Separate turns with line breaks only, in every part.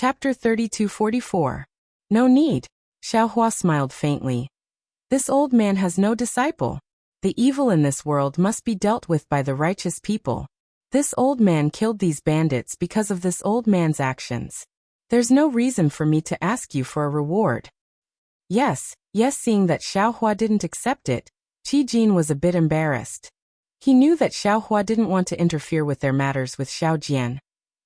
Chapter 32-44. No need. Xiaohua smiled faintly. This old man has no disciple. The evil in this world must be dealt with by the righteous people. This old man killed these bandits because of this old man's actions. There's no reason for me to ask you for a reward. Yes, seeing that Xiaohua didn't accept it, Qi Jin was a bit embarrassed. He knew that Xiaohua didn't want to interfere with their matters with Xiao Jian.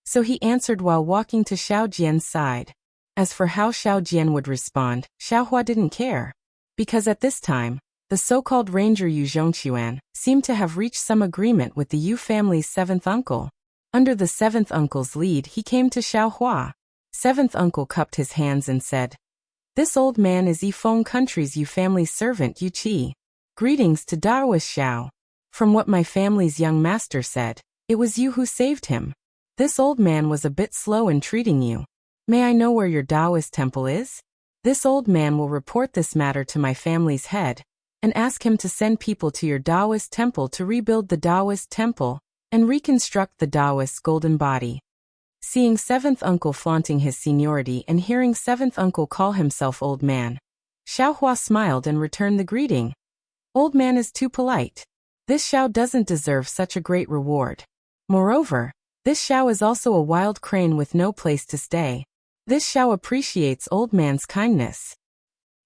So he answered while walking to Xiao Jian's side. As for how Xiao Jian would respond, Xiaohua didn't care. Because at this time, the so-called ranger Yu Zhongquan seemed to have reached some agreement with the Yu family's seventh uncle. Under the seventh uncle's lead, he came to Xiaohua. Seventh uncle cupped his hands and said, "This old man is Yifeng country's Yu family's servant Yu Qi. Greetings to Daoist Xiao. From what my family's young master said, it was you who saved him. This old man was a bit slow in treating you. May I know where your Taoist temple is? This old man will report this matter to my family's head, and ask him to send people to your Taoist temple to rebuild the Taoist temple, and reconstruct the Taoist's golden body." Seeing seventh uncle flaunting his seniority and hearing seventh uncle call himself old man, Xiaohua smiled and returned the greeting. Old man is too polite. This Xiao doesn't deserve such a great reward. Moreover, this Xiao is also a wild crane with no place to stay. This Xiao appreciates old man's kindness.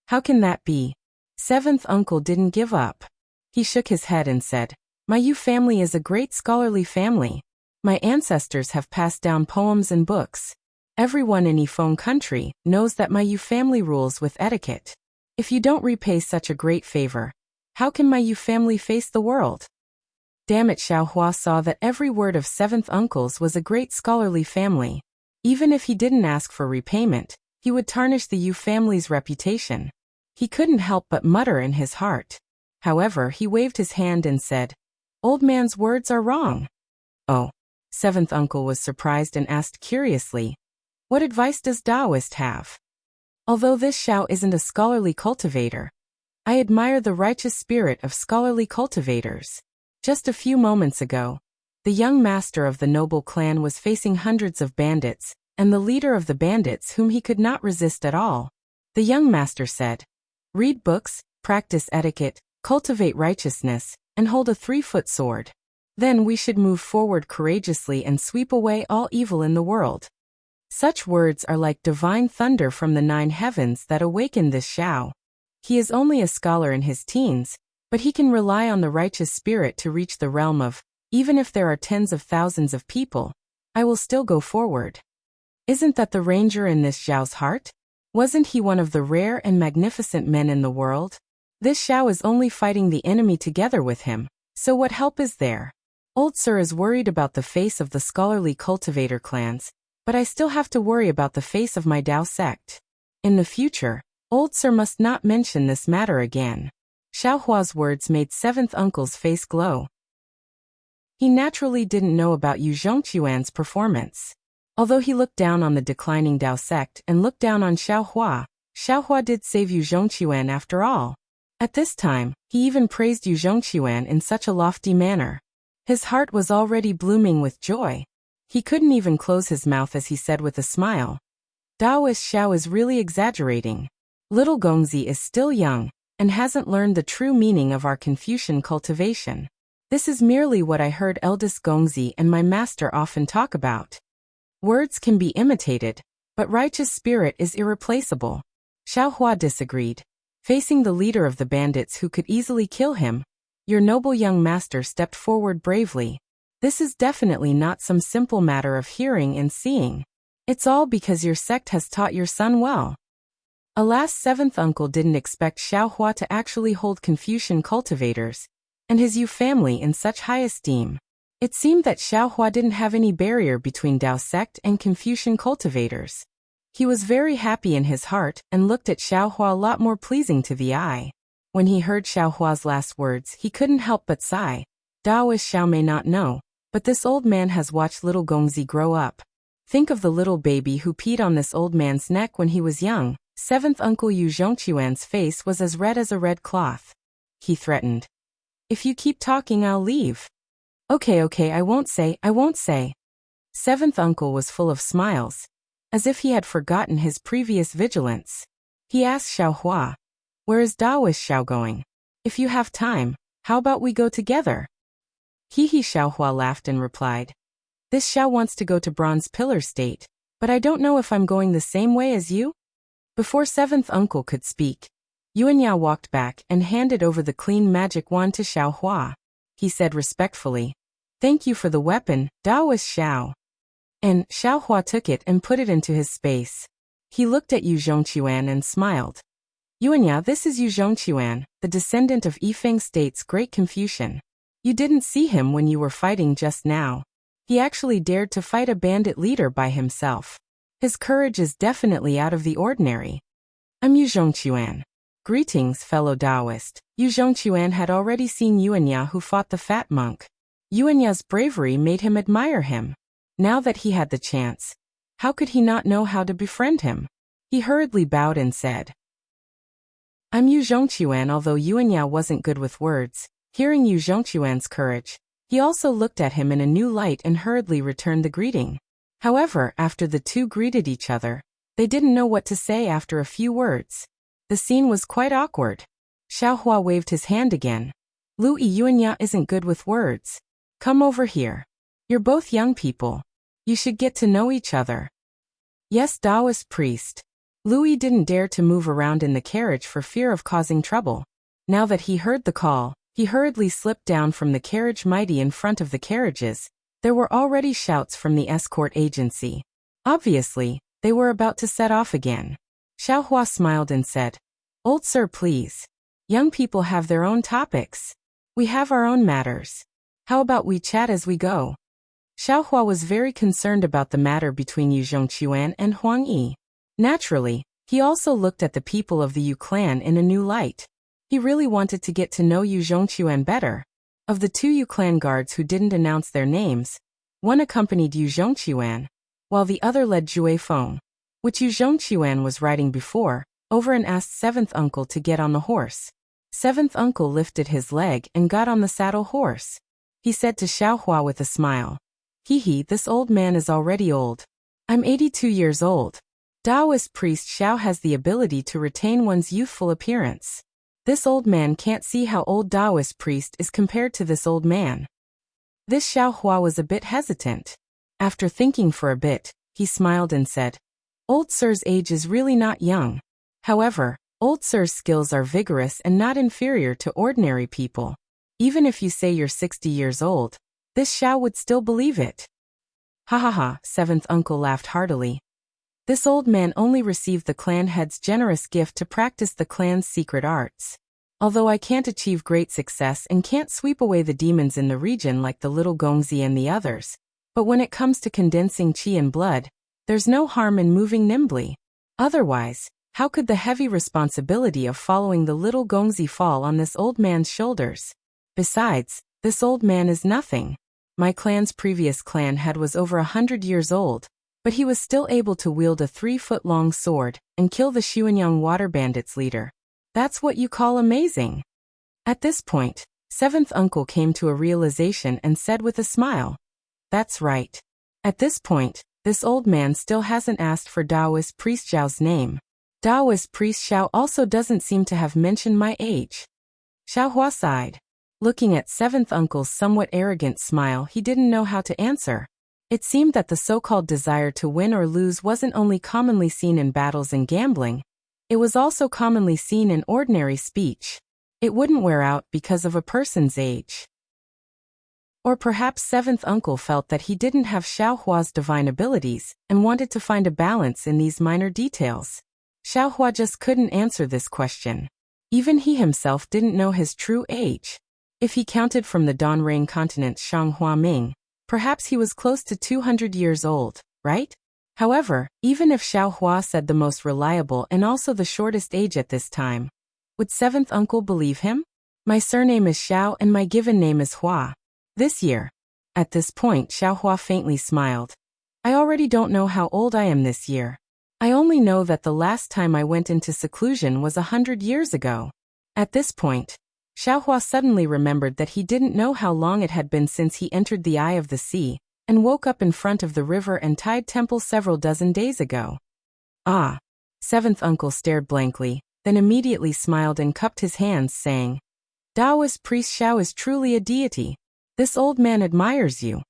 How can that be? Seventh uncle didn't give up. He shook his head and said, "My Yu family is a great scholarly family. My ancestors have passed down poems and books. Everyone in Yifeng country knows that my Yu family rules with etiquette. If you don't repay such a great favor, how can my Yu family face the world?" Damn it, Xiaohua saw that every word of seventh uncle's was a great scholarly family. Even if he didn't ask for repayment, he would tarnish the Yu family's reputation. He couldn't help but mutter in his heart. However, he waved his hand and said, "Old man's words are wrong." "Oh." Seventh uncle was surprised and asked curiously, "What advice does Taoist have?" "Although this Xiao isn't a scholarly cultivator, I admire the righteous spirit of scholarly cultivators. Just a few moments ago, the young master of the noble clan was facing hundreds of bandits, and the leader of the bandits whom he could not resist at all. The young master said, 'Read books, practice etiquette, cultivate righteousness, and hold a 3-foot sword. Then we should move forward courageously and sweep away all evil in the world.' Such words are like divine thunder from the 9 heavens that awaken this Xiao. He is only a scholar in his teens, but he can rely on the righteous spirit to reach the realm of, even if there are tens of thousands of people, I will still go forward." Isn't that the ranger in this Xiao's heart? Wasn't he one of the rare and magnificent men in the world? This Xiao is only fighting the enemy together with him, so what help is there? Old Sir is worried about the face of the scholarly cultivator clans, but I still have to worry about the face of my Dao sect. In the future, Old Sir must not mention this matter again. Xiaohua's words made seventh uncle's face glow. He naturally didn't know about Yu Zhongquan's performance. Although he looked down on the declining Dao sect and looked down on Xiaohua, Xiaohua did save Yu Zhongquan after all. At this time, he even praised Yu Zhongquan in such a lofty manner. His heart was already blooming with joy. He couldn't even close his mouth as he said with a smile, "Daoist Xiao is really exaggerating. Little Gongzi is still young, and hasn't learned the true meaning of our Confucian cultivation. This is merely what I heard eldest Gongzi and my master often talk about. Words can be imitated, but righteous spirit is irreplaceable." Xiaohua disagreed. Facing the leader of the bandits who could easily kill him, your noble young master stepped forward bravely. This is definitely not some simple matter of hearing and seeing. It's all because your sect has taught your son well. Alas, seventh uncle didn't expect Xiaohua to actually hold Confucian cultivators and his Yu family in such high esteem. It seemed that Xiaohua didn't have any barrier between Dao sect and Confucian cultivators. He was very happy in his heart and looked at Xiaohua a lot more pleasing to the eye. When he heard Xiaohua's last words, he couldn't help but sigh. Daoist Xiao may not know, but this old man has watched little Gongzi grow up. Think of the little baby who peed on this old man's neck when he was young. Seventh uncle Yu Zhongquan's face was as red as a red cloth. He threatened, "If you keep talking, I'll leave." Okay, I won't say. Seventh uncle was full of smiles. as if he had forgotten his previous vigilance. He asked Xiaohua, "Where is Daoist Xiao going? If you have time, how about we go together?" Xiaohua laughed and replied, "This Xiao wants to go to Bronze Pillar State, but I don't know if I'm going the same way as you." Before seventh uncle could speak, Yuanya walked back and handed over the clean magic wand to Xiaohua. He said respectfully, "Thank you for the weapon, Daoist Xiao." And Xiaohua took it and put it into his space. He looked at Yu Zhongquan and smiled. "Yuanya, this is Yu Zhongquan, the descendant of Yifeng State's great Confucian. You didn't see him when you were fighting just now. He actually dared to fight a bandit leader by himself. His courage is definitely out of the ordinary." "I'm Yu Zhongquan. Greetings, fellow Taoist." Yu Zhongquan had already seen Yuanya who fought the fat monk. Yuanya's bravery made him admire him. Now that he had the chance, how could he not know how to befriend him? He hurriedly bowed and said, "I'm Yu Zhongquan." Although Yuanya wasn't good with words, hearing Yu Zhongquan's courage, he also looked at him in a new light and hurriedly returned the greeting. However, after the two greeted each other, they didn't know what to say after a few words. The scene was quite awkward. Xiaohua waved his hand again. "Lui, Yuanya isn't good with words. Come over here. You're both young people. You should get to know each other." "Yes, Taoist priest." Lui didn't dare to move around in the carriage for fear of causing trouble. Now that he heard the call, he hurriedly slipped down from the carriage. Mighty in front of the carriages, there were already shouts from the escort agency. Obviously, they were about to set off again. Xiaohua smiled and said, "Old sir, please. Young people have their own topics. We have our own matters. How about we chat as we go?" Xiaohua was very concerned about the matter between Yu Zhongquan and Huang Yi. Naturally, he also looked at the people of the Yu clan in a new light. He really wanted to get to know Yu Zhongquan better. Of the two Yu clan guards who didn't announce their names, one accompanied Yu Zhongquan, while the other led Jue Feng, which Yu Zhongquan was riding before, over and asked seventh uncle to get on the horse. Seventh uncle lifted his leg and got on the saddle horse. He said to Xiaohua with a smile, This old man is already old. I'm 82 years old. Taoist priest Xiao has the ability to retain one's youthful appearance. This old man can't see how old Taoist priest is compared to this old man." This Xiaohua was a bit hesitant. After thinking for a bit, he smiled and said, "Old sir's age is really not young. However, old sir's skills are vigorous and not inferior to ordinary people. Even if you say you're 60 years old, this Xiao would still believe it." "Ha ha ha," seventh uncle laughed heartily. This old man only received the clan head's generous gift to practice the clan's secret arts. Although I can't achieve great success and can't sweep away the demons in the region like the little Gongzi and the others, but when it comes to condensing qi and blood, there's no harm in moving nimbly. Otherwise, how could the heavy responsibility of following the little Gongzi fall on this old man's shoulders? Besides, this old man is nothing. My clan's previous clan head was over 100 years old, but he was still able to wield a 3-foot-long sword and kill the Xuanyang water bandits leader. That's what you call amazing. At this point, seventh uncle came to a realization and said with a smile, "That's right. At this point, this old man still hasn't asked for Taoist priest Xiao's name. Taoist priest Xiao also doesn't seem to have mentioned my age." Xiaohua sighed. Looking at seventh uncle's somewhat arrogant smile, he didn't know how to answer. It seemed that the so-called desire to win or lose wasn't only commonly seen in battles and gambling, it was also commonly seen in ordinary speech. It wouldn't wear out because of a person's age. Or perhaps seventh uncle felt that he didn't have Xiaohua's divine abilities and wanted to find a balance in these minor details. Xiaohua just couldn't answer this question. Even he himself didn't know his true age. If he counted from the Donrain continent's Shanghua Ming, perhaps he was close to 200 years old, right? However, even if Xiaohua said the most reliable and also the shortest age at this time, would seventh uncle believe him? "My surname is Xiao and my given name is Hua. This year." At this point Xiaohua faintly smiled. "I already don't know how old I am this year. I only know that the last time I went into seclusion was 100 years ago." At this point, Xiaohua suddenly remembered that he didn't know how long it had been since he entered the Eye of the Sea, and woke up in front of the river and tide temple several dozen days ago. Ah. Seventh uncle stared blankly, then immediately smiled and cupped his hands, saying, Taoist priest Xiao is truly a deity. This old man admires you.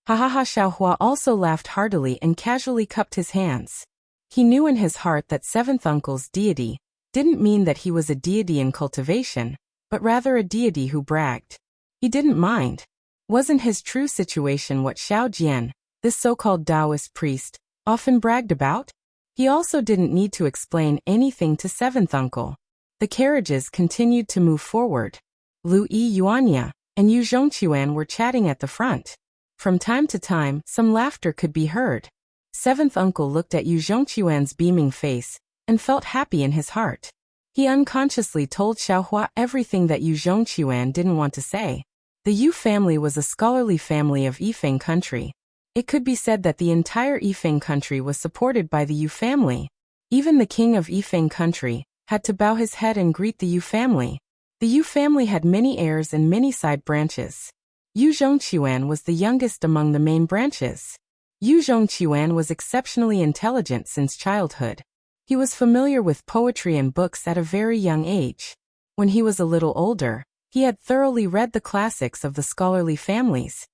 Ha ha ha. Xiaohua also laughed heartily and casually cupped his hands. He knew in his heart that seventh uncle's deity didn't mean that he was a deity in cultivation, but rather a deity who bragged. He didn't mind. Wasn't his true situation what Xiao Jian, this so-called Taoist priest, often bragged about? He also didn't need to explain anything to seventh uncle. The carriages continued to move forward. Lu Yuanya and Yu Zhongquan were chatting at the front. From time to time, some laughter could be heard. Seventh uncle looked at Yu Zhongquan's beaming face and felt happy in his heart. He unconsciously told Xiaohua everything that Yu Zhongquan didn't want to say. The Yu family was a scholarly family of Yifeng country. It could be said that the entire Yifeng country was supported by the Yu family. Even the king of Yifeng country had to bow his head and greet the Yu family. The Yu family had many heirs and many side branches. Yu Zhongquan was the youngest among the main branches. Yu Zhongquan was exceptionally intelligent since childhood. He was familiar with poetry and books at a very young age. When he was a little older, he had thoroughly read the classics of the scholarly families.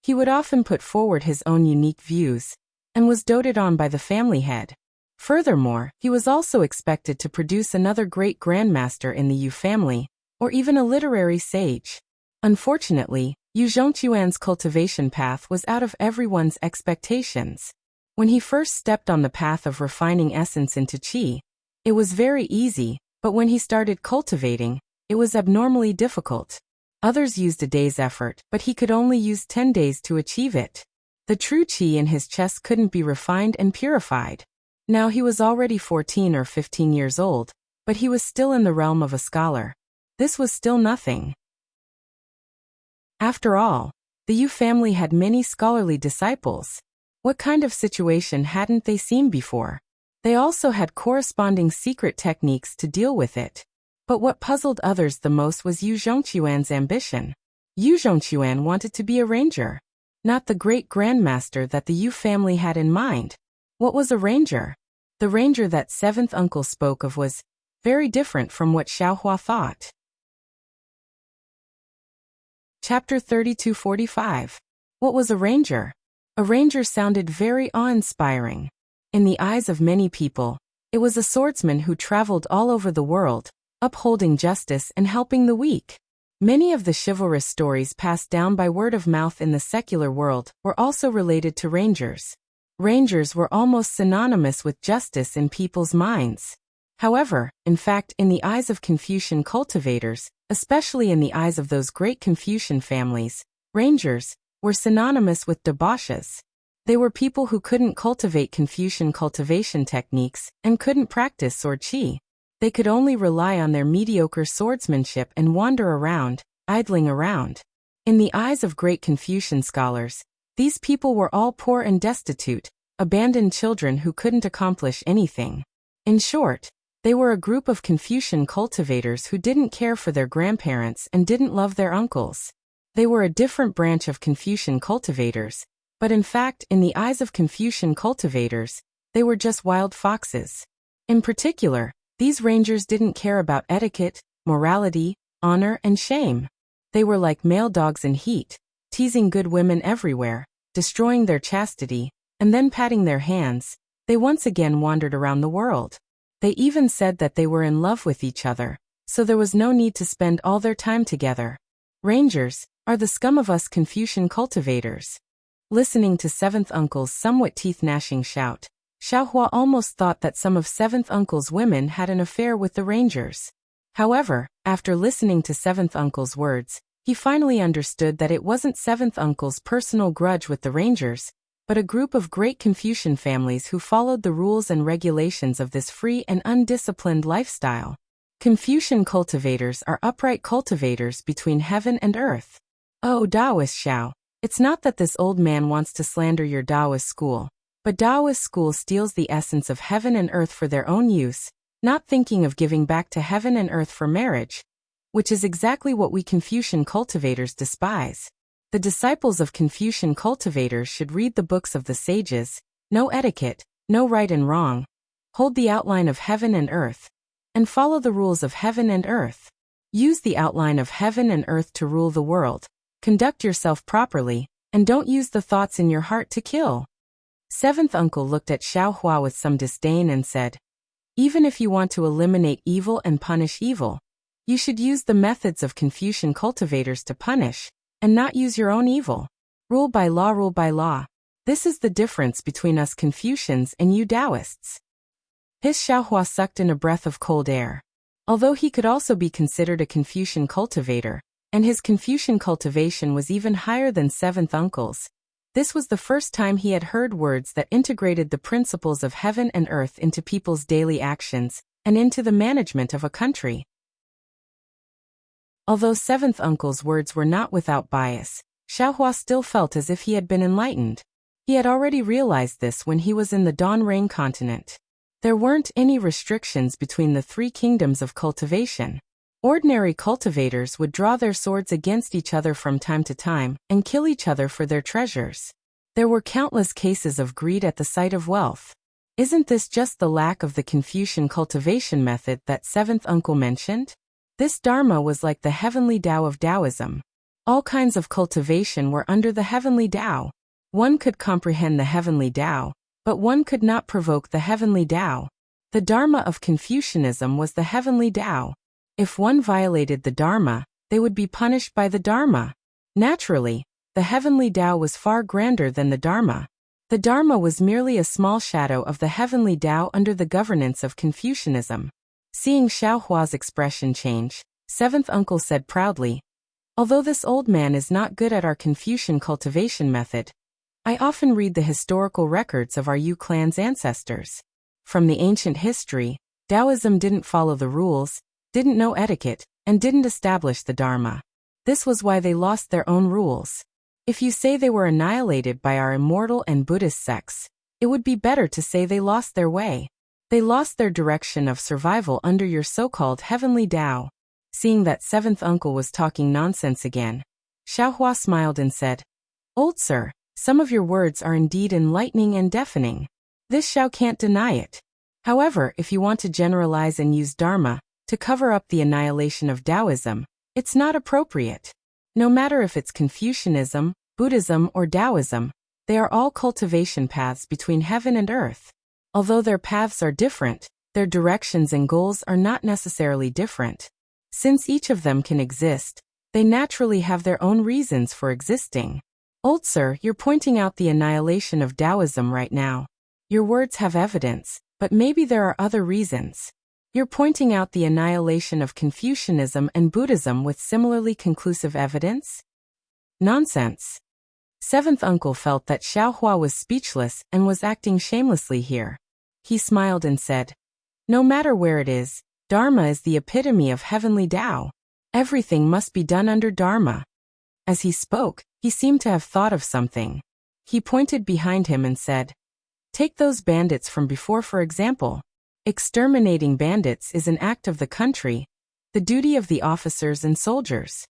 He would often put forward his own unique views, and was doted on by the family head. Furthermore, he was also expected to produce another great grandmaster in the Yu family, or even a literary sage. Unfortunately, Yu Zhongquan's cultivation path was out of everyone's expectations. When he first stepped on the path of refining essence into qi, it was very easy, but when he started cultivating, it was abnormally difficult. Others used a day's effort, but he could only use 10 days to achieve it. The true qi in his chest couldn't be refined and purified. Now he was already 14 or 15 years old, but he was still in the realm of a scholar. This was still nothing. After all, the Yu family had many scholarly disciples. What kind of situation hadn't they seen before? They also had corresponding secret techniques to deal with it. But what puzzled others the most was Yu Zhongquan's ambition. Yu Zhongquan wanted to be a ranger, not the great grandmaster that the Yu family had in mind. What was a ranger? The ranger that seventh uncle spoke of was very different from what Xiaohua thought. Chapter 3245. What was a ranger? A ranger sounded very awe-inspiring. In the eyes of many people, it was a swordsman who traveled all over the world, upholding justice and helping the weak. Many of the chivalrous stories passed down by word of mouth in the secular world were also related to rangers. Rangers were almost synonymous with justice in people's minds. However, in fact, in the eyes of Confucian cultivators, especially in the eyes of those great Confucian families, rangers were synonymous with debauches. They were people who couldn't cultivate Confucian cultivation techniques and couldn't practice sword qi. They could only rely on their mediocre swordsmanship and wander around, idling around. In the eyes of great Confucian scholars, these people were all poor and destitute, abandoned children who couldn't accomplish anything. In short, they were a group of Confucian cultivators who didn't care for their grandparents and didn't love their uncles. They were a different branch of Confucian cultivators, but in fact, in the eyes of Confucian cultivators, they were just wild foxes. In particular, these rangers didn't care about etiquette, morality, honor, and shame. They were like male dogs in heat, teasing good women everywhere, destroying their chastity, and then patting their hands. They once again wandered around the world. They even said that they were in love with each other, so there was no need to spend all their time together. Rangers are the scum of us Confucian cultivators. Listening to seventh uncle's somewhat teeth-gnashing shout, Xiaohua almost thought that some of seventh uncle's women had an affair with the rangers. However, after listening to seventh uncle's words, he finally understood that it wasn't seventh uncle's personal grudge with the rangers, but a group of great Confucian families who followed the rules and regulations of this free and undisciplined lifestyle. Confucian cultivators are upright cultivators between heaven and earth. Oh, Taoist Xiao, it's not that this old man wants to slander your Taoist school, but Taoist school steals the essence of heaven and earth for their own use, not thinking of giving back to heaven and earth for marriage, which is exactly what we Confucian cultivators despise. The disciples of Confucian cultivators should read the books of the sages, know etiquette, know right and wrong, hold the outline of heaven and earth, and follow the rules of heaven and earth. Use the outline of heaven and earth to rule the world, conduct yourself properly, and don't use the thoughts in your heart to kill. Seventh uncle looked at Xiao Hua with some disdain and said, even if you want to eliminate evil and punish evil, you should use the methods of Confucian cultivators to punish, and not use your own evil. Rule by law, rule by law. This is the difference between us Confucians and you Taoists. His Xiao Hua sucked in a breath of cold air. Although he could also be considered a Confucian cultivator, and his Confucian cultivation was even higher than seventh uncle's, this was the first time he had heard words that integrated the principles of heaven and earth into people's daily actions, and into the management of a country. Although seventh uncle's words were not without bias, Xiao Hua still felt as if he had been enlightened. He had already realized this when he was in the Dawn Rain continent. There weren't any restrictions between the three kingdoms of cultivation. Ordinary cultivators would draw their swords against each other from time to time, and kill each other for their treasures. There were countless cases of greed at the sight of wealth. Isn't this just the lack of the Confucian cultivation method that seventh uncle mentioned? This Dharma was like the heavenly Tao of Taoism. All kinds of cultivation were under the heavenly Tao. One could comprehend the heavenly Tao, but one could not provoke the heavenly Tao. The Dharma of Confucianism was the heavenly Tao. If one violated the Dharma, they would be punished by the Dharma. Naturally, the heavenly Tao was far grander than the Dharma. The Dharma was merely a small shadow of the heavenly Tao under the governance of Confucianism. Seeing Xiao Hua's expression change, seventh uncle said proudly, although this old man is not good at our Confucian cultivation method, I often read the historical records of our Yu clan's ancestors. From the ancient history, Taoism didn't follow the rules, didn't know etiquette, and didn't establish the Dharma. This was why they lost their own rules. If you say they were annihilated by our immortal and Buddhist sects, it would be better to say they lost their way. They lost their direction of survival under your so-called heavenly Tao. Seeing that seventh uncle was talking nonsense again, Xiao Hua smiled and said, old sir, some of your words are indeed enlightening and deafening. This Xiao can't deny it. However, if you want to generalize and use Dharma to cover up the annihilation of Taoism, it's not appropriate. No matter if it's Confucianism, Buddhism, or Taoism, they are all cultivation paths between heaven and earth. Although their paths are different, their directions and goals are not necessarily different. Since each of them can exist, they naturally have their own reasons for existing. Old sir, you're pointing out the annihilation of Taoism right now. Your words have evidence, but maybe there are other reasons. You're pointing out the annihilation of Confucianism and Buddhism with similarly conclusive evidence? Nonsense. Seventh uncle felt that Xiao Hua was speechless and was acting shamelessly here. He smiled and said, no matter where it is, Dharma is the epitome of heavenly Tao. Everything must be done under Dharma. As he spoke, he seemed to have thought of something. He pointed behind him and said, take those bandits from before for example. Exterminating bandits is an act of the country, the duty of the officers and soldiers.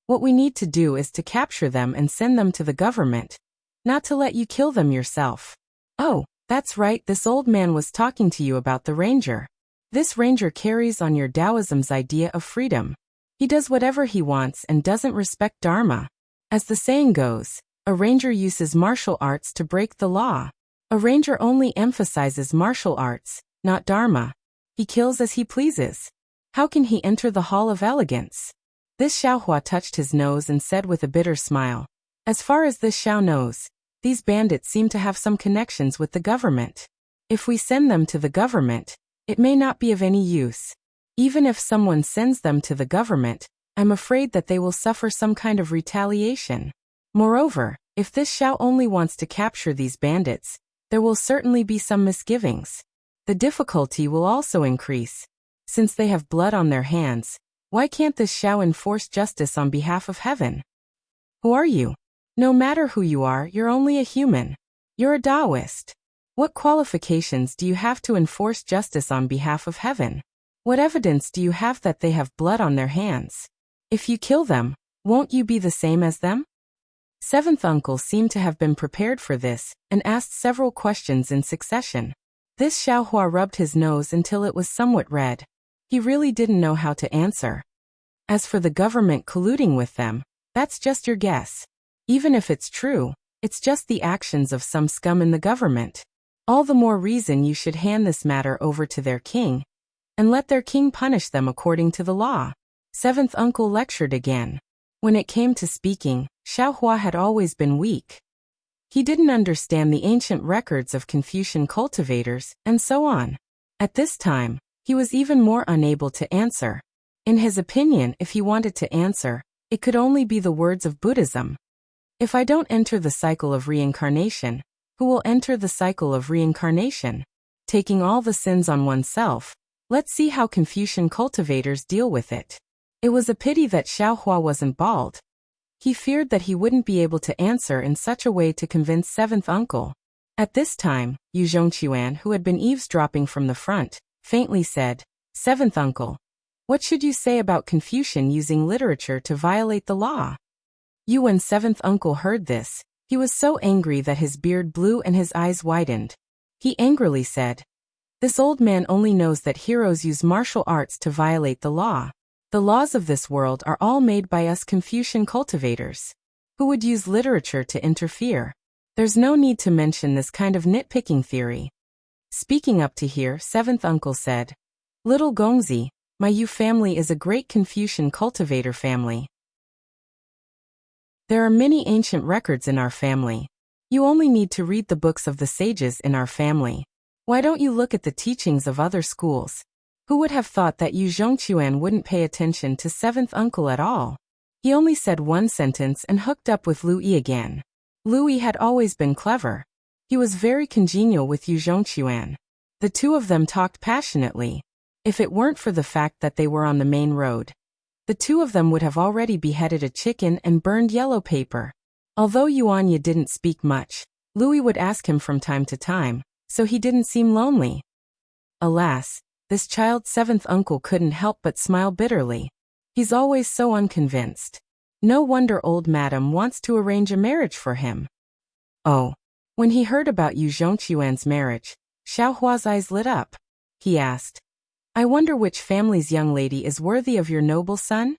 What we need to do is to capture them and send them to the government, not to let you kill them yourself. Oh, that's right, this old man was talking to you about the ranger. This ranger carries on your Taoism's idea of freedom. He does whatever he wants and doesn't respect Dharma. As the saying goes, a ranger uses martial arts to break the law. A ranger only emphasizes martial arts, not Dharma. He kills as he pleases. How can he enter the Hall of Elegance? This Xiao Hua touched his nose and said with a bitter smile, as far as this Xiao knows, these bandits seem to have some connections with the government. If we send them to the government, it may not be of any use. Even if someone sends them to the government, I'm afraid that they will suffer some kind of retaliation. Moreover, if this Xiao only wants to capture these bandits, there will certainly be some misgivings. The difficulty will also increase. Since they have blood on their hands, why can't this Xiao enforce justice on behalf of heaven? Who are you? No matter who you are, you're only a human. You're a Taoist. What qualifications do you have to enforce justice on behalf of heaven? What evidence do you have that they have blood on their hands? If you kill them, Won't you be the same as them? Seventh uncle seemed to have been prepared for this, and asked several questions in succession. This Xiaohua rubbed his nose until it was somewhat red. He really didn't know how to answer. As for the government colluding with them, that's just your guess. Even if it's true, it's just the actions of some scum in the government. All the more reason you should hand this matter over to their king, and let their king punish them according to the law. Seventh uncle lectured again. When it came to speaking, Xiaohua had always been weak. He didn't understand the ancient records of Confucian cultivators, and so on. At this time, he was even more unable to answer. In his opinion, if he wanted to answer, it could only be the words of Buddhism. If I don't enter the cycle of reincarnation, who will enter the cycle of reincarnation? Taking all the sins on oneself, let's see how Confucian cultivators deal with it. It was a pity that Xiaohua wasn't bald. He feared that he wouldn't be able to answer in such a way to convince seventh uncle. At this time, Yu Zhongquan, who had been eavesdropping from the front, faintly said, "Seventh uncle, what should you say about Confucian using literature to violate the law?" When seventh uncle heard this, he was so angry that his beard blew and his eyes widened. He angrily said, "This old man only knows that heroes use martial arts to violate the law. The laws of this world are all made by us Confucian cultivators. Who would use literature to interfere? There's no need to mention this kind of nitpicking theory." Speaking up to here, seventh uncle said, "Little Gongzi, my Yu family is a great Confucian cultivator family. There are many ancient records in our family. You only need to read the books of the sages in our family. Why don't you look at the teachings of other schools?" Who would have thought that Yu Zhongquan wouldn't pay attention to seventh uncle at all? He only said one sentence and hooked up with Lu Yi again. Lu Yi had always been clever. He was very congenial with Yu Zhongquan. The two of them talked passionately. If it weren't for the fact that they were on the main road, the two of them would have already beheaded a chicken and burned yellow paper. Although Yuanya didn't speak much, Louis would ask him from time to time, so he didn't seem lonely. Alas, this child's seventh uncle couldn't help but smile bitterly. He's always so unconvinced. No wonder old madam wants to arrange a marriage for him. Oh. When he heard about Yu Zhongquan's marriage, Xiaohua's eyes lit up. He asked, "I wonder which family's young lady is worthy of your noble son?"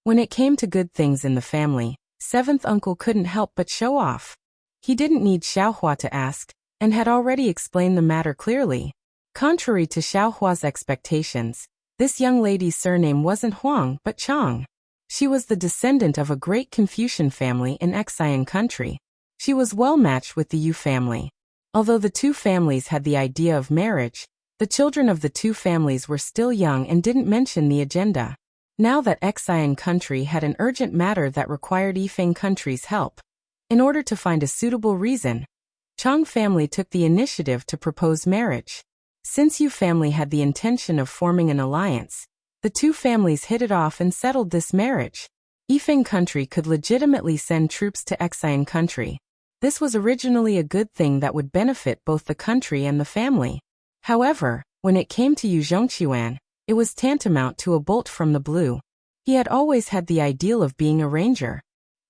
When it came to good things in the family, seventh uncle couldn't help but show off. He didn't need Xiaohua to ask, and had already explained the matter clearly. Contrary to Xiaohua's expectations, this young lady's surname wasn't Huang but Chang. She was the descendant of a great Confucian family in Xian country. She was well matched with the Yu family. Although the two families had the idea of marriage, the children of the two families were still young and didn't mention the agenda. Now that Xian country had an urgent matter that required Yifeng country's help. In order to find a suitable reason, Chang family took the initiative to propose marriage. Since Yu family had the intention of forming an alliance, the two families hit it off and settled this marriage. Yifeng country could legitimately send troops to Xian country. This was originally a good thing that would benefit both the country and the family. However, when it came to Yu Zhongquan, it was tantamount to a bolt from the blue. He had always had the ideal of being a ranger.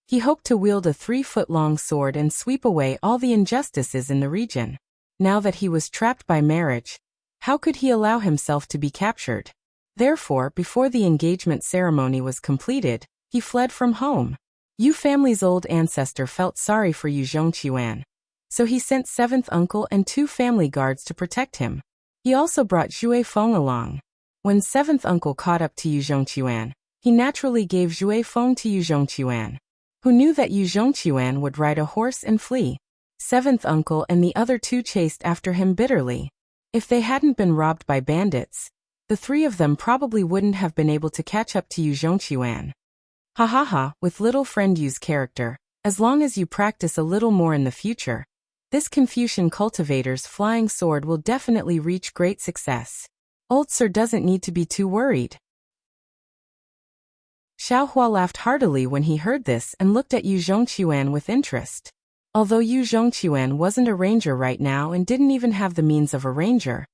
He hoped to wield a 3-foot-long sword and sweep away all the injustices in the region. Now that he was trapped by marriage, how could he allow himself to be captured? Therefore, before the engagement ceremony was completed, he fled from home. Yu family's old ancestor felt sorry for Yu Zhongquan, so he sent seventh uncle and 2 family guards to protect him. He also brought Zhue Feng along. When seventh uncle caught up to Yu Zhongquan, he naturally gave Zhue Feng to Yu Zhongquan, who knew that Yu Zhongquan would ride a horse and flee. Seventh uncle and the other 2 chased after him bitterly. If they hadn't been robbed by bandits, the 3 of them probably wouldn't have been able to catch up to Yu Zhongquan. Ha ha ha, with little friend Yu's character, as long as you practice a little more in the future, this Confucian cultivator's flying sword will definitely reach great success. Old sir doesn't need to be too worried. Xiaohua laughed heartily when he heard this and looked at Yu Zhongquan with interest. Although Yu Zhongquan wasn't a ranger right now and didn't even have the means of a ranger,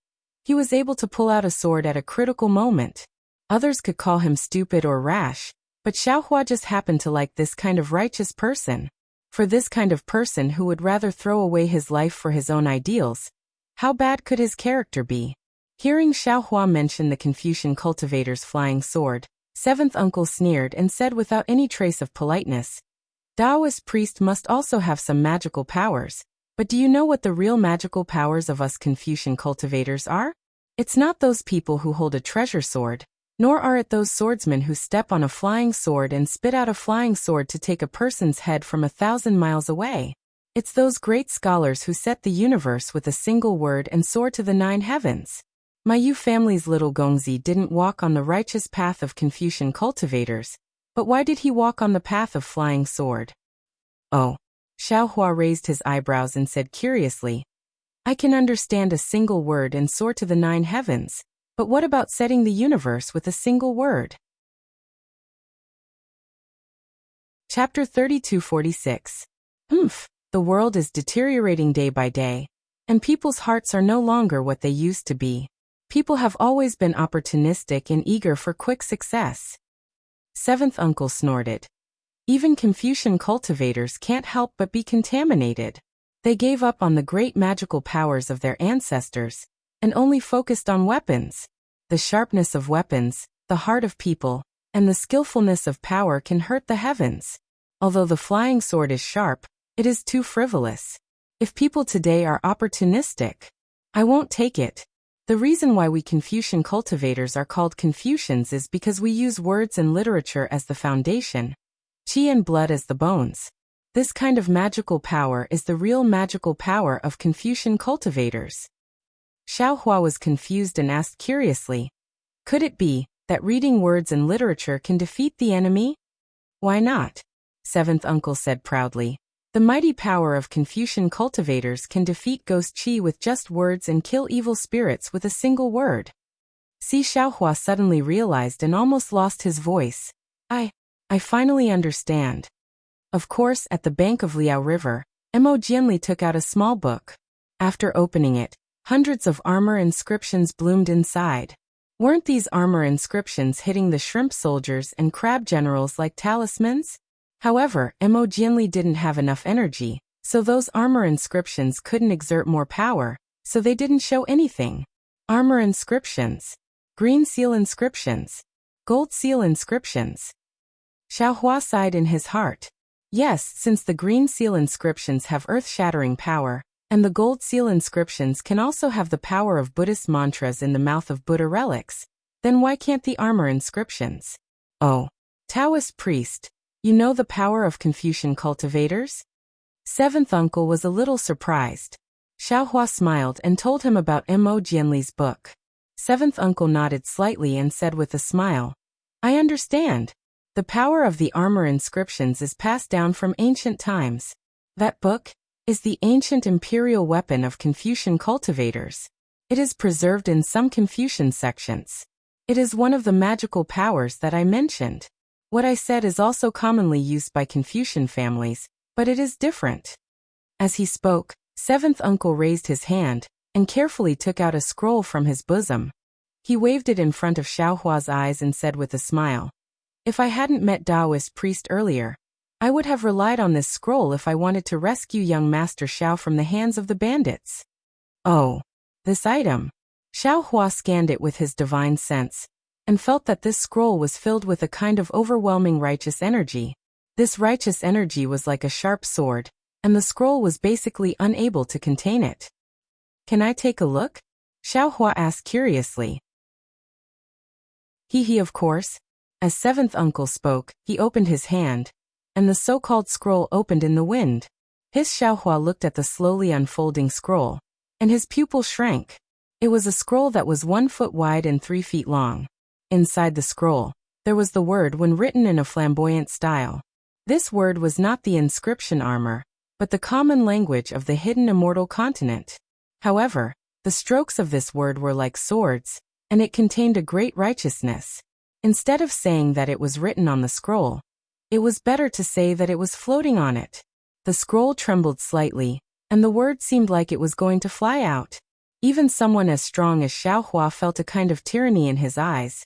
he was able to pull out a sword at a critical moment. Others could call him stupid or rash, But Xiaohua just happened to like this kind of righteous person. For this kind of person who would rather throw away his life for his own ideals, how bad could his character be? Hearing Xiaohua mention the Confucian cultivator's flying sword, seventh uncle sneered and said without any trace of politeness, Taoist priest must also have some magical powers, but do you know what the real magical powers of us Confucian cultivators are? It's not those people who hold a treasure sword, nor are it those swordsmen who step on a flying sword and spit out a flying sword to take a person's head from 1,000 miles away. It's those great scholars who set the universe with a single word and soar to the 9 heavens. My Yu family's little Gongzi didn't walk on the righteous path of Confucian cultivators, but why did he walk on the path of flying sword? Oh. Xiaohua raised his eyebrows and said curiously, I can understand a single word and soar to the 9 heavens, but what about setting the universe with a single word? Chapter 3246. The world is deteriorating day by day, and people's hearts are no longer what they used to be. People have always been opportunistic and eager for quick success. Seventh uncle snorted. Even Confucian cultivators can't help but be contaminated. They gave up on the great magical powers of their ancestors, and only focused on weapons. The sharpness of weapons, the heart of people, and the skillfulness of power can hurt the heavens. Although the flying sword is sharp, it is too frivolous. If people today are opportunistic, I won't take it. The reason why we Confucian cultivators are called Confucians is because we use words and literature as the foundation, qi and blood as the bones. This kind of magical power is the real magical power of Confucian cultivators. Xiaohua was confused and asked curiously, could it be that reading words and literature can defeat the enemy? Why not? Seventh uncle said proudly. The mighty power of Confucian cultivators can defeat ghost qi with just words and kill evil spirits with a single word. Si Xiaohua suddenly realized and almost lost his voice. I finally understand. Of course, at the bank of Liao River, Mo Jianli took out a small book. After opening it, hundreds of armor inscriptions bloomed inside. Weren't these armor inscriptions hitting the shrimp soldiers and crab generals like talismans? However, Mo Jianli didn't have enough energy, so those armor inscriptions couldn't exert more power, so they didn't show anything. Armor inscriptions. Green seal inscriptions. Gold seal inscriptions. Xiaohua sighed in his heart. Yes, since the green seal inscriptions have earth-shattering power, and the gold seal inscriptions can also have the power of Buddhist mantras in the mouth of Buddha relics, then why can't the armor inscriptions? Oh, Taoist priest, you know the power of Confucian cultivators? Seventh uncle was a little surprised. Xiaohua smiled and told him about Mo Jianli's book. Seventh uncle nodded slightly and said with a smile, I understand. The power of the armor inscriptions is passed down from ancient times. That book is the ancient imperial weapon of Confucian cultivators. It is preserved in some Confucian sections. It is one of the magical powers that I mentioned. What I said is also commonly used by Confucian families, but it is different. As he spoke, seventh uncle raised his hand and carefully took out a scroll from his bosom. He waved it in front of Xiaohua's eyes and said with a smile, If I hadn't met Taoist priest earlier, I would have relied on this scroll if I wanted to rescue young Master Xiao from the hands of the bandits. Oh, this item. Xiaohua scanned it with his divine sense, and felt that this scroll was filled with a kind of overwhelming righteous energy. This righteous energy was like a sharp sword, and the scroll was basically unable to contain it. Can I take a look? Xiaohua asked curiously. He of course. As seventh uncle spoke, he opened his hand, and the so-called scroll opened in the wind. His Xiaohua looked at the slowly unfolding scroll, and his pupil shrank. It was a scroll that was 1 foot wide and 3 feet long. Inside the scroll, there was the word when written in a flamboyant style. This word was not the inscription armor, but the common language of the hidden immortal continent. However, the strokes of this word were like swords, and it contained a great righteousness. Instead of saying that it was written on the scroll, it was better to say that it was floating on it. The scroll trembled slightly, and the word seemed like it was going to fly out. Even someone as strong as Xiaohua felt a kind of tyranny in his eyes.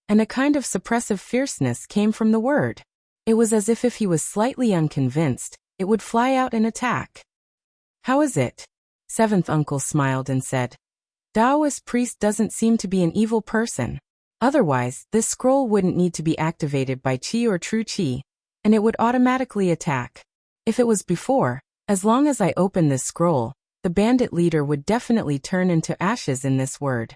and a kind of suppressive fierceness came from the word. It was as if he was slightly unconvinced, it would fly out and attack. How is it? Seventh uncle smiled and said. Taoist priest doesn't seem to be an evil person. Otherwise, this scroll wouldn't need to be activated by qi or true qi, and it would automatically attack. If it was before, as long as I open this scroll, the bandit leader would definitely turn into ashes in this word.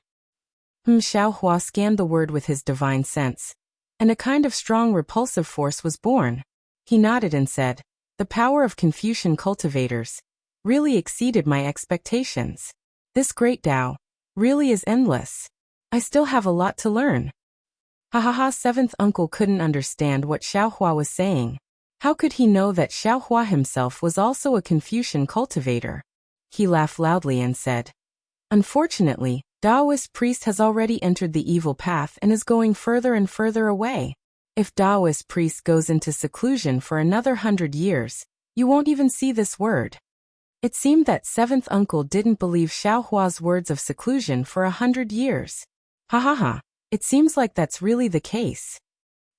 Xiaohua scanned the word with his divine sense, and a kind of strong repulsive force was born. He nodded and said, the power of Confucian cultivators really exceeded my expectations. This great Tao really is endless. I still have a lot to learn. Ha ha ha! Seventh uncle couldn't understand what Xiaohua was saying. How could he know that Xiaohua himself was also a Confucian cultivator? He laughed loudly and said, unfortunately, Taoist priest has already entered the evil path and is going further and further away. If Taoist priest goes into seclusion for another 100 years, you won't even see this word. It seemed that seventh uncle didn't believe Xiaohua's words of seclusion for 100 years. Ha ha ha, it seems like that's really the case.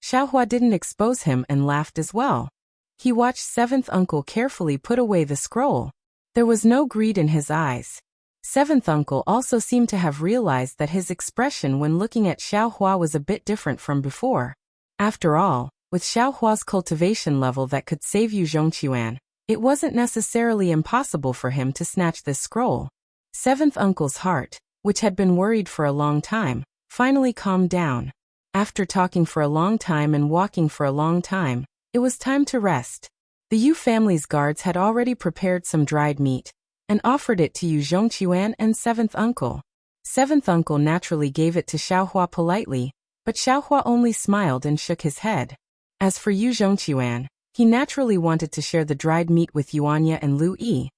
Xiaohua didn't expose him and laughed as well. He watched seventh uncle carefully put away the scroll. There was no greed in his eyes. Seventh uncle also seemed to have realized that his expression when looking at Xiaohua was a bit different from before. After all, with Xiaohua's cultivation level that could save Yu Zhongquan, it wasn't necessarily impossible for him to snatch this scroll. Seventh uncle's heart, which had been worried for a long time, finally calmed down. After talking for a long time and walking for a long time, it was time to rest. The Yu family's guards had already prepared some dried meat and offered it to Yu Zhongquan and seventh uncle. Seventh uncle naturally gave it to Xiaohua politely, but Xiaohua only smiled and shook his head. As for Yu Zhongquan, he naturally wanted to share the dried meat with Yuanya and Lu Yi,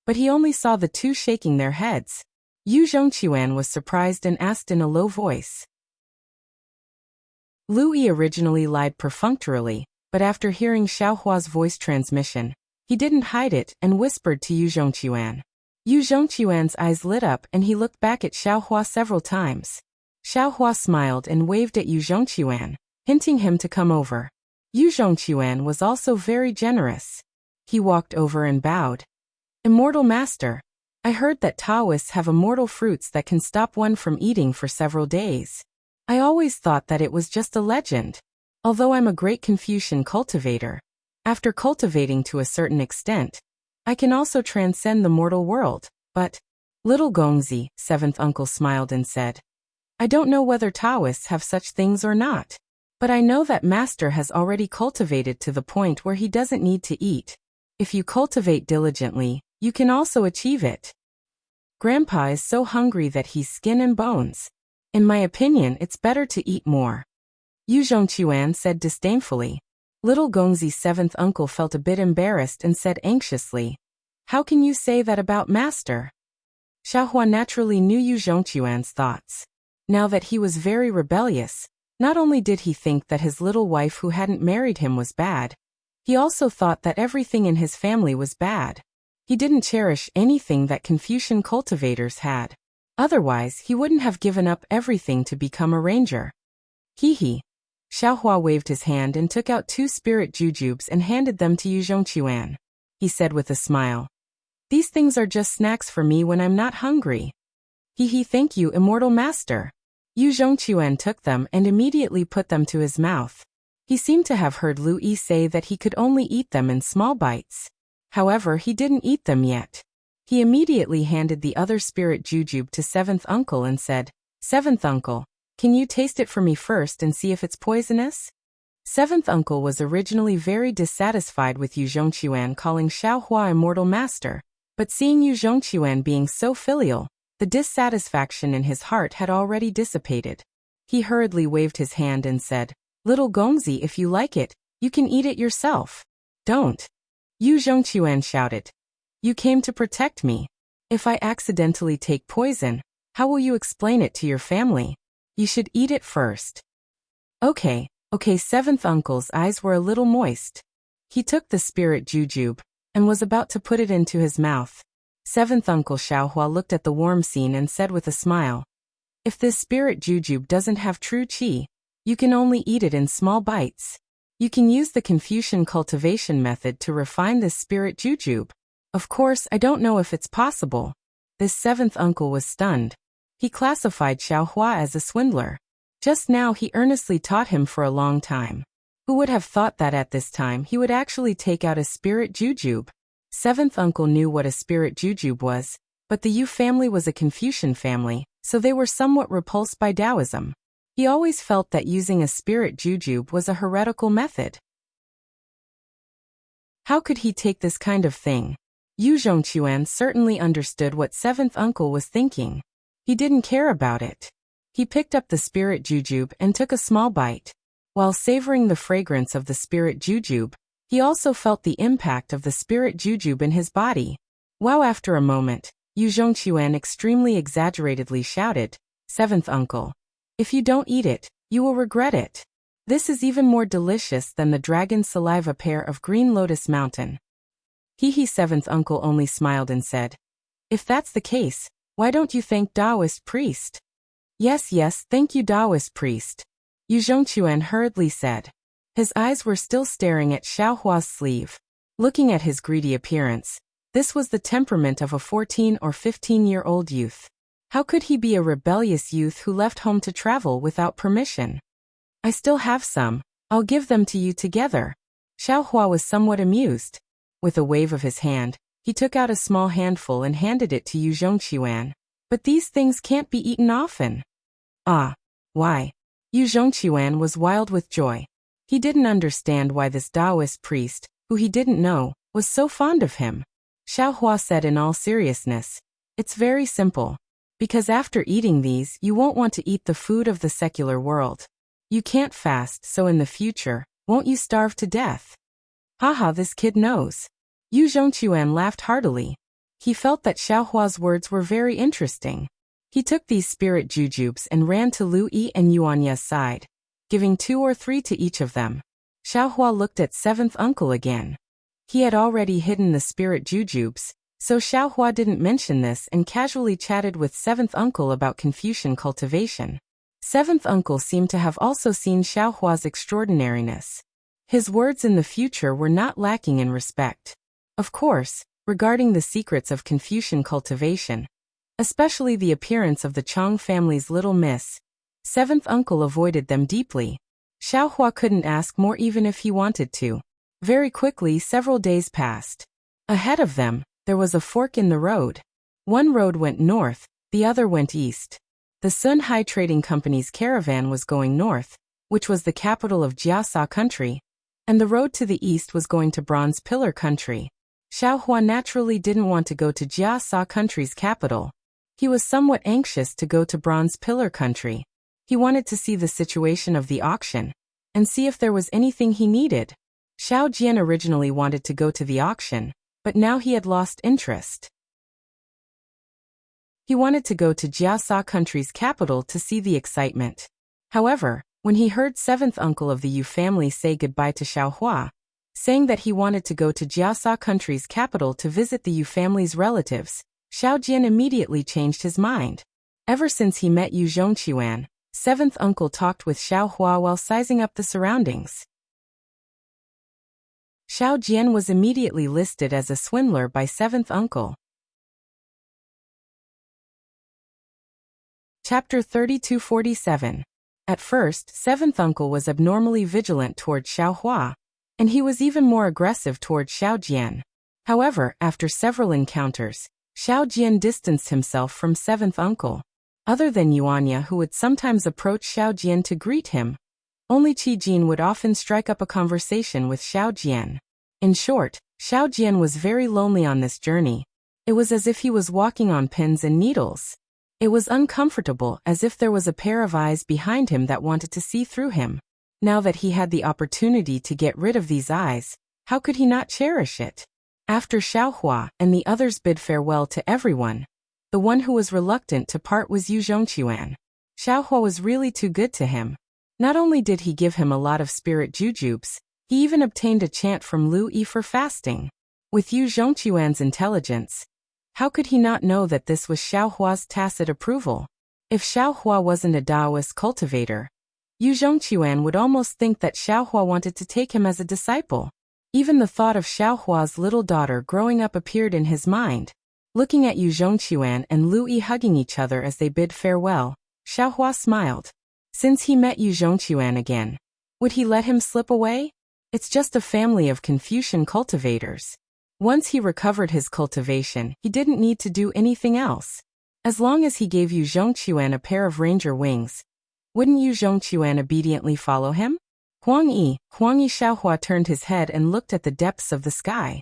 but he only saw the two shaking their heads. Yu Zhongquan was surprised and asked in a low voice. Lu Yi originally lied perfunctorily, but after hearing Xiaohua's voice transmission, he didn't hide it and whispered to Yu Zhongquan. Yu Zhongquan's eyes lit up and he looked back at Xiaohua several times. Xiaohua smiled and waved at Yu Zhongquan, hinting him to come over. Yu Zhongquan was also very generous. He walked over and bowed. Immortal Master, I heard that Taoists have immortal fruits that can stop one from eating for several days. I always thought that it was just a legend. Although I'm a great Confucian cultivator, after cultivating to a certain extent, I can also transcend the mortal world, but... Little Gongzi, seventh uncle smiled and said, I don't know whether Taoists have such things or not, but I know that Master has already cultivated to the point where he doesn't need to eat. If you cultivate diligently, you can also achieve it. Grandpa is so hungry that he's skin and bones. In my opinion, it's better to eat more. Yu Zhongquan said disdainfully. Little Gongzi's seventh uncle felt a bit embarrassed and said anxiously, How can you say that about Master? Xiaohua naturally knew Yu Zhongquan's thoughts. Now that he was very rebellious, not only did he think that his little wife who hadn't married him was bad, he also thought that everything in his family was bad. He didn't cherish anything that Confucian cultivators had. Otherwise, he wouldn't have given up everything to become a ranger. Hee. Xiaohua waved his hand and took out 2 spirit jujubes and handed them to Yu Zhongquan. He said with a smile, These things are just snacks for me when I'm not hungry. Hee, thank you, Immortal Master. Yu Zhongquan took them and immediately put them to his mouth. He seemed to have heard Lu Yi say that he could only eat them in small bites. However, he didn't eat them yet. He immediately handed the other spirit jujube to seventh uncle and said, Seventh uncle, can you taste it for me first and see if it's poisonous? Seventh uncle was originally very dissatisfied with Yu Zhongquan calling Xiaohua Immortal Master, but seeing Yu Zhongquan being so filial, the dissatisfaction in his heart had already dissipated. He hurriedly waved his hand and said, Little Gongzi, if you like it, you can eat it yourself. Don't. Yu Zhongquan shouted. You came to protect me. If I accidentally take poison, how will you explain it to your family? You should eat it first. Okay, seventh uncle's eyes were a little moist. He took the spirit jujube and was about to put it into his mouth. Seventh uncle Xiaohua looked at the warm scene and said with a smile, If this spirit jujube doesn't have true qi, You can only eat it in small bites. You can use the Confucian cultivation method to refine this spirit jujube. Of course, I don't know if it's possible. This seventh uncle was stunned. He classified Xiaohua as a swindler. Just now he earnestly taught him for a long time. Who would have thought that at this time he would actually take out a spirit jujube? Seventh uncle knew what a spirit jujube was, but the Yu family was a Confucian family, so they were somewhat repulsed by Taoism. He always felt that using a spirit jujube was a heretical method. How could he take this kind of thing? Yu Zhongquan certainly understood what seventh uncle was thinking. He didn't care about it. He picked up the spirit jujube and took a small bite. While savoring the fragrance of the spirit jujube, he also felt the impact of the spirit jujube in his body. Wow! After a moment, Yu Zhongquan extremely exaggeratedly shouted, "Seventh uncle, if you don't eat it, you will regret it. This is even more delicious than the dragon saliva pear of Green Lotus Mountain." Seventh uncle only smiled and said, "If that's the case, why don't you thank Taoist priest?" Yes, thank you Taoist priest," Yu Zhongquan hurriedly said. His eyes were still staring at Xiaohua's sleeve. Looking at his greedy appearance, this was the temperament of a 14 or 15-year-old youth. How could he be a rebellious youth who left home to travel without permission? "I still have some. I'll give them to you together." Xiaohua was somewhat amused. With a wave of his hand, he took out a small handful and handed it to Yu Zhongquan. "But these things can't be eaten often." "Ah, why?" Yu Zhongquan was wild with joy. He didn't understand why this Taoist priest, who he didn't know, was so fond of him. Xiaohua said in all seriousness, "It's very simple. Because after eating these you won't want to eat the food of the secular world. You can't fast, so in the future, won't you starve to death?" Haha, this kid knows. Yu Zhongquan laughed heartily. He felt that Xiaohua's words were very interesting. He took these spirit jujubes and ran to Lu Yi and Yuanya's side, giving 2 or 3 to each of them. Xiaohua looked at seventh uncle again. He had already hidden the spirit jujubes, so Xiaohua didn't mention this and casually chatted with seventh uncle about Confucian cultivation. Seventh uncle seemed to have also seen Xiaohua's extraordinariness. His words in the future were not lacking in respect. Of course, regarding the secrets of Confucian cultivation, especially the appearance of the Chang family's little miss, seventh uncle avoided them deeply. Xiaohua couldn't ask more even if he wanted to. Very quickly several days passed. Ahead of them, there was a fork in the road. One road went north, the other went east. The Sunhai Trading Company's caravan was going north, which was the capital of Jiasa country, and the road to the east was going to Bronze Pillar country. Xiaohua naturally didn't want to go to Jiasa country's capital. He was somewhat anxious to go to Bronze Pillar country. He wanted to see the situation of the auction and see if there was anything he needed. Xiao Jian originally wanted to go to the auction, but now he had lost interest. He wanted to go to Jiasa country's capital to see the excitement. However, when he heard seventh uncle of the Yu family say goodbye to Xiaohua, saying that he wanted to go to Jiasa country's capital to visit the Yu family's relatives, Xiao Jian immediately changed his mind. Ever since he met Yu Zhongquan, seventh uncle talked with Xiaohua while sizing up the surroundings. Xiao Jian was immediately listed as a swindler by seventh uncle. Chapter 3247. At first, seventh uncle was abnormally vigilant toward Xiaohua, and he was even more aggressive toward Xiao Jian. However, after several encounters, Xiao Jian distanced himself from seventh uncle. Other than Yuanya, who would sometimes approach Xiao Jian to greet him, only Qi Jin would often strike up a conversation with Xiao Jian. In short, Xiao Jian was very lonely on this journey. It was as if he was walking on pins and needles. It was uncomfortable, as if there was a pair of eyes behind him that wanted to see through him. Now that he had the opportunity to get rid of these eyes, how could he not cherish it? After Xiaohua and the others bid farewell to everyone, the one who was reluctant to part was Yu Zhongquan. Xiaohua was really too good to him. Not only did he give him a lot of spirit jujubes, he even obtained a chant from Lu Yi for fasting. With Yu Zhongquan's intelligence, how could he not know that this was Xiaohua's tacit approval? If Xiaohua wasn't a Taoist cultivator, Yu Zhongquan would almost think that Xiaohua wanted to take him as a disciple. Even the thought of Xiaohua's little daughter growing up appeared in his mind. Looking at Yu Zhongquan and Lu Yi hugging each other as they bid farewell, Xiaohua smiled. Since he met Yu Zhongquan again, would he let him slip away? It's just a family of Confucian cultivators. Once he recovered his cultivation, he didn't need to do anything else. As long as he gave Yu Zhongquan a pair of ranger wings, wouldn't Yu Zhongquan obediently follow him? Huang Yi Xiaohua turned his head and looked at the depths of the sky.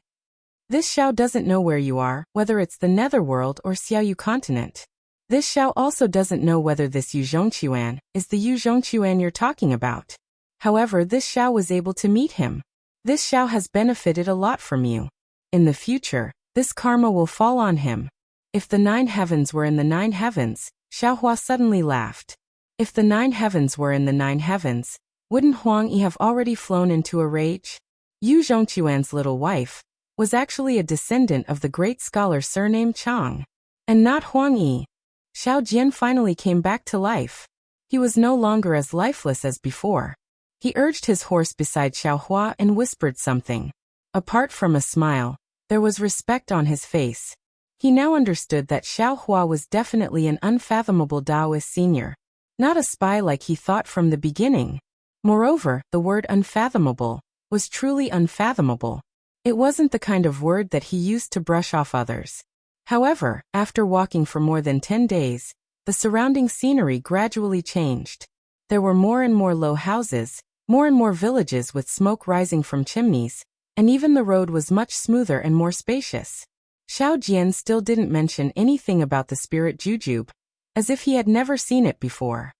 This Xiao doesn't know where you are, whether it's the Netherworld or Xiaoyu continent. This Xiao also doesn't know whether this Yu Zhongquan is the Yu Zhongquan you're talking about. However, this Xiao was able to meet him. This Xiao has benefited a lot from you. In the future, this karma will fall on him. If the 9 heavens were in the 9 heavens, Xiaohua suddenly laughed. If the 9 heavens were in the 9 heavens, wouldn't Huang Yi have already flown into a rage? Yu Zhongquan's little wife was actually a descendant of the great scholar surnamed Chang, and not Huang Yi. Xiao Jian finally came back to life. He was no longer as lifeless as before. He urged his horse beside Xiaohua and whispered something. Apart from a smile, there was respect on his face. He now understood that Xiaohua was definitely an unfathomable Taoist senior, not a spy like he thought from the beginning. Moreover, the word unfathomable was truly unfathomable. It wasn't the kind of word that he used to brush off others. However, after walking for more than 10 days, the surrounding scenery gradually changed. There were more and more low houses, more and more villages with smoke rising from chimneys, and even the road was much smoother and more spacious. Xiao Jian still didn't mention anything about the spirit jujube, as if he had never seen it before.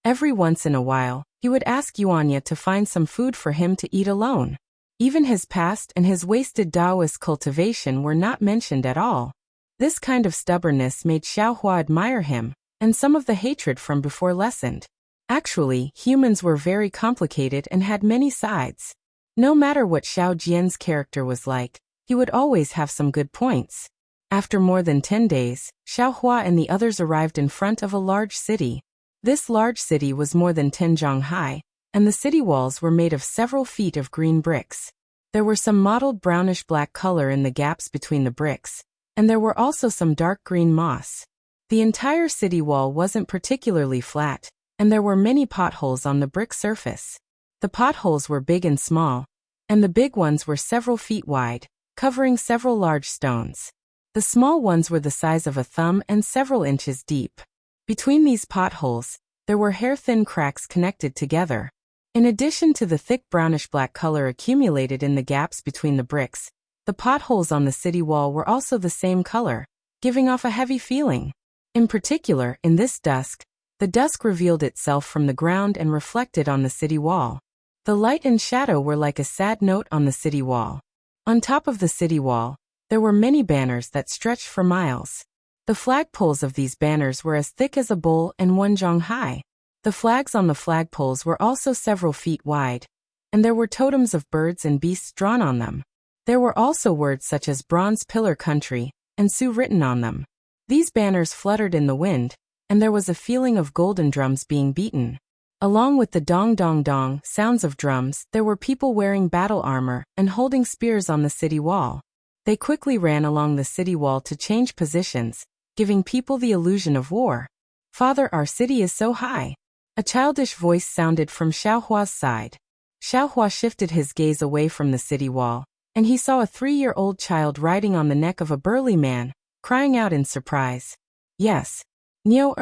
Every once in a while, he would ask Yuanya to find some food for him to eat alone. Even his past and his wasted Taoist cultivation were not mentioned at all. This kind of stubbornness made Xiaohua admire him, and some of the hatred from before lessened. Actually, humans were very complicated and had many sides. No matter what Xiao Jian's character was like, he would always have some good points. After more than 10 days, Xiaohua and the others arrived in front of a large city. This large city was more than 10 zhang high, and the city walls were made of several feet of green bricks. There were some mottled brownish-black color in the gaps between the bricks, and there were also some dark green moss. The entire city wall wasn't particularly flat, and there were many potholes on the brick surface. The potholes were big and small, and the big ones were several feet wide, covering several large stones. The small ones were the size of a thumb and several inches deep. Between these potholes, there were hair-thin cracks connected together. In addition to the thick brownish-black color accumulated in the gaps between the bricks, the potholes on the city wall were also the same color, giving off a heavy feeling. In particular, in this dusk, the dusk revealed itself from the ground and reflected on the city wall. The light and shadow were like a sad note on the city wall. On top of the city wall, there were many banners that stretched for miles. The flagpoles of these banners were as thick as a bowl and 1 zhang high. The flags on the flagpoles were also several feet wide, and there were totems of birds and beasts drawn on them. There were also words such as Bronze Pillar Country and Sioux written on them. These banners fluttered in the wind, and there was a feeling of golden drums being beaten. Along with the dong dong dong sounds of drums, there were people wearing battle armor and holding spears on the city wall. They quickly ran along the city wall to change positions, giving people the illusion of war. "Father, our city is so high." A childish voice sounded from Xiaohua's side. Xiaohua shifted his gaze away from the city wall, and he saw a 3-year-old child riding on the neck of a burly man, crying out in surprise. "Yes. Niu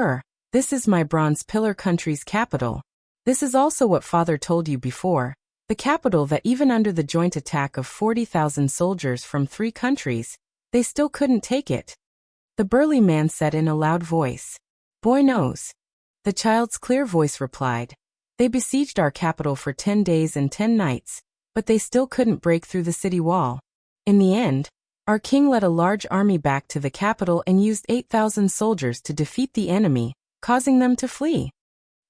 this is my Bronze Pillar Country's capital. This is also what father told you before, the capital that even under the joint attack of 40,000 soldiers from 3 countries, they still couldn't take it." The burly man said in a loud voice. "Boy knows." The child's clear voice replied. "They besieged our capital for 10 days and 10 nights, but they still couldn't break through the city wall. In the end, our king led a large army back to the capital and used 8,000 soldiers to defeat the enemy, causing them to flee.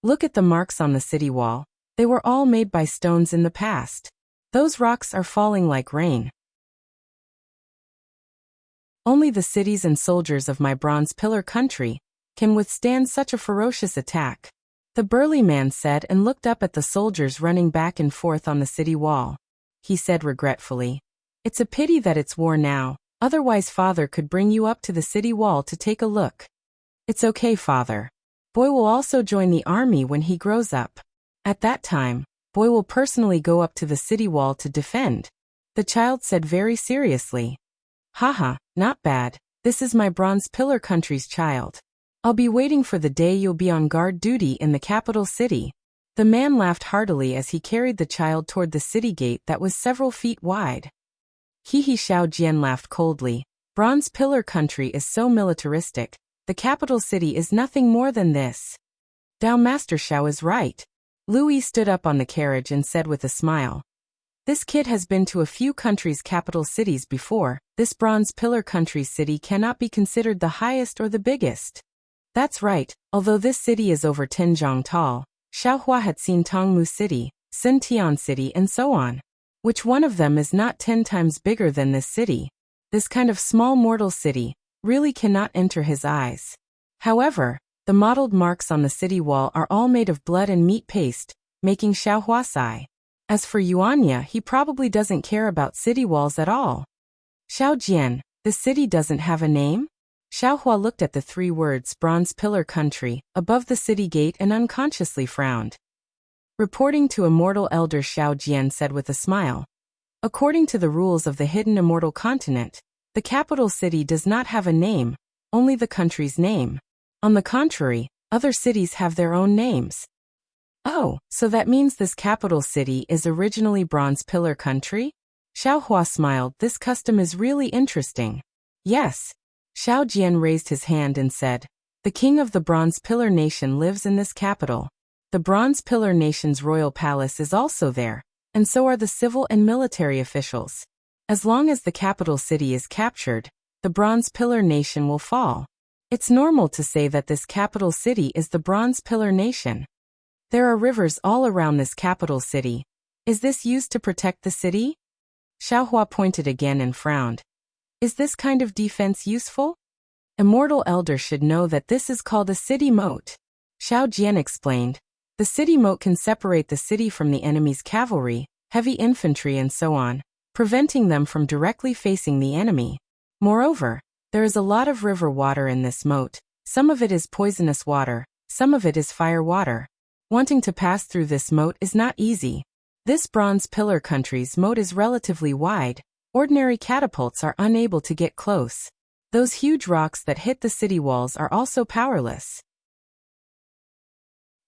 Look at the marks on the city wall. They were all made by stones in the past. Those rocks are falling like rain. Only the cities and soldiers of my Bronze Pillar Country can withstand such a ferocious attack." The burly man said and looked up at the soldiers running back and forth on the city wall. He said regretfully, "It's a pity that it's war now, otherwise father could bring you up to the city wall to take a look." "It's okay, father. Boy will also join the army when he grows up. At that time, Boy will personally go up to the city wall to defend," the child said very seriously. "Haha, not bad. This is my Bronze Pillar country's child. I'll be waiting for the day you'll be on guard duty in the capital city." The man laughed heartily as he carried the child toward the city gate that was several feet wide. He Xiao Jian laughed coldly. "Bronze Pillar country is so militaristic. The capital city is nothing more than this." "Dao Master Xiao is right." Louis stood up on the carriage and said with a smile. "This kid has been to a few countries' capital cities before. This Bronze Pillar country's city cannot be considered the highest or the biggest." "That's right, although this city is over 10 zhang tall. Xiaohua had seen Tongmu City, Xintian City and so on. Which one of them is not 10 times bigger than this city? This kind of small mortal city really cannot enter his eyes." However, the mottled marks on the city wall are all made of blood and meat paste, making Xiaohua sigh. As for Yuanya, he probably doesn't care about city walls at all. "Xiao Jian, the city doesn't have a name?" Xiaohua looked at the 3 words Bronze Pillar Country above the city gate and unconsciously frowned. Reporting to Immortal Elder Xiao Jian said with a smile, "According to the rules of the hidden immortal continent, the capital city does not have a name, only the country's name. On the contrary, other cities have their own names." "Oh, so that means this capital city is originally Bronze Pillar Country?" Xiaohua smiled. "This custom is really interesting." "Yes." Xiao Jian raised his hand and said, "The king of the Bronze Pillar Nation lives in this capital. The Bronze Pillar Nation's royal palace is also there, and so are the civil and military officials. As long as the capital city is captured, the Bronze Pillar Nation will fall. It's normal to say that this capital city is the Bronze Pillar Nation. There are rivers all around this capital city. Is this used to protect the city?" Xiaohua pointed again and frowned. "Is this kind of defense useful?" "Immortal Elder should know that this is called a city moat." Xiao Jian explained. "The city moat can separate the city from the enemy's cavalry, heavy infantry and so on, preventing them from directly facing the enemy. Moreover, there is a lot of river water in this moat. Some of it is poisonous water, some of it is fire water. Wanting to pass through this moat is not easy. This Bronze Pillar country's moat is relatively wide. Ordinary catapults are unable to get close. Those huge rocks that hit the city walls are also powerless.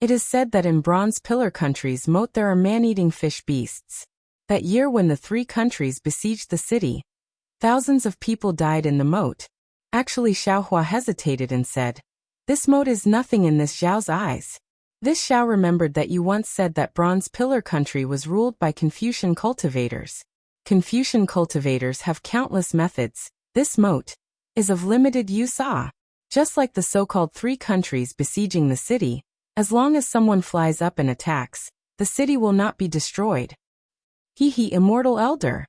It is said that in Bronze Pillar country's moat there are man-eating fish beasts. That year when the 3 countries besieged the city, thousands of people died in the moat. Actually, Xiaohua hesitated and said, "This moat is nothing in this Zhao's eyes." This Xiao remembered that you once said that Bronze Pillar country was ruled by Confucian cultivators. Confucian cultivators have countless methods. This moat is of limited use. Just like the so-called 3 countries besieging the city, as long as someone flies up and attacks, the city will not be destroyed. Immortal Elder.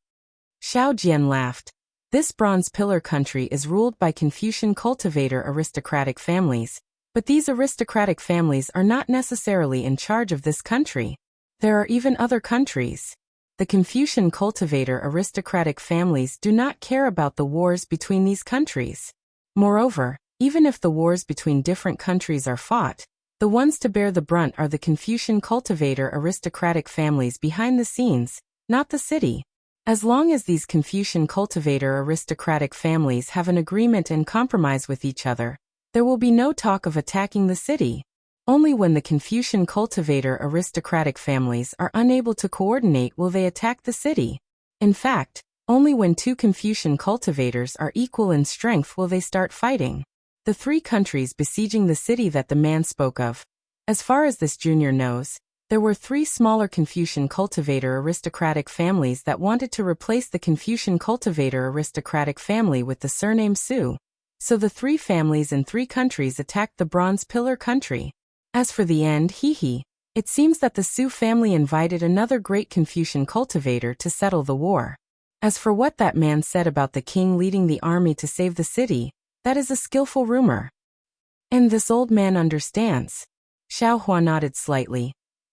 Xiao Jian laughed. This Bronze Pillar country is ruled by Confucian cultivator aristocratic families, but these aristocratic families are not necessarily in charge of this country. There are even other countries. The Confucian cultivator aristocratic families do not care about the wars between these countries. Moreover, even if the wars between different countries are fought, the ones to bear the brunt are the Confucian cultivator aristocratic families behind the scenes, not the city. As long as these Confucian cultivator aristocratic families have an agreement and compromise with each other, there will be no talk of attacking the city. Only when the Confucian cultivator aristocratic families are unable to coordinate will they attack the city. In fact, only when 2 Confucian cultivators are equal in strength will they start fighting. The 3 countries besieging the city that the man spoke of. As far as this junior knows, there were 3 smaller Confucian cultivator aristocratic families that wanted to replace the Confucian cultivator aristocratic family with the surname Su. So the 3 families in 3 countries attacked the Bronze Pillar country. As for the end, it seems that the Su family invited another great Confucian cultivator to settle the war. As for what that man said about the king leading the army to save the city, that is a skillful rumor. And this old man understands. Xiao Hua nodded slightly.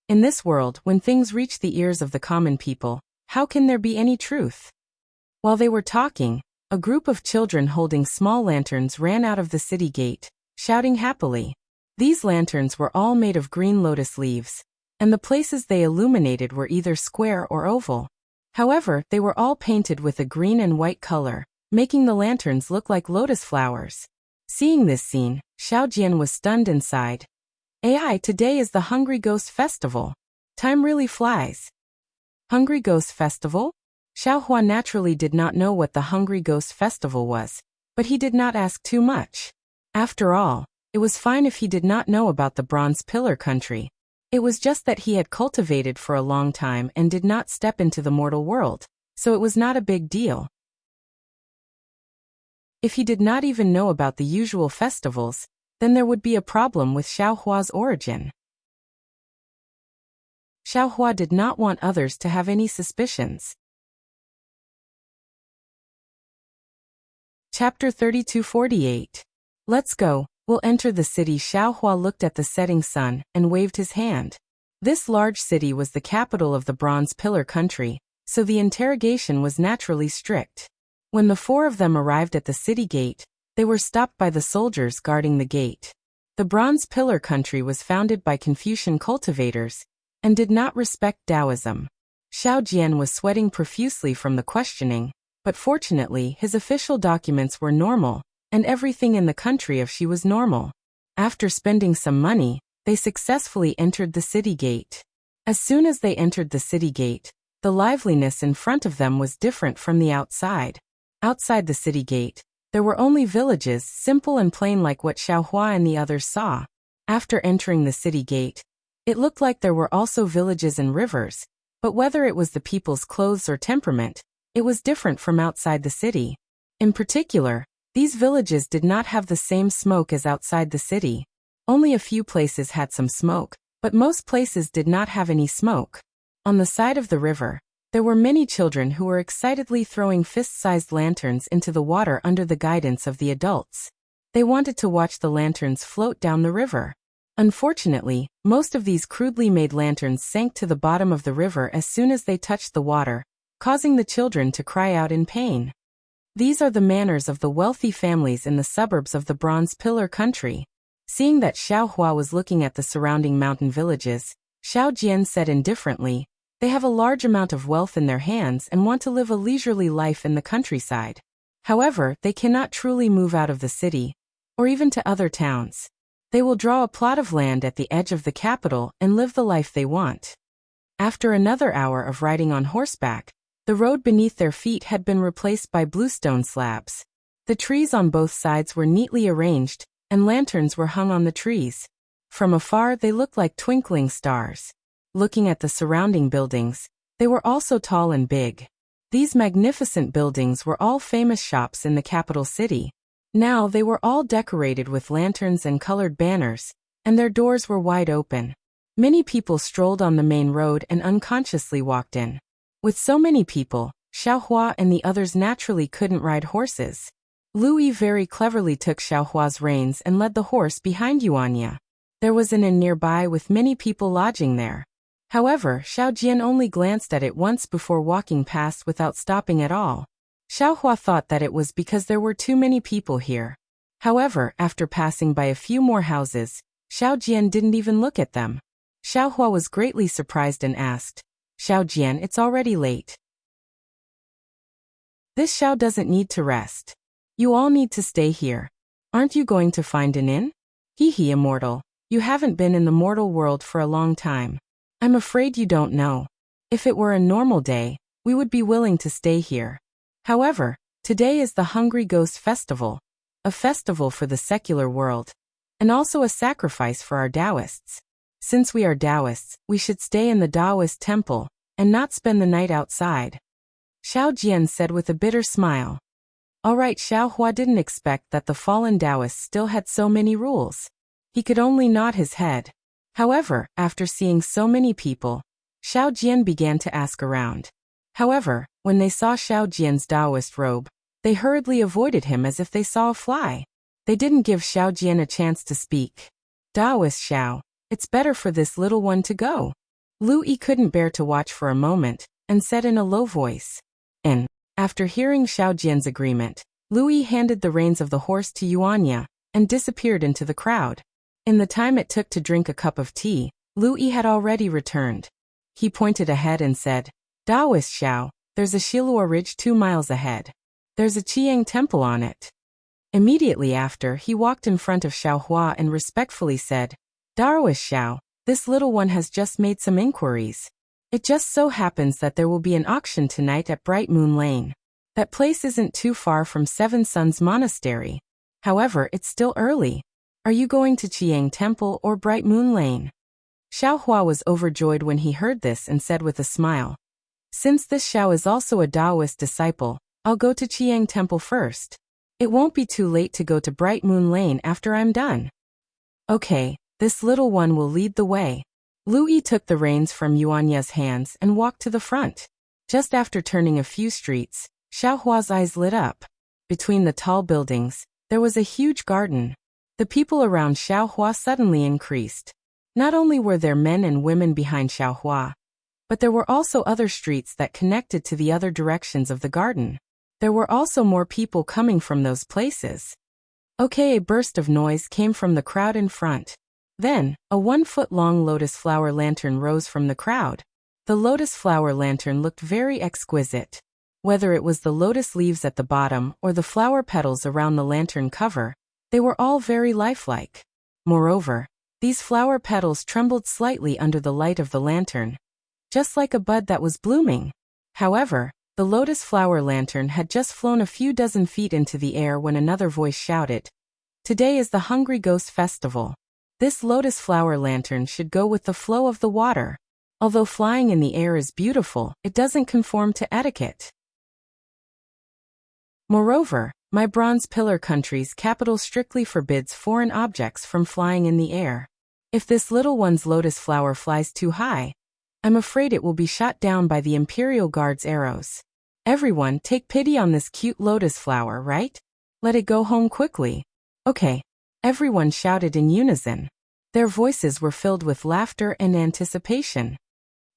In this world, when things reach the ears of the common people, how can there be any truth? While they were talking, a group of children holding small lanterns ran out of the city gate, shouting happily. These lanterns were all made of green lotus leaves, and the places they illuminated were either square or oval. However, they were all painted with a green and white color, making the lanterns look like lotus flowers. Seeing this scene, Xiao Jian was stunned and sighed. AI, today is the Hungry Ghost Festival. Time really flies. Hungry Ghost Festival? Xiao Hua naturally did not know what the Hungry Ghost Festival was, but he did not ask too much. After all, it was fine if he did not know about the Bronze Pillar country. It was just that he had cultivated for a long time and did not step into the mortal world, so it was not a big deal. If he did not even know about the usual festivals, then there would be a problem with Xiao Hua's origin. Xiao Hua did not want others to have any suspicions. Chapter 3248. Let's go, we'll enter the city. Xiao Hua looked at the setting sun and waved his hand. This large city was the capital of the Bronze Pillar country, so the interrogation was naturally strict. When the four of them arrived at the city gate, they were stopped by the soldiers guarding the gate. The Bronze Pillar country was founded by Confucian cultivators, and did not respect Taoism. Xiao Jian was sweating profusely from the questioning, but fortunately his official documents were normal, and everything in the country of Xi was normal. After spending some money, they successfully entered the city gate. As soon as they entered the city gate, the liveliness in front of them was different from the outside. Outside the city gate, there were only villages, simple and plain like what Xiao Hua and the others saw. After entering the city gate, it looked like there were also villages and rivers, but whether it was the people's clothes or temperament, it was different from outside the city. In particular, these villages did not have the same smoke as outside the city. Only a few places had some smoke, but most places did not have any smoke. On the side of the river, there were many children who were excitedly throwing fist-sized lanterns into the water under the guidance of the adults. They wanted to watch the lanterns float down the river. Unfortunately, most of these crudely made lanterns sank to the bottom of the river as soon as they touched the water, causing the children to cry out in pain. These are the manners of the wealthy families in the suburbs of the Bronze Pillar country. Seeing that Xiao Hua was looking at the surrounding mountain villages, Xiao Jian said indifferently, "They have a large amount of wealth in their hands and want to live a leisurely life in the countryside. However, they cannot truly move out of the city, or even to other towns. They will draw a plot of land at the edge of the capital and live the life they want." After another hour of riding on horseback, the road beneath their feet had been replaced by bluestone slabs. The trees on both sides were neatly arranged, and lanterns were hung on the trees. From afar they looked like twinkling stars. Looking at the surrounding buildings, they were also tall and big. These magnificent buildings were all famous shops in the capital city. Now they were all decorated with lanterns and colored banners, and their doors were wide open. Many people strolled on the main road and unconsciously walked in. With so many people, Xiao Hua and the others naturally couldn't ride horses. Lu Yi very cleverly took Xiao Hua's reins and led the horse behind Yuanya. There was an inn nearby with many people lodging there. However, Xiao Jian only glanced at it once before walking past without stopping at all. Xiao Hua thought that it was because there were too many people here. However, after passing by a few more houses, Xiao Jian didn't even look at them. Xiao Hua was greatly surprised and asked, "Xiao Jian, it's already late. This Xiao doesn't need to rest. You all need to stay here. Aren't you going to find an inn?" "Hee, immortal, you haven't been in the mortal world for a long time. I'm afraid you don't know. If it were a normal day, we would be willing to stay here. However, today is the Hungry Ghost Festival, a festival for the secular world, and also a sacrifice for our Taoists. Since we are Taoists, we should stay in the Taoist temple, and not spend the night outside." Xiao Jian said with a bitter smile. Alright, Xiao Hua didn't expect that the fallen Taoists still had so many rules. He could only nod his head. However, after seeing so many people, Xiao Jian began to ask around. However, when they saw Xiao Jian's Taoist robe, they hurriedly avoided him as if they saw a fly. They didn't give Xiao Jian a chance to speak. "Taoist Xiao, It's better for this little one to go. Lu Yi couldn't bear to watch for a moment, and said in a low voice. And, after hearing Xiao Jian's agreement, Lu Yi handed the reins of the horse to Yuanya, and disappeared into the crowd. In the time it took to drink a cup of tea, Lu Yi had already returned. He pointed ahead and said, Daoist Xiao, there's a Shilua ridge 2 miles ahead. There's a Qiang temple on it. Immediately after, he walked in front of Xiaohua and respectfully said, Daoist Xiao, this little one has just made some inquiries. It just so happens that there will be an auction tonight at Bright Moon Lane. That place isn't too far from Seven Suns Monastery. However, it's still early. Are you going to Qiang Temple or Bright Moon Lane? Xiaohua was overjoyed when he heard this and said with a smile, Since this Xiao is also a Taoist disciple, I'll go to Qiang Temple first. It won't be too late to go to Bright Moon Lane after I'm done. Okay, this little one will lead the way. Lu Yi took the reins from Yuanya's hands and walked to the front. Just after turning a few streets, Xiaohua's eyes lit up. Between the tall buildings, there was a huge garden. The people around Xiaohua suddenly increased. Not only were there men and women behind Xiaohua, but there were also other streets that connected to the other directions of the garden. There were also more people coming from those places. Okay, a burst of noise came from the crowd in front. Then, a 1-foot-long lotus flower lantern rose from the crowd. The lotus flower lantern looked very exquisite. Whether it was the lotus leaves at the bottom or the flower petals around the lantern cover, they were all very lifelike. Moreover, these flower petals trembled slightly under the light of the lantern, just like a bud that was blooming. However, the lotus flower lantern had just flown a few dozen feet into the air when another voice shouted, Today is the Hungry Ghost Festival. This lotus flower lantern should go with the flow of the water. Although flying in the air is beautiful, it doesn't conform to etiquette. Moreover, my bronze pillar country's capital strictly forbids foreign objects from flying in the air. If this little one's lotus flower flies too high, I'm afraid it will be shot down by the Imperial Guard's arrows. Everyone, take pity on this cute lotus flower, right? Let it go home quickly. Okay. Everyone shouted in unison. Their voices were filled with laughter and anticipation.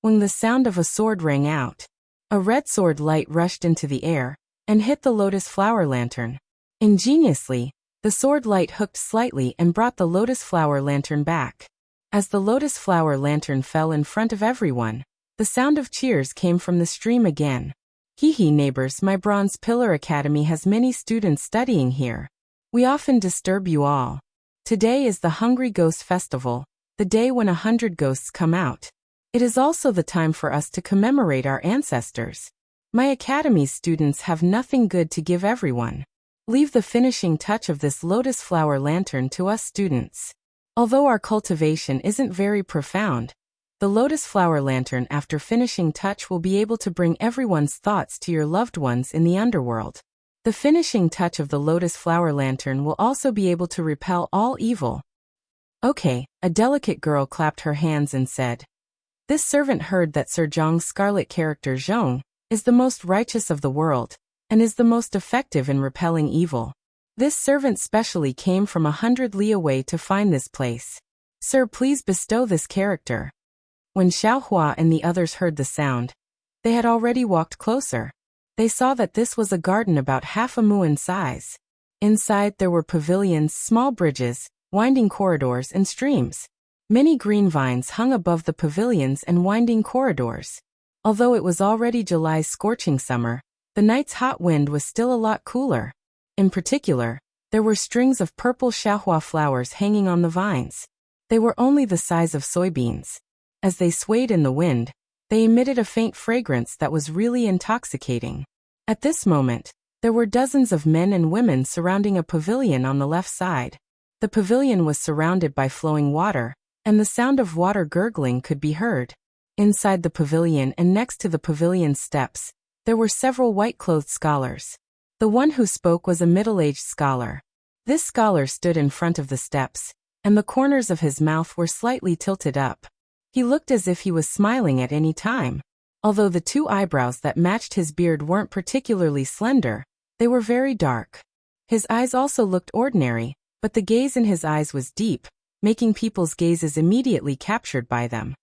When the sound of a sword rang out, a red sword light rushed into the air and hit the lotus flower lantern. Ingeniously, the sword light hooked slightly and brought the lotus flower lantern back. As the lotus flower lantern fell in front of everyone, the sound of cheers came from the stream again. Hee hee neighbors, my Bronze Pillar Academy has many students studying here. We often disturb you all. Today is the Hungry Ghost Festival, the day when 100 ghosts come out. It is also the time for us to commemorate our ancestors. My academy's students have nothing good to give everyone. Leave the finishing touch of this lotus flower lantern to us students. Although our cultivation isn't very profound, the lotus flower lantern after finishing touch will be able to bring everyone's thoughts to your loved ones in the underworld. The finishing touch of the lotus flower lantern will also be able to repel all evil. Okay, a delicate girl clapped her hands and said. This servant heard that Sir Zhong's scarlet character Zhong is the most righteous of the world, and is the most effective in repelling evil. This servant specially came from 100 li away to find this place. Sir, please bestow this character. When Xiaohua and the others heard the sound, they had already walked closer. They saw that this was a garden about half a mu in size. Inside there were pavilions, small bridges, winding corridors and streams. Many green vines hung above the pavilions and winding corridors. Although it was already July's scorching summer, the night's hot wind was still a lot cooler. In particular, there were strings of purple xiaohua flowers hanging on the vines. They were only the size of soybeans. As they swayed in the wind, they emitted a faint fragrance that was really intoxicating. At this moment, there were dozens of men and women surrounding a pavilion on the left side. The pavilion was surrounded by flowing water, and the sound of water gurgling could be heard. Inside the pavilion and next to the pavilion's steps, there were several white-clothed scholars. The one who spoke was a middle-aged scholar. This scholar stood in front of the steps, and the corners of his mouth were slightly tilted up. He looked as if he was smiling at any time. Although the two eyebrows that matched his beard weren't particularly slender, they were very dark. His eyes also looked ordinary, but the gaze in his eyes was deep, making people's gazes immediately captured by them.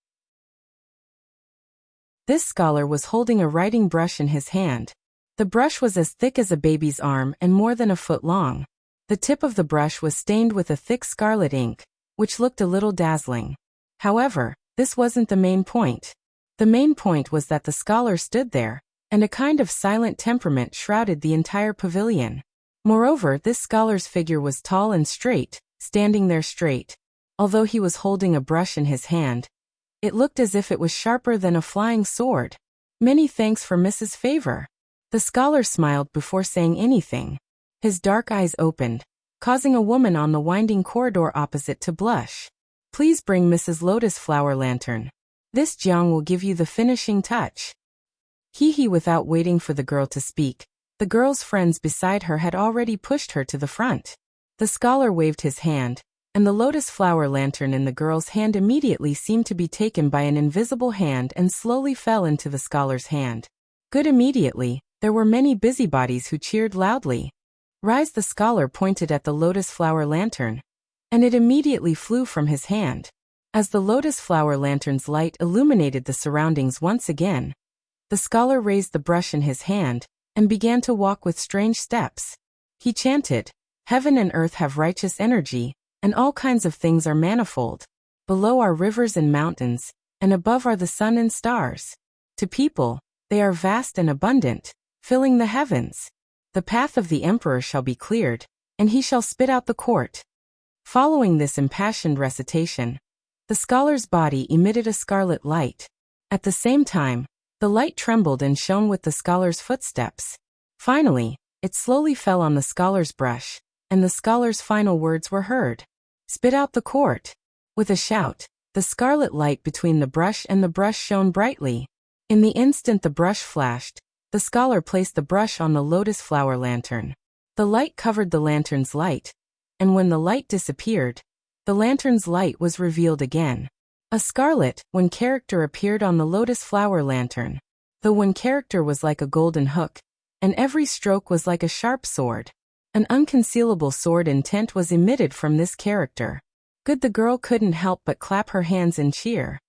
This scholar was holding a writing brush in his hand. The brush was as thick as a baby's arm and more than a foot long. The tip of the brush was stained with a thick scarlet ink, which looked a little dazzling. However, this wasn't the main point. The main point was that the scholar stood there, and a kind of silent temperament shrouded the entire pavilion. Moreover, this scholar's figure was tall and straight, standing there straight. Although he was holding a brush in his hand, it looked as if it was sharper than a flying sword. Many thanks for Mrs. Favor. The scholar smiled before saying anything. His dark eyes opened, causing a woman on the winding corridor opposite to blush. Please bring Mrs. Lotus Flower Lantern. This Jiang will give you the finishing touch. He without waiting for the girl to speak. The girl's friends beside her had already pushed her to the front. The scholar waved his hand, and the lotus flower lantern in the girl's hand immediately seemed to be taken by an invisible hand and slowly fell into the scholar's hand. Good immediately, there were many busybodies who cheered loudly. Rise, the scholar pointed at the lotus flower lantern, and it immediately flew from his hand. As the lotus flower lantern's light illuminated the surroundings once again, the scholar raised the brush in his hand and began to walk with strange steps. He chanted, "Heaven and earth have righteous energy, and all kinds of things are manifold. Below are rivers and mountains, and above are the sun and stars. To people, they are vast and abundant, filling the heavens. The path of the emperor shall be cleared, and he shall spit out the court." Following this impassioned recitation, the scholar's body emitted a scarlet light. At the same time, the light trembled and shone with the scholar's footsteps. Finally, it slowly fell on the scholar's brush, and the scholar's final words were heard. "Spit out the court." With a shout, the scarlet light between the brush and the brush shone brightly. In the instant the brush flashed, the scholar placed the brush on the lotus flower lantern. The light covered the lantern's light, and when the light disappeared, the lantern's light was revealed again. A scarlet, one character appeared on the lotus flower lantern. The one character was like a golden hook, and every stroke was like a sharp sword. An unconcealable sword intent was emitted from this character. Good, the girl couldn't help but clap her hands in cheer.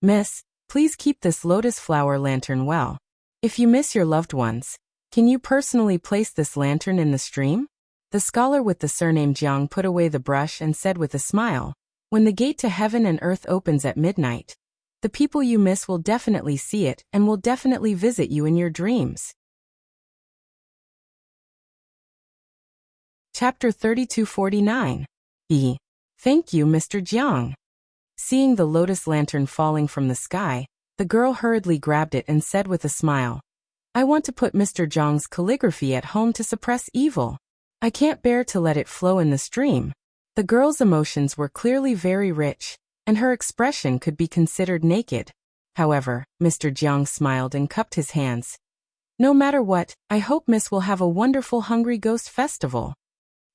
"Miss, please keep this lotus flower lantern well. If you miss your loved ones, can you personally place this lantern in the stream?" The scholar with the surname Jiang put away the brush and said with a smile, "When the gate to heaven and earth opens at midnight, the people you miss will definitely see it and will definitely visit you in your dreams." Chapter 3249. Thank you, Mr. Jiang. Seeing the lotus lantern falling from the sky, the girl hurriedly grabbed it and said with a smile, "I want to put Mr. Jiang's calligraphy at home to suppress evil. I can't bear to let it flow in the stream." The girl's emotions were clearly very rich, and her expression could be considered naked. However, Mr. Jiang smiled and cupped his hands. "No matter what, I hope Miss will have a wonderful Hungry Ghost Festival."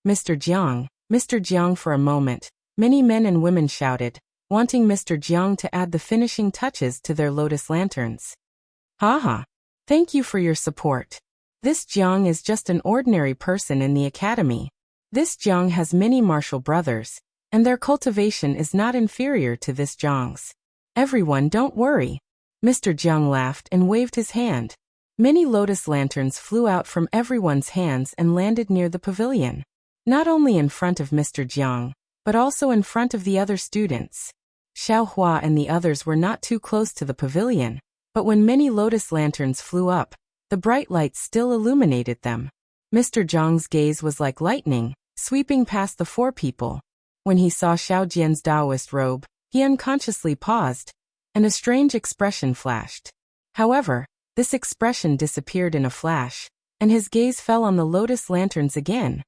Mr. Jiang, for a moment, many men and women shouted, wanting Mr. Jiang to add the finishing touches to their lotus lanterns. "Haha. Thank you for your support. This Jiang is just an ordinary person in the academy. This Jiang has many martial brothers, and their cultivation is not inferior to this Jiang's. Everyone, don't worry." Mr. Jiang laughed and waved his hand. Many lotus lanterns flew out from everyone's hands and landed near the pavilion. Not only in front of Mr. Jiang, but also in front of the other students. Xiao Hua and the others were not too close to the pavilion, but when many lotus lanterns flew up, the bright lights still illuminated them. Mr. Jiang's gaze was like lightning, sweeping past the four people. When he saw Xiao Jian's Taoist robe, he unconsciously paused, and a strange expression flashed. However, this expression disappeared in a flash, and his gaze fell on the lotus lanterns again.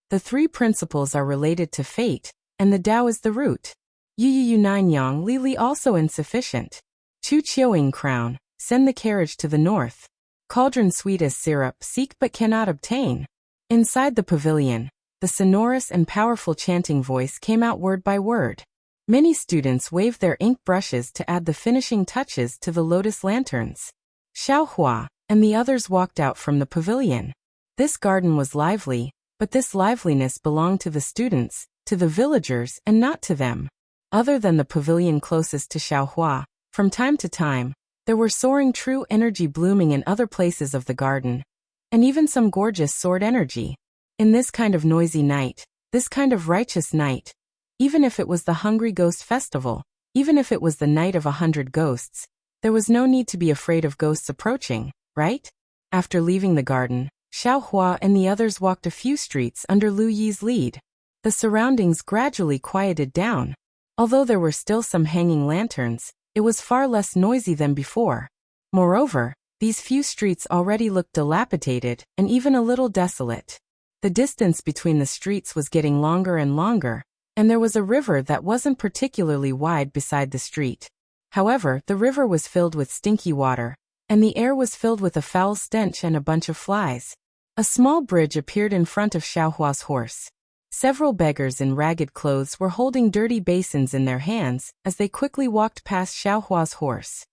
The three principles are related to fate, and the Tao is the root. Yu Nine Yang Li also insufficient. Chu Qiuing crown, send the carriage to the north. Cauldron sweet as syrup, seek but cannot obtain. Inside the pavilion, the sonorous and powerful chanting voice came out word by word. Many students waved their ink brushes to add the finishing touches to the lotus lanterns. Xiao Hua and the others walked out from the pavilion. This garden was lively, but this liveliness belonged to the students, to the villagers and not to them. Other than the pavilion closest to Xiaohua, from time to time, there were soaring true energy blooming in other places of the garden, and even some gorgeous sword energy. In this kind of noisy night, this kind of righteous night, even if it was the Hungry Ghost Festival, even if it was the night of 100 ghosts, there was no need to be afraid of ghosts approaching, right? After leaving the garden, Xiaohua and the others walked a few streets under Lu Yi's lead. The surroundings gradually quieted down. Although there were still some hanging lanterns, it was far less noisy than before. Moreover, these few streets already looked dilapidated and even a little desolate. The distance between the streets was getting longer and longer, and there was a river that wasn't particularly wide beside the street. However, the river was filled with stinky water, and the air was filled with a foul stench and a bunch of flies. A small bridge appeared in front of Xiaohua's horse. Several beggars in ragged clothes were holding dirty basins in their hands as they quickly walked past Xiaohua's horse.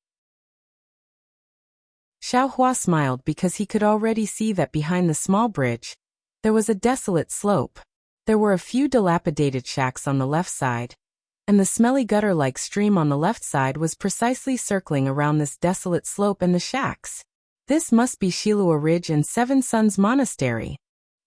Xiaohua smiled because he could already see that behind the small bridge, there was a desolate slope. There were a few dilapidated shacks on the left side, and the smelly gutter-like stream on the left side was precisely circling around this desolate slope and the shacks. This must be Shilua Ridge and Seven Suns Monastery,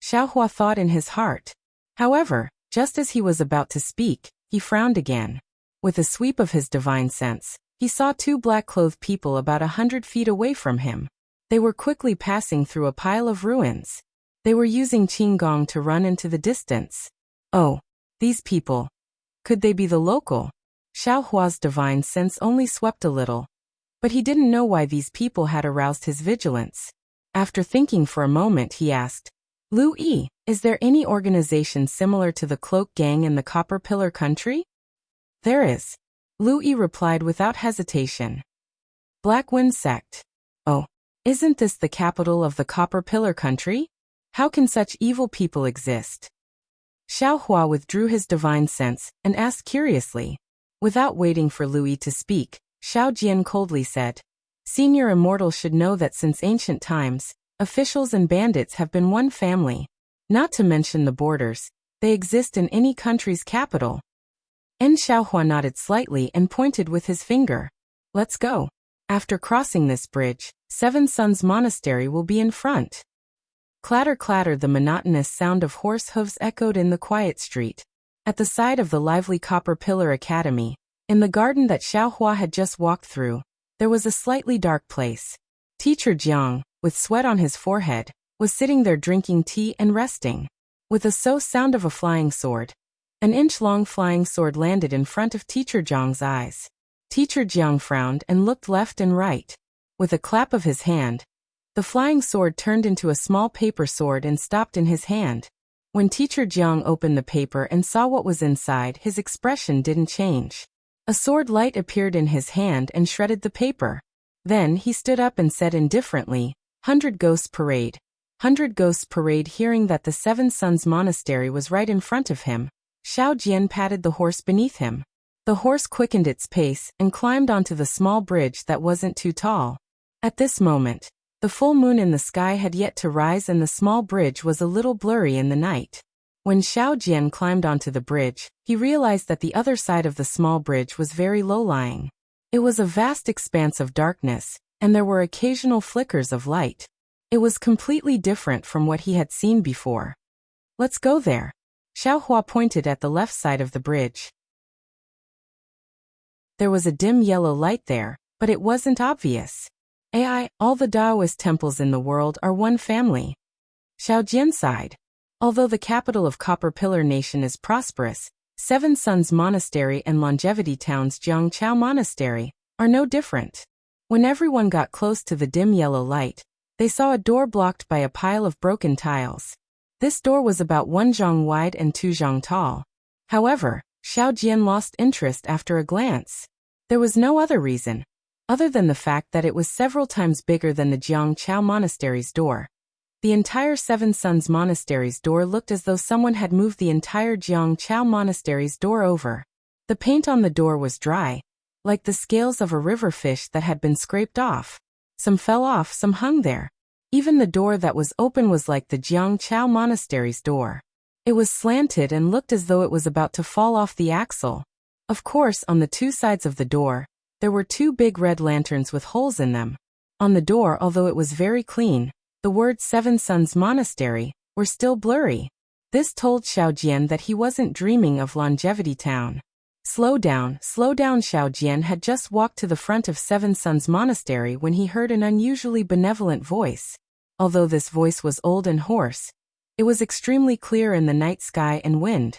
Xiaohua thought in his heart. However, just as he was about to speak, he frowned again. With a sweep of his divine sense, he saw two black-clothed people about 100 feet away from him. They were quickly passing through a pile of ruins. They were using Qinggong to run into the distance. Oh, these people. Could they be the local? Xiaohua's divine sense only swept a little, but he didn't know why these people had aroused his vigilance. After thinking for a moment, he asked, Lu Yi, is there any organization similar to the Cloak Gang in the Copper Pillar country? There is. Lu Yi replied without hesitation. Black Wind Sect. Oh, isn't this the capital of the Copper Pillar country? How can such evil people exist? Xiaohua withdrew his divine sense and asked curiously. Without waiting for Lu Yi to speak, Xiao Jian coldly said, Senior Immortal should know that since ancient times, officials and bandits have been one family. Not to mention the borders, they exist in any country's capital. En Xiaohua nodded slightly and pointed with his finger. Let's go. After crossing this bridge, Seven Suns Monastery will be in front. Clatter clatter, the monotonous sound of horse hooves echoed in the quiet street. At the side of the lively Copper Pillar Academy, in the garden that Xiaohua had just walked through, there was a slightly dark place. Teacher Jiang, with sweat on his forehead, was sitting there drinking tea and resting. With a sound of a flying sword, an inch-long flying sword landed in front of Teacher Jiang's eyes. Teacher Jiang frowned and looked left and right. With a clap of his hand, the flying sword turned into a small paper sword and stopped in his hand. When Teacher Jiang opened the paper and saw what was inside, his expression didn't change. A sword light appeared in his hand and shredded the paper. Then he stood up and said indifferently, 100 Ghosts Parade. 100 Ghosts Parade. Hearing that the Seven Suns Monastery was right in front of him, Xiao Jian patted the horse beneath him. The horse quickened its pace and climbed onto the small bridge that wasn't too tall. At this moment, the full moon in the sky had yet to rise and the small bridge was a little blurry in the night. When Xiao Jian climbed onto the bridge, he realized that the other side of the small bridge was very low-lying. It was a vast expanse of darkness, and there were occasional flickers of light. It was completely different from what he had seen before. Let's go there. Xiaohua pointed at the left side of the bridge. There was a dim yellow light there, but it wasn't obvious. All the Taoist temples in the world are one family. Xiao Jian sighed. Although the capital of Copper Pillar Nation is prosperous, Seven Suns Monastery and Longevity Town's Jiangchao Monastery are no different. When everyone got close to the dim yellow light, they saw a door blocked by a pile of broken tiles. This door was about 1 zhang wide and 2 zhang tall. However, Xiao Jian lost interest after a glance. There was no other reason, other than the fact that it was several times bigger than the Jiangchao Monastery's door. The entire Seven Suns Monastery's door looked as though someone had moved the entire Jiangchao Monastery's door over. The paint on the door was dry, like the scales of a river fish that had been scraped off. Some fell off, some hung there. Even the door that was open was like the Jiangchao Monastery's door. It was slanted and looked as though it was about to fall off the axle. Of course, on the two sides of the door, there were two big red lanterns with holes in them. On the door, although it was very clean, the words Seven Sons Monastery were still blurry. This told Xiao Jian that he wasn't dreaming of Longevity Town. Slow down, slow down. Xiao Jian had just walked to the front of Seven Sons Monastery when he heard an unusually benevolent voice. Although this voice was old and hoarse, it was extremely clear in the night sky and wind.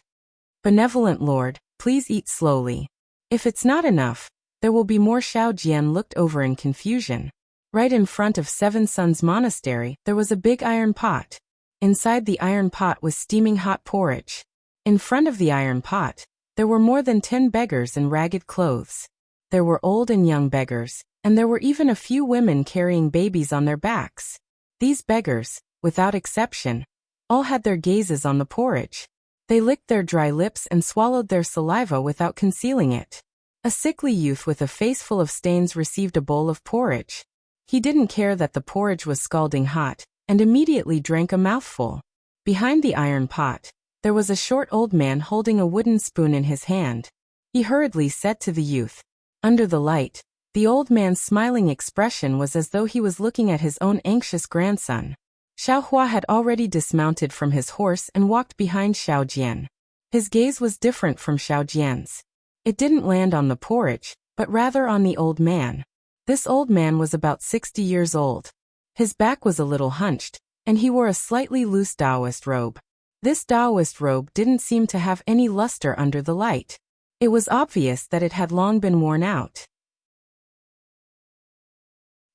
Benevolent Lord, please eat slowly. If it's not enough, there will be more. Xiao Jian looked over in confusion. Right in front of Seven Sons Monastery, there was a big iron pot. Inside the iron pot was steaming hot porridge. In front of the iron pot, there were more than 10 beggars in ragged clothes. There were old and young beggars, and there were even a few women carrying babies on their backs. These beggars, without exception, all had their gazes on the porridge. They licked their dry lips and swallowed their saliva without concealing it. A sickly youth with a face full of stains received a bowl of porridge. He didn't care that the porridge was scalding hot, and immediately drank a mouthful. Behind the iron pot, there was a short old man holding a wooden spoon in his hand. He hurriedly said to the youth. Under the light, the old man's smiling expression was as though he was looking at his own anxious grandson. Xiao Hua had already dismounted from his horse and walked behind Xiao Jian. His gaze was different from Xiao Jian's. It didn't land on the porridge, but rather on the old man. This old man was about 60 years old. His back was a little hunched, and he wore a slightly loose Taoist robe. This Taoist robe didn't seem to have any luster under the light. It was obvious that it had long been worn out.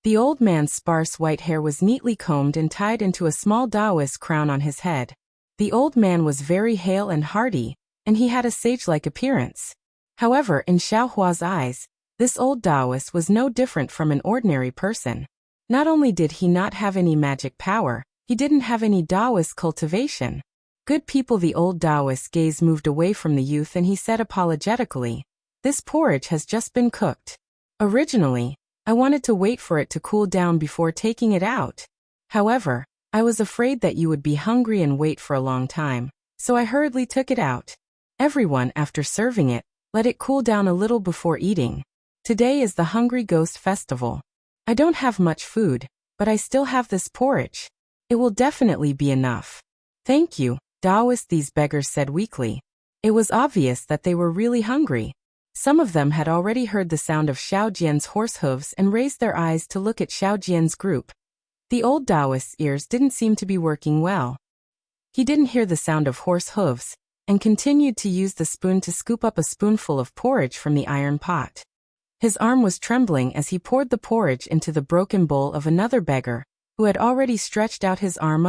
The old man's sparse white hair was neatly combed and tied into a small Taoist crown on his head. The old man was very hale and hearty, and he had a sage-like appearance. However, in Xiao Hua's eyes, this old Taoist was no different from an ordinary person. Not only did he not have any magic power, he didn't have any Taoist cultivation. Good people. The old Taoist's gaze moved away from the youth and he said apologetically, "This porridge has just been cooked. Originally, I wanted to wait for it to cool down before taking it out. However, I was afraid that you would be hungry and wait for a long time, so I hurriedly took it out. Everyone, after serving it, let it cool down a little before eating. Today is the Hungry Ghost Festival. I don't have much food, but I still have this porridge. It will definitely be enough." "Thank you, Taoist," these beggars said weakly. It was obvious that they were really hungry. Some of them had already heard the sound of Xiao Jian's horse hooves and raised their eyes to look at Xiao Jian's group. The old Taoist's ears didn't seem to be working well. He didn't hear the sound of horse hooves, and continued to use the spoon to scoop up a spoonful of porridge from the iron pot. His arm was trembling as he poured the porridge into the broken bowl of another beggar, who had already stretched out his arm.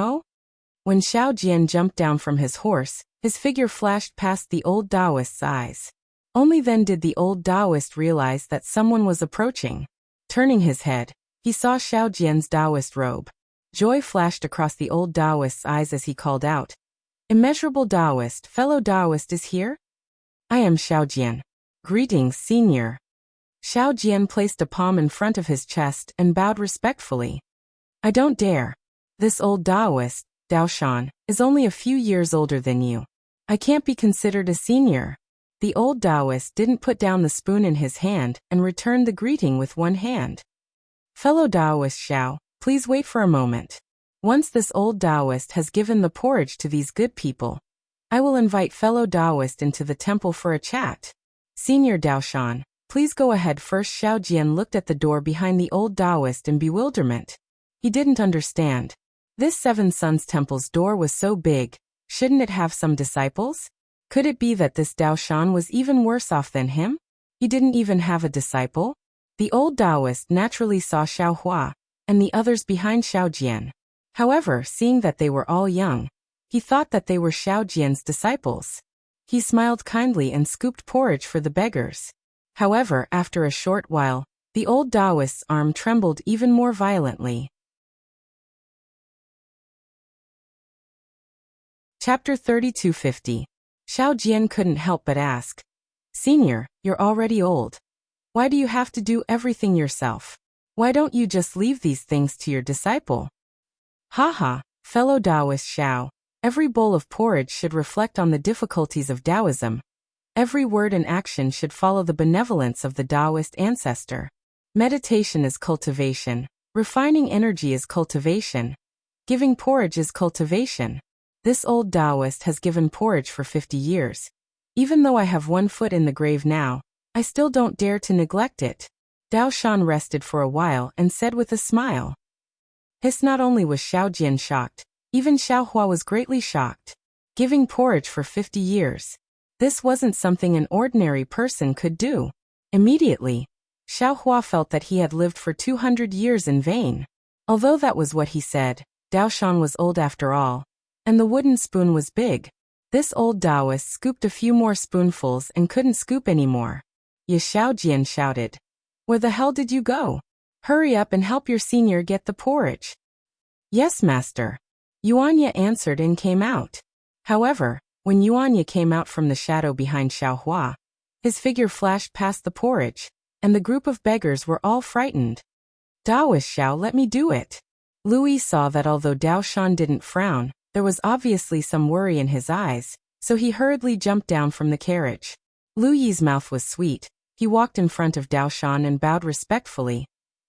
When Xiao Jian jumped down from his horse, his figure flashed past the old Taoist's eyes. Only then did the old Taoist realize that someone was approaching. Turning his head, he saw Xiao Jian's Taoist robe. Joy flashed across the old Taoist's eyes as he called out, "Immeasurable Taoist, fellow Taoist is here? I am Xiao Jian. Greetings, senior." Xiao Jian placed a palm in front of his chest and bowed respectfully. "I don't dare. This old Taoist, Dao Shan, is only a few years older than you. I can't be considered a senior." The old Taoist didn't put down the spoon in his hand and returned the greeting with one hand. "Fellow Taoist Xiao, please wait for a moment. Once this old Taoist has given the porridge to these good people, I will invite fellow Taoist into the temple for a chat. Senior Dao Shan, please go ahead first." Xiao Jian looked at the door behind the old Taoist in bewilderment. He didn't understand. This Seven Sons Temple's door was so big, shouldn't it have some disciples? Could it be that this Dao Shan was even worse off than him? He didn't even have a disciple? The old Taoist naturally saw Xiao Hua, and the others behind Xiao Jian. However, seeing that they were all young, he thought that they were Xiao Jian's disciples. He smiled kindly and scooped porridge for the beggars. However, after a short while, the old Taoist's arm trembled even more violently. Chapter 3250. Xiao Jian couldn't help but ask, "Senior, you're already old. Why do you have to do everything yourself? Why don't you just leave these things to your disciple?" "Ha ha, fellow Taoist Xiao, Every bowl of porridge should reflect on the difficulties of Taoism. Every word and action should follow the benevolence of the Taoist ancestor. Meditation is cultivation. Refining energy is cultivation. Giving porridge is cultivation. This old Taoist has given porridge for 50 years. Even though I have one foot in the grave now, I still don't dare to neglect it. Dao Shan rested for a while and said with a smile. Not only was Xiao Jian shocked, even Xiao Hua was greatly shocked. Giving porridge for 50 years. This wasn't something an ordinary person could do. Immediately, Xiao Hua felt that he had lived for 200 years in vain. Although that was what he said, Dao Shan was old after all, and the wooden spoon was big. This old Taoist scooped a few more spoonfuls and couldn't scoop anymore. Xiao Jian shouted. Where the hell did you go? Hurry up and help your senior get the porridge. Yes, master. Yuanya answered and came out. However, when Yuanya came out from the shadow behind Xiao Hua, his figure flashed past the porridge, and the group of beggars were all frightened. Taoist Xiao, let me do it. Louis saw that although Dao Shan didn't frown, there was obviously some worry in his eyes, so he hurriedly jumped down from the carriage. Lu Yi's mouth was sweet. He walked in front of Dao Shan and bowed respectfully.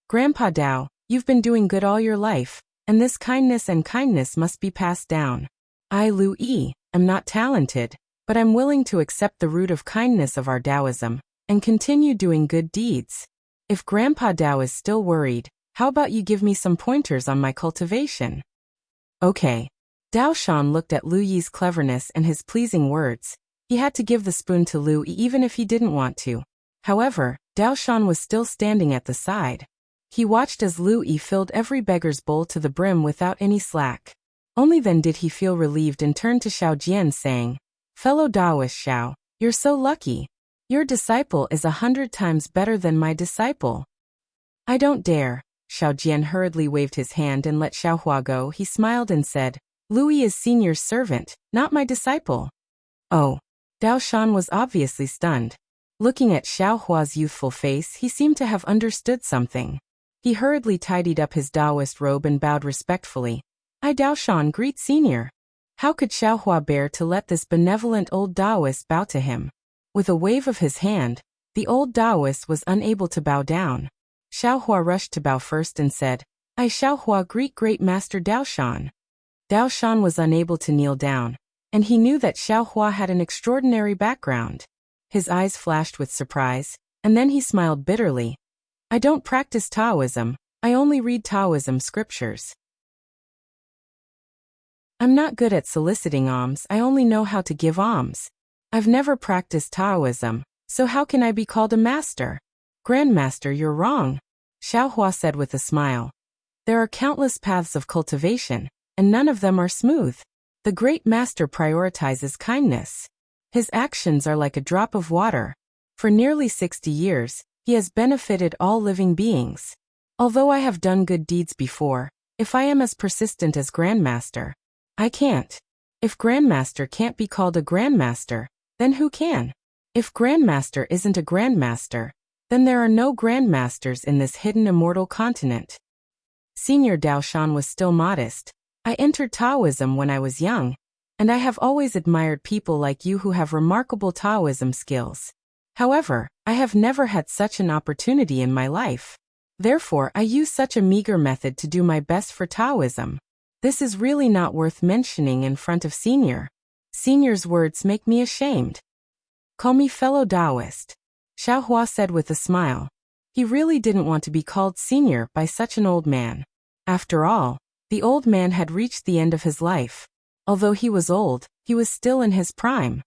Grandpa Dao, you've been doing good all your life, and this kindness must be passed down. I, Lu Yi, am not talented, but I'm willing to accept the root of kindness of our Taoism, and continue doing good deeds. If Grandpa Dao is still worried, how about you give me some pointers on my cultivation? Okay. Dao Shan looked at Lu Yi's cleverness and his pleasing words. He had to give the spoon to Lu Yi even if he didn't want to. However, Dao Shan was still standing at the side. He watched as Lu Yi filled every beggar's bowl to the brim without any slack. Only then did he feel relieved and turned to Xiao Jian saying, Fellow Taoist Xiao, you're so lucky. Your disciple is 100 times better than my disciple. I don't dare. Xiao Jian hurriedly waved his hand and let Xiao Hua go. He smiled and said, Louis is senior's servant, not my disciple. Oh. Dao Shan was obviously stunned. Looking at Xiao Hua's youthful face, he seemed to have understood something. He hurriedly tidied up his Taoist robe and bowed respectfully. I Dao Shan greet senior. How could Xiao Hua bear to let this benevolent old Taoist bow to him? With a wave of his hand, the old Taoist was unable to bow down. Xiao Hua rushed to bow first and said, I Xiao Hua greet great master Dao Shan. Dao Shan was unable to kneel down, and he knew that Xiao Hua had an extraordinary background. His eyes flashed with surprise, and then he smiled bitterly. I don't practice Taoism, I only read Taoism scriptures. I'm not good at soliciting alms, I only know how to give alms. I've never practiced Taoism, so how can I be called a master? Grandmaster, you're wrong, Xiao Hua said with a smile. There are countless paths of cultivation, and none of them are smooth. The great master prioritizes kindness. His actions are like a drop of water. For nearly 60 years, he has benefited all living beings. Although I have done good deeds before, if I am as persistent as Grandmaster, I can't. If Grandmaster can't be called a Grandmaster, then who can? If Grandmaster isn't a Grandmaster, then there are no Grandmasters in this hidden immortal continent. Senior Dao Shan was still modest. I entered Taoism when I was young, and I have always admired people like you who have remarkable Taoism skills. However, I have never had such an opportunity in my life. Therefore, I use such a meager method to do my best for Taoism. This is really not worth mentioning in front of Senior. Senior's words make me ashamed. Call me fellow Taoist, Xiao Hua said with a smile. He really didn't want to be called Senior by such an old man. After all, the old man had reached the end of his life. Although he was old, he was still in his prime.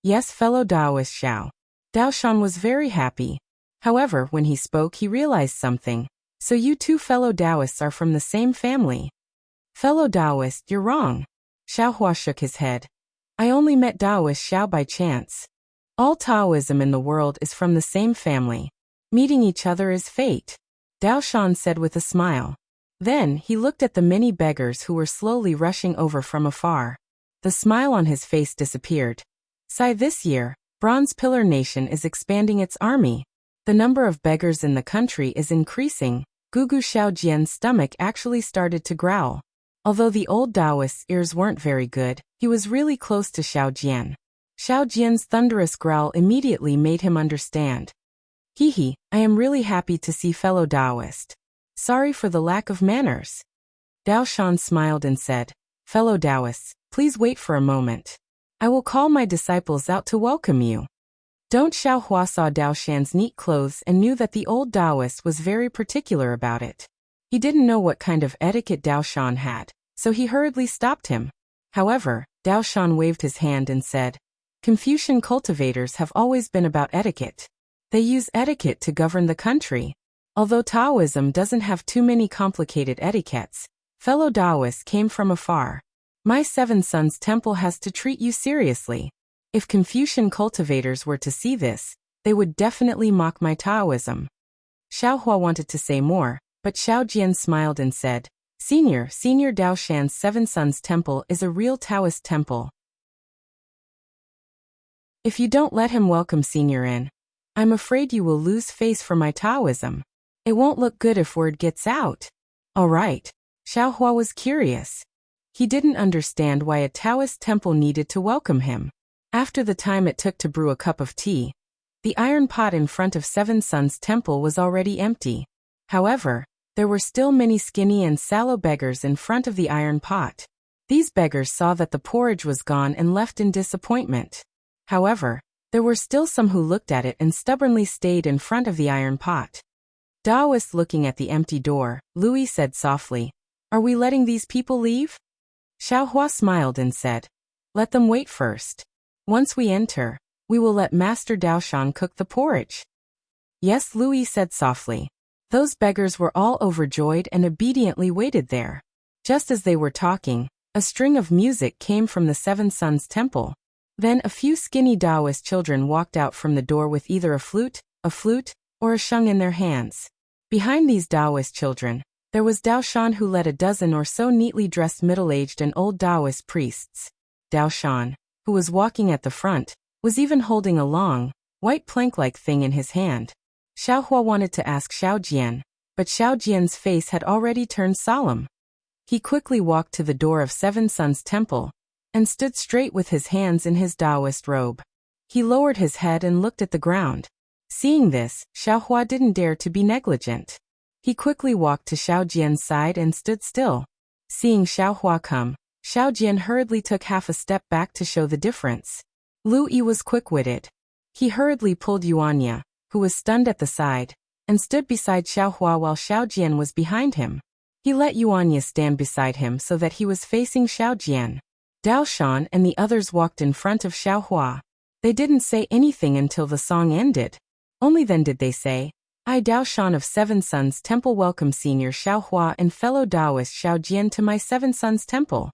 Yes, fellow Taoist Xiao. Dao Shan was very happy. However, when he spoke, he realized something. So you two fellow Taoists are from the same family. Fellow Taoist, you're wrong. Xiao Hua shook his head. I only met Taoist Xiao by chance. All Taoism in the world is from the same family. Meeting each other is fate, Dao Shan said with a smile. Then, he looked at the many beggars who were slowly rushing over from afar. The smile on his face disappeared. This year, Bronze Pillar Nation is expanding its army. The number of beggars in the country is increasing. Gugu Xiaojian's stomach actually started to growl. Although the old Taoist's ears weren't very good, he was really close to Xiao Jian. Xiao Jian's thunderous growl immediately made him understand. Hee, I am really happy to see fellow Taoist. Sorry for the lack of manners. Dao Shan smiled and said, Fellow Taoists, please wait for a moment. I will call my disciples out to welcome you. Don't Xiao Hua saw Dao Shan's neat clothes and knew that the old Taoist was very particular about it. He didn't know what kind of etiquette Dao Shan had, so he hurriedly stopped him. However, Dao Shan waved his hand and said, Confucian cultivators have always been about etiquette. They use etiquette to govern the country. Although Taoism doesn't have too many complicated etiquettes, fellow Taoists came from afar. My seven sons' temple has to treat you seriously. If Confucian cultivators were to see this, they would definitely mock my Taoism. Xiao Hua wanted to say more, but Xiao Jian smiled and said, Senior Dao Shan's seven sons' temple is a real Taoist temple. If you don't let him welcome Senior in, I'm afraid you will lose face for my Taoism. It won't look good if word gets out. All right. Xiao Hua was curious. He didn't understand why a Taoist temple needed to welcome him. After the time it took to brew a cup of tea, the iron pot in front of Seven Sons' temple was already empty. However, there were still many skinny and sallow beggars in front of the iron pot. These beggars saw that the porridge was gone and left in disappointment. However, there were still some who looked at it and stubbornly stayed in front of the iron pot. Taoist looking at the empty door, Louis said softly, Are we letting these people leave? Xiao Hua smiled and said, Let them wait first. Once we enter, we will let Master Dao Shan cook the porridge. Yes, Louis said softly. Those beggars were all overjoyed and obediently waited there. Just as they were talking, a string of music came from the Seven Sons' temple. Then a few skinny Taoist children walked out from the door with either a flute, or a sheng in their hands. Behind these Taoist children, there was Dao Shan who led a dozen or so neatly dressed middle-aged and old Taoist priests. Dao Shan, who was walking at the front, was even holding a long, white plank-like thing in his hand. Xiao Hua wanted to ask Xiao Jian, but Xiao Jian's face had already turned solemn. He quickly walked to the door of Seven Sons' temple, and stood straight with his hands in his Taoist robe. He lowered his head and looked at the ground. Seeing this, Xiao Hua didn't dare to be negligent. He quickly walked to Xiao Jian's side and stood still. Seeing Xiao Hua come, Xiao Jian hurriedly took half a step back to show the difference. Lu Yi was quick-witted. He hurriedly pulled Yuanya, who was stunned at the side, and stood beside Xiao Hua while Xiao Jian was behind him. He let Yuanya stand beside him so that he was facing Xiao Jian. Dao Shan and the others walked in front of Xiao Hua. They didn't say anything until the song ended. Only then did they say, I Dao Shan of Seven Sons Temple welcome Senior Xiao Hua and fellow Taoist Xiao Jian to my Seven Sons Temple.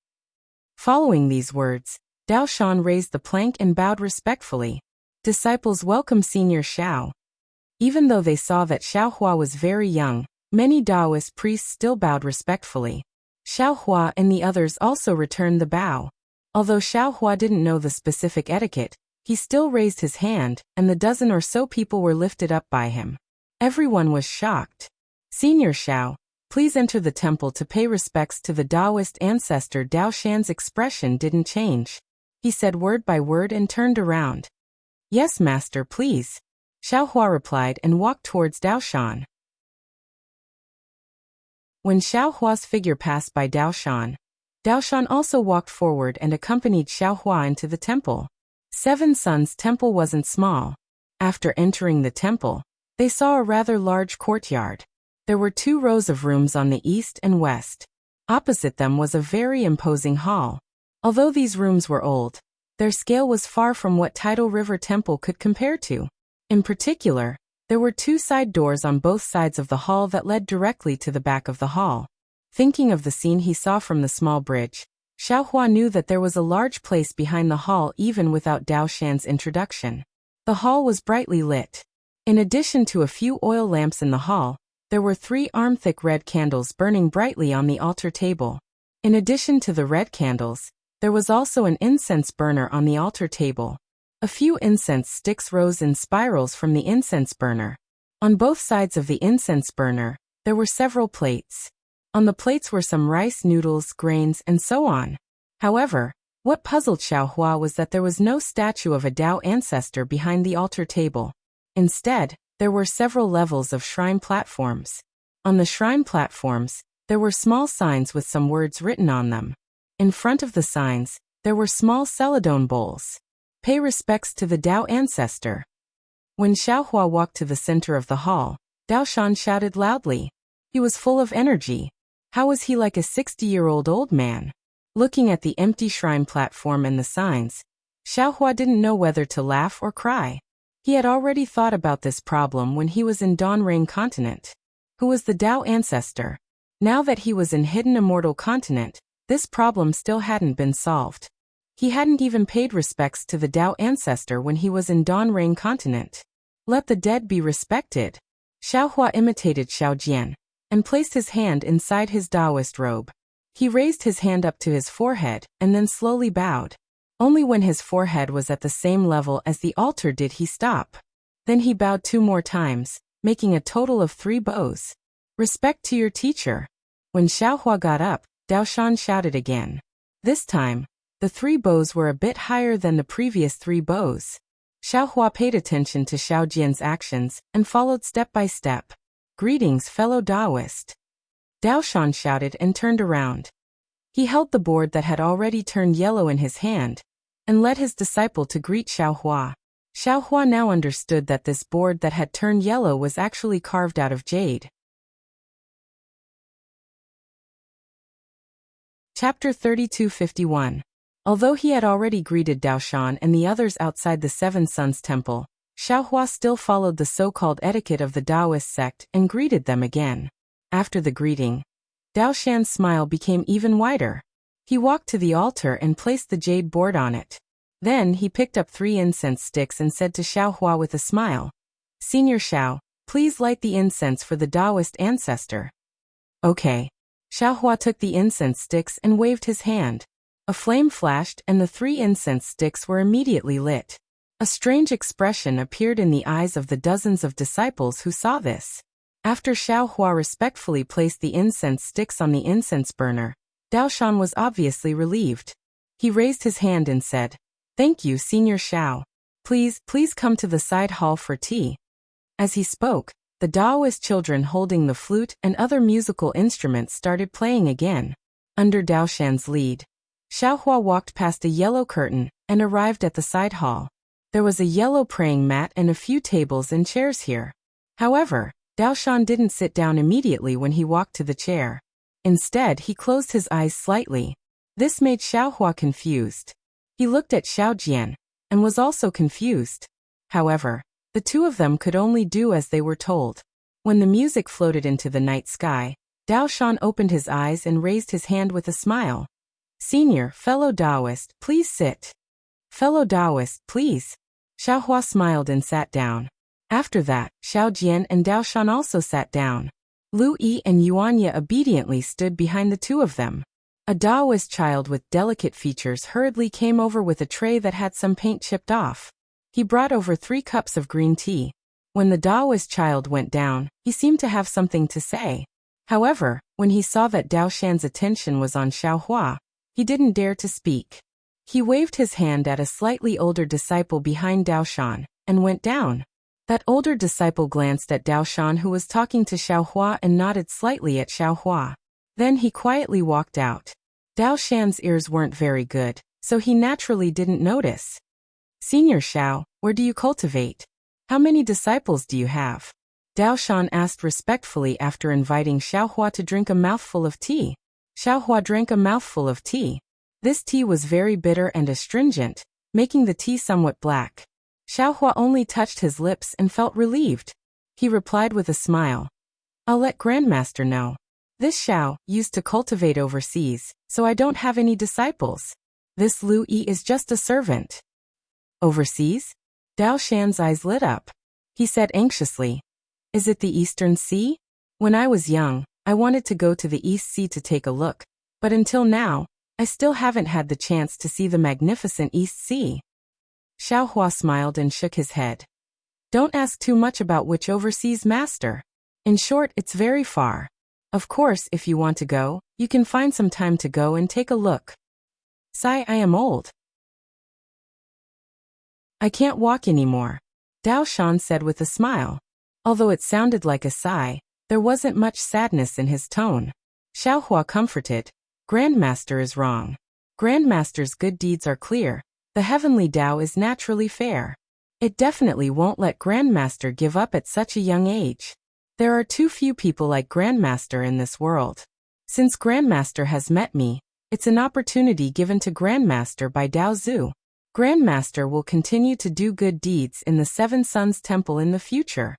Following these words, Dao Shan raised the plank and bowed respectfully. Disciples welcome Senior Xiao. Even though they saw that Xiao Hua was very young, many Taoist priests still bowed respectfully. Xiao Hua and the others also returned the bow. Although Xiao Hua didn't know the specific etiquette, he still raised his hand, and the dozen or so people were lifted up by him. Everyone was shocked. Senior Xiao, please enter the temple to pay respects to the Taoist ancestor. Dao Shan's expression didn't change. He said word by word and turned around. Yes, master, please. Xiao Hua replied and walked towards Dao Shan. When Xiao Hua's figure passed by Dao Shan also walked forward and accompanied Xiao Hua into the temple. Seven Sons' temple wasn't small. After entering the temple, they saw a rather large courtyard. There were 2 rows of rooms on the east and west. Opposite them was a very imposing hall. Although these rooms were old, their scale was far from what Tidal River Temple could compare to. In particular, there were 2 side doors on both sides of the hall that led directly to the back of the hall. Thinking of the scene he saw from the small bridge, Xiao Hua knew that there was a large place behind the hall even without Dao Shan's introduction. The hall was brightly lit. In addition to a few oil lamps in the hall, there were 3 arm-thick red candles burning brightly on the altar table. In addition to the red candles, there was also an incense burner on the altar table. A few incense sticks rose in spirals from the incense burner. On both sides of the incense burner, there were several plates. On the plates were some rice, noodles, grains, and so on. However, what puzzled Xiaohua was that there was no statue of a Dao ancestor behind the altar table. Instead, there were several levels of shrine platforms. On the shrine platforms, there were small signs with some words written on them. In front of the signs, there were small celadone bowls. Pay respects to the Dao ancestor. When Xiaohua walked to the center of the hall, Daoshan shouted loudly. He was full of energy. How was he like a 60-year-old old man? Looking at the empty shrine platform and the signs, Xiaohua didn't know whether to laugh or cry. He had already thought about this problem when he was in Dawnrain Continent. Who was the Dao ancestor? Now that he was in Hidden Immortal Continent, this problem still hadn't been solved. He hadn't even paid respects to the Dao ancestor when he was in Dawnrain Continent. Let the dead be respected. Xiaohua imitated Xiaojian and placed his hand inside his Daoist robe. He raised his hand up to his forehead and then slowly bowed. Only when his forehead was at the same level as the altar did he stop. Then he bowed 2 more times, making a total of 3 bows. Respect to your teacher. When Xiaohua got up, Daoshan shouted again. This time, the 3 bows were a bit higher than the previous 3 bows. Xiaohua paid attention to Xiaojian's actions and followed step by step. Greetings, fellow Daoist. Daoshan shouted and turned around. He held the board that had already turned yellow in his hand and led his disciple to greet Xiaohua. Xiaohua now understood that this board that had turned yellow was actually carved out of jade. Chapter 3251. Although he had already greeted Daoshan and the others outside the Seven Suns Temple, Xiaohua still followed the so-called etiquette of the Daoist sect and greeted them again. After the greeting, Daoshan's smile became even wider. He walked to the altar and placed the jade board on it. Then he picked up 3 incense sticks and said to Xiaohua with a smile, Senior Xiao, please light the incense for the Daoist ancestor. Okay. Xiaohua took the incense sticks and waved his hand. A flame flashed and the 3 incense sticks were immediately lit. A strange expression appeared in the eyes of the dozens of disciples who saw this. After Xiaohua respectfully placed the incense sticks on the incense burner, Daoshan was obviously relieved. He raised his hand and said, Thank you, Senior Xiao. Please come to the side hall for tea. As he spoke, the Daoist children holding the flute and other musical instruments started playing again. Under Daoshan's lead, Xiaohua walked past a yellow curtain and arrived at the side hall. There was a yellow praying mat and a few tables and chairs here. However, Daoshan didn't sit down immediately when he walked to the chair. Instead, he closed his eyes slightly. This made Xiaohua confused. He looked at Xiaojian and was also confused. However, the 2 of them could only do as they were told. When the music floated into the night sky, Daoshan opened his eyes and raised his hand with a smile. Senior, fellow Daoist, please sit. Fellow Daoist, please. Xiaohua smiled and sat down. After that, Xiaojian and Daoshan also sat down. Lu Yi and Yuanya obediently stood behind the 2 of them. A Daoist child with delicate features hurriedly came over with a tray that had some paint chipped off. He brought over 3 cups of green tea. When the Daoist child went down, he seemed to have something to say. However, when he saw that Daoshan's attention was on Xiaohua, he didn't dare to speak. He waved his hand at a slightly older disciple behind Daoshan and went down. That older disciple glanced at Daoshan, who was talking to Xiaohua, and nodded slightly at Xiaohua. Then he quietly walked out. Daoshan's ears weren't very good, so he naturally didn't notice. Senior Xiao, where do you cultivate? How many disciples do you have? Daoshan asked respectfully after inviting Xiaohua to drink a mouthful of tea. Xiaohua drank a mouthful of tea. This tea was very bitter and astringent, making the tea somewhat black. Xiaohua only touched his lips and felt relieved. He replied with a smile. I'll let Grandmaster know. This Xiao used to cultivate overseas, so I don't have any disciples. This Lu Yi is just a servant. Overseas? Daoshan's eyes lit up. He said anxiously, Is it the Eastern Sea? When I was young, I wanted to go to the East Sea to take a look, but until now, I still haven't had the chance to see the magnificent East Sea. Xiaohua smiled and shook his head. Don't ask too much about which overseas master. In short, it's very far. Of course, if you want to go, you can find some time to go and take a look. Sigh, I am old. I can't walk anymore, Dao Shan said with a smile. Although it sounded like a sigh, there wasn't much sadness in his tone. Xiaohua comforted. Grandmaster is wrong. Grandmaster's good deeds are clear. The heavenly Tao is naturally fair. It definitely won't let Grandmaster give up at such a young age. There are too few people like Grandmaster in this world. Since Grandmaster has met me, it's an opportunity given to Grandmaster by Dao Zhu. Grandmaster will continue to do good deeds in the Seven Suns Temple in the future.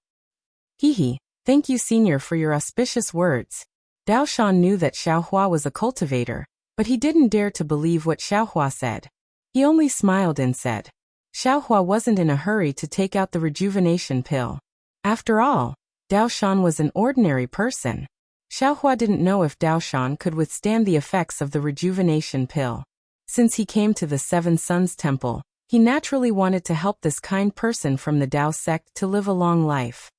Hehe, thank you Senior for your auspicious words. Dao Shan knew that Xiaohua was a cultivator, but he didn't dare to believe what Xiaohua said. He only smiled and said, Xiaohua wasn't in a hurry to take out the rejuvenation pill. After all, Dao Shan was an ordinary person. Xiaohua didn't know if Dao Shan could withstand the effects of the rejuvenation pill. Since he came to the Seven Suns Temple, he naturally wanted to help this kind person from the Dao sect to live a long life.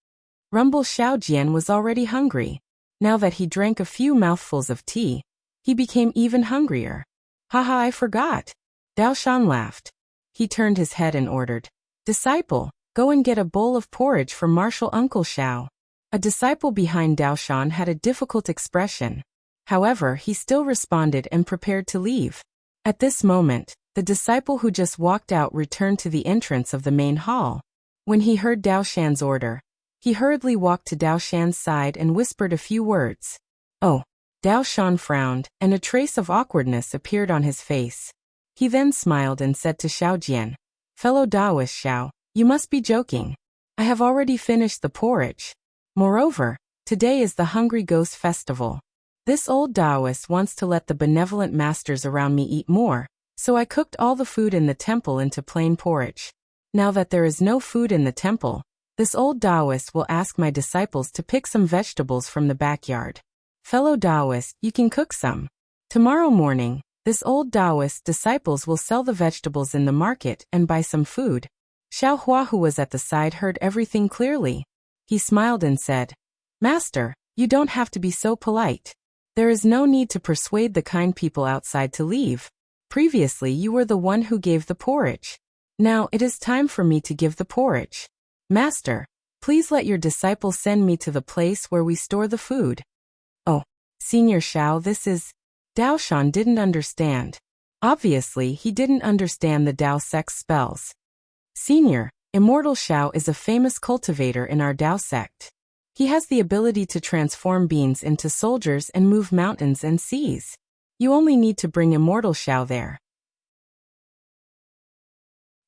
Rumble Xiaojian was already hungry. Now that he drank a few mouthfuls of tea, he became even hungrier. Haha, I forgot. Dao Shan laughed. He turned his head and ordered, Disciple, go and get a bowl of porridge for Martial Uncle Xiao. A disciple behind Dao Shan had a difficult expression. However, he still responded and prepared to leave. At this moment, the disciple who just walked out returned to the entrance of the main hall. When he heard Dao Shan's order, he hurriedly walked to Dao Shan's side and whispered a few words. Oh. Dao Shan frowned, and a trace of awkwardness appeared on his face. He then smiled and said to Xiaojian, Fellow Daoist Xiao, you must be joking. I have already finished the porridge. Moreover, today is the Hungry Ghost Festival. This old Daoist wants to let the benevolent masters around me eat more, so I cooked all the food in the temple into plain porridge. Now that there is no food in the temple, this old Daoist will ask my disciples to pick some vegetables from the backyard. Fellow Daoist, you can cook some. Tomorrow morning, this old Daoist disciples will sell the vegetables in the market and buy some food. Xiaohua, who was at the side, heard everything clearly. He smiled and said, Master, you don't have to be so polite. There is no need to persuade the kind people outside to leave. Previously you were the one who gave the porridge. Now it is time for me to give the porridge. Master, please let your disciples send me to the place where we store the food. Oh, Senior Xiao, this is... Dao Shan didn't understand. Obviously, he didn't understand the Dao sect spells. Senior, Immortal Xiao is a famous cultivator in our Dao sect. He has the ability to transform beings into soldiers and move mountains and seas. You only need to bring Immortal Xiao there.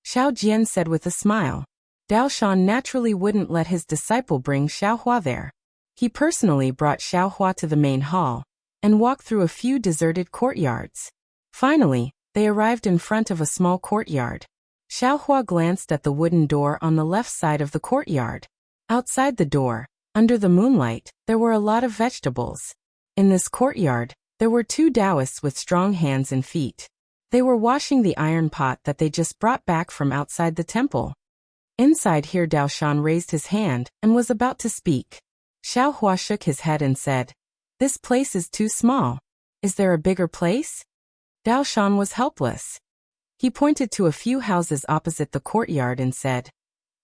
Xiao Jian said with a smile. Dao Shan naturally wouldn't let his disciple bring Xiaohua there. He personally brought Xiaohua to the main hall, and walked through a few deserted courtyards. Finally, they arrived in front of a small courtyard. Xiaohua glanced at the wooden door on the left side of the courtyard. Outside the door, under the moonlight, there were a lot of vegetables. In this courtyard, there were two Taoists with strong hands and feet. They were washing the iron pot that they just brought back from outside the temple. Inside here, Dao Shan raised his hand and was about to speak. Xiaohua shook his head and said, This place is too small. Is there a bigger place? Dao Shan was helpless. He pointed to a few houses opposite the courtyard and said,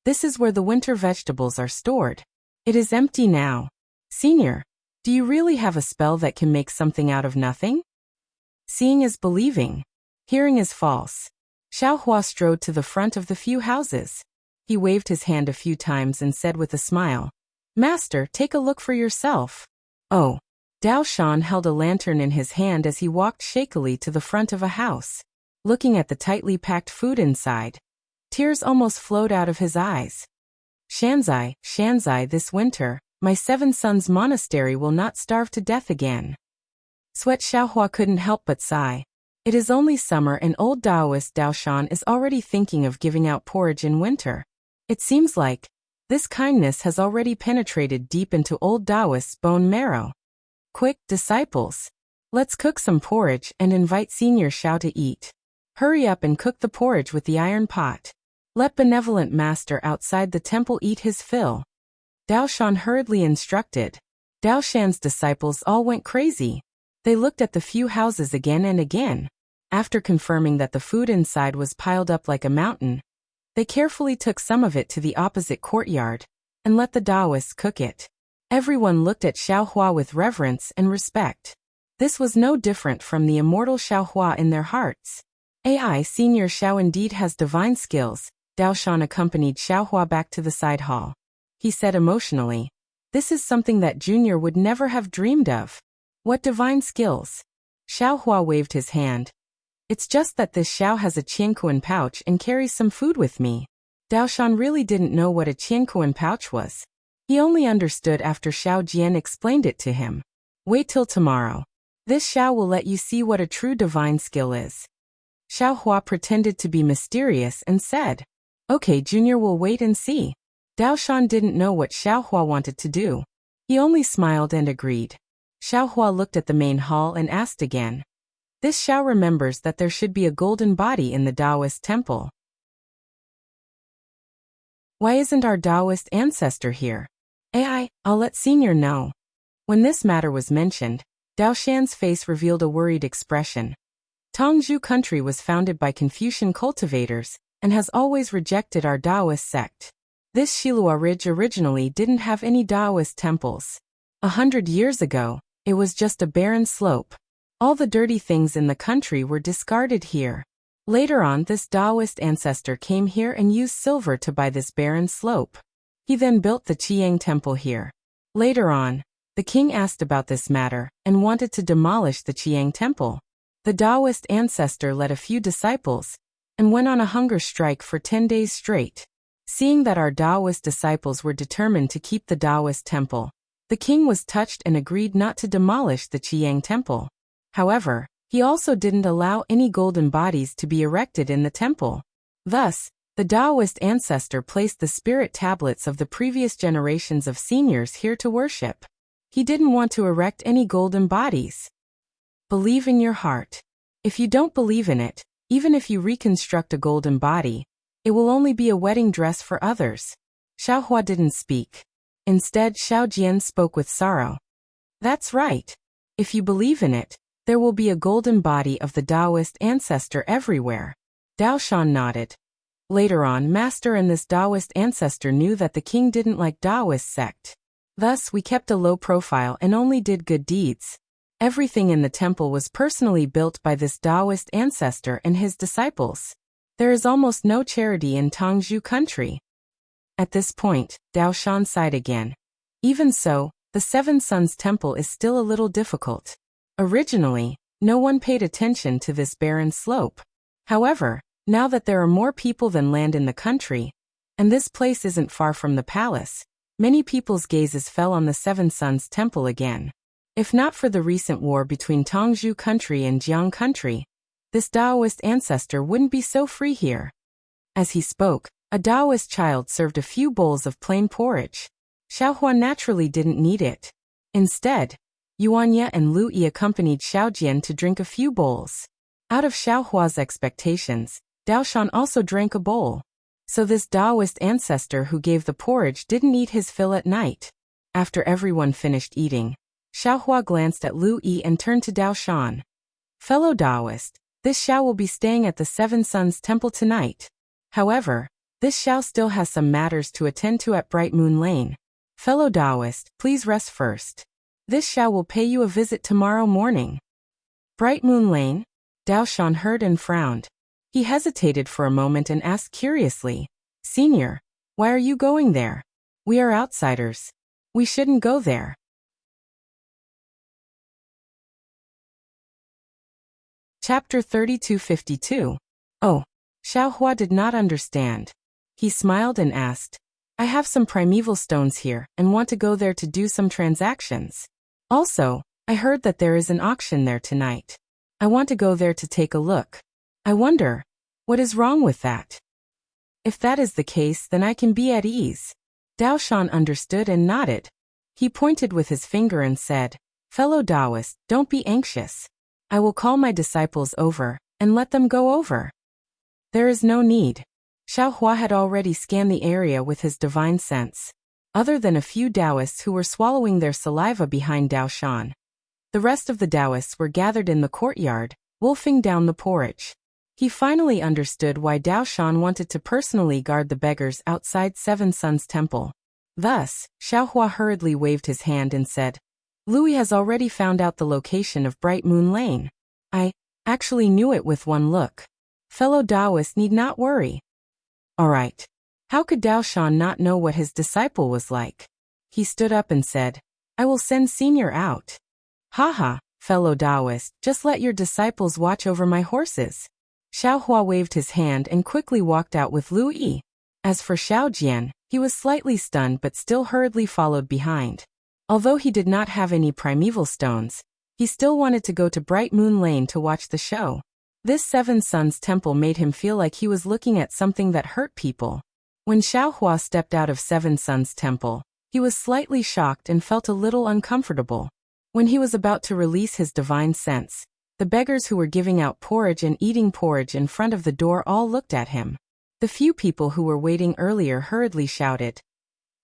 This is where the winter vegetables are stored. It is empty now. Senior, do you really have a spell that can make something out of nothing? Seeing is believing. Hearing is false. Xiaohua strode to the front of the few houses. He waved his hand a few times and said with a smile, Master, take a look for yourself. Oh. Dao Shan held a lantern in his hand as he walked shakily to the front of a house. Looking at the tightly packed food inside, tears almost flowed out of his eyes. Shanzai, Shanzai, this winter, my Seven Sons Monastery will not starve to death again. Sweat Xiaohua couldn't help but sigh. It is only summer and old Daoist Dao Shan is already thinking of giving out porridge in winter. It seems like this kindness has already penetrated deep into old Daoist's bone marrow. Quick, disciples. Let's cook some porridge and invite Senior Xiao to eat. Hurry up and cook the porridge with the iron pot. Let benevolent master outside the temple eat his fill. Dao Shan hurriedly instructed. Dao Shan's disciples all went crazy. They looked at the few houses again and again. After confirming that the food inside was piled up like a mountain, they carefully took some of it to the opposite courtyard and let the Taoists cook it. Everyone looked at Xiaohua with reverence and respect. This was no different from the immortal Xiaohua in their hearts. AI Senior Xiao indeed has divine skills. Dao Shan accompanied Xiaohua back to the side hall. He said emotionally, "This is something that Junior would never have dreamed of." "What divine skills?" Xiaohua waved his hand. "It's just that this Xiao has a qiankuan pouch and carries some food with me." Dao Shan really didn't know what a qiankuan pouch was. He only understood after Xiao Jian explained it to him. "Wait till tomorrow. This Xiao will let you see what a true divine skill is." Xiaohua pretended to be mysterious and said, "Okay, Junior will wait and see." Dao Shan didn't know what Xiaohua wanted to do. He only smiled and agreed. Xiaohua looked at the main hall and asked again. This Xiao remembers that there should be a golden body in the Taoist temple. Why isn't our Taoist ancestor here? I'll let Senior know. When this matter was mentioned, Dao Shan's face revealed a worried expression. Tongzhou country was founded by Confucian cultivators and has always rejected our Taoist sect. This Shilua Ridge originally didn't have any Taoist temples. 100 years ago, it was just a barren slope. All the dirty things in the country were discarded here. Later on, this Taoist ancestor came here and used silver to buy this barren slope. He then built the Qiyang temple here. Later on, the king asked about this matter and wanted to demolish the Qiyang temple. The Taoist ancestor led a few disciples and went on a hunger strike for 10 days straight. Seeing that our Taoist disciples were determined to keep the Taoist temple, the king was touched and agreed not to demolish the Qiyang temple. However, he also didn't allow any golden bodies to be erected in the temple. Thus, the Taoist ancestor placed the spirit tablets of the previous generations of seniors here to worship. He didn't want to erect any golden bodies. Believe in your heart. If you don't believe in it, even if you reconstruct a golden body, it will only be a wedding dress for others. Xiaohua didn't speak. Instead, Xiao Jian spoke with sorrow. That's right. If you believe in it, there will be a golden body of the Taoist ancestor everywhere. Dao Shan nodded. Later on, Master and this Taoist ancestor knew that the king didn't like Taoist sect. Thus, we kept a low profile and only did good deeds. Everything in the temple was personally built by this Taoist ancestor and his disciples. There is almost no charity in Tongzhou country. At this point, Dao Shan sighed again. Even so, the Seven Sons Temple is still a little difficult. Originally, no one paid attention to this barren slope. However, now that there are more people than land in the country, and this place isn't far from the palace, many people's gazes fell on the Seven Sons Temple again. If not for the recent war between Tongzhou country and Jiang country, this Taoist ancestor wouldn't be so free here. As he spoke, a Taoist child served a few bowls of plain porridge. Xiaohua naturally didn't need it. Instead, Yuanye and Lu Yi accompanied Xiao Jian to drink a few bowls. Out of Xiaohua's expectations, Dao Shan also drank a bowl. So this Taoist ancestor who gave the porridge didn't eat his fill at night. After everyone finished eating, Xiaohua glanced at Lu Yi and turned to Dao Shan. Fellow Taoist, this Xiao will be staying at the Seven Sons Temple tonight. However, this Xiao still has some matters to attend to at Bright Moon Lane. Fellow Taoist, please rest first. This Xiao will pay you a visit tomorrow morning. Bright Moon Lane? Dao Shan heard and frowned. He hesitated for a moment and asked curiously, Senior, why are you going there? We are outsiders. We shouldn't go there. Chapter 3252. Oh. Xiaohua did not understand. He smiled and asked, I have some primeval stones here and want to go there to do some transactions. Also, I heard that there is an auction there tonight. I want to go there to take a look. I wonder, what is wrong with that? If that is the case, then I can be at ease. Dao Shan understood and nodded. He pointed with his finger and said, Fellow Taoist, don't be anxious. I will call my disciples over and let them go over. There is no need. Xiaohua had already scanned the area with his divine sense. other than a few Taoists who were swallowing their saliva behind Dao Shan. The rest of the Taoists were gathered in the courtyard, wolfing down the porridge. He finally understood why Dao Shan wanted to personally guard the beggars outside Seven Suns Temple. Thus, Xiaohua hurriedly waved his hand and said, "Louis has already found out the location of Bright Moon Lane. I actually knew it with one look. Fellow Taoists need not worry." All right. How could Dao Shan not know what his disciple was like? He stood up and said, "I will send Senior out." "Haha, fellow Taoist, just let your disciples watch over my horses." Xiaohua waved his hand and quickly walked out with Lu Yi. As for Xiao Jian, he was slightly stunned but still hurriedly followed behind. Although he did not have any primeval stones, he still wanted to go to Bright Moon Lane to watch the show. This Seven Suns Temple made him feel like he was looking at something that hurt people. When Xiaohua stepped out of Seven Suns Temple, he was slightly shocked and felt a little uncomfortable. When he was about to release his divine sense, the beggars who were giving out porridge and eating porridge in front of the door all looked at him. The few people who were waiting earlier hurriedly shouted,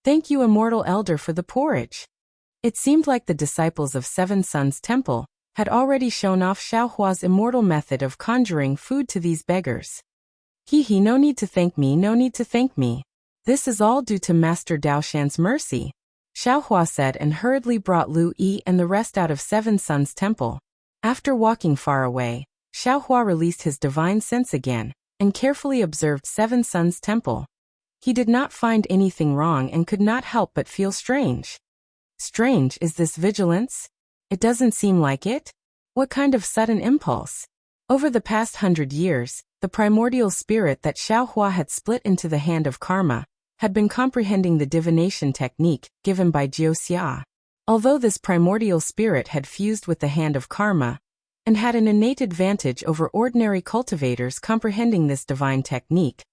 "Thank you, Immortal Elder, for the porridge." It seemed like the disciples of Seven Suns Temple had already shown off Xiaohua's immortal method of conjuring food to these beggars. "He, no need to thank me, no need to thank me. This is all due to Master Dao Shan's mercy," Xiaohua said and hurriedly brought Lu Yi and the rest out of Seven Suns Temple. After walking far away, Xiaohua released his divine sense again and carefully observed Seven Suns Temple. He did not find anything wrong and could not help but feel strange. Strange, is this vigilance? It doesn't seem like it. What kind of sudden impulse? Over the past 100 years, the primordial spirit that Xiaohua had split into the hand of karma had been comprehending the divination technique given by Jiuxia. Although this primordial spirit had fused with the hand of karma and had an innate advantage over ordinary cultivators comprehending this divine technique,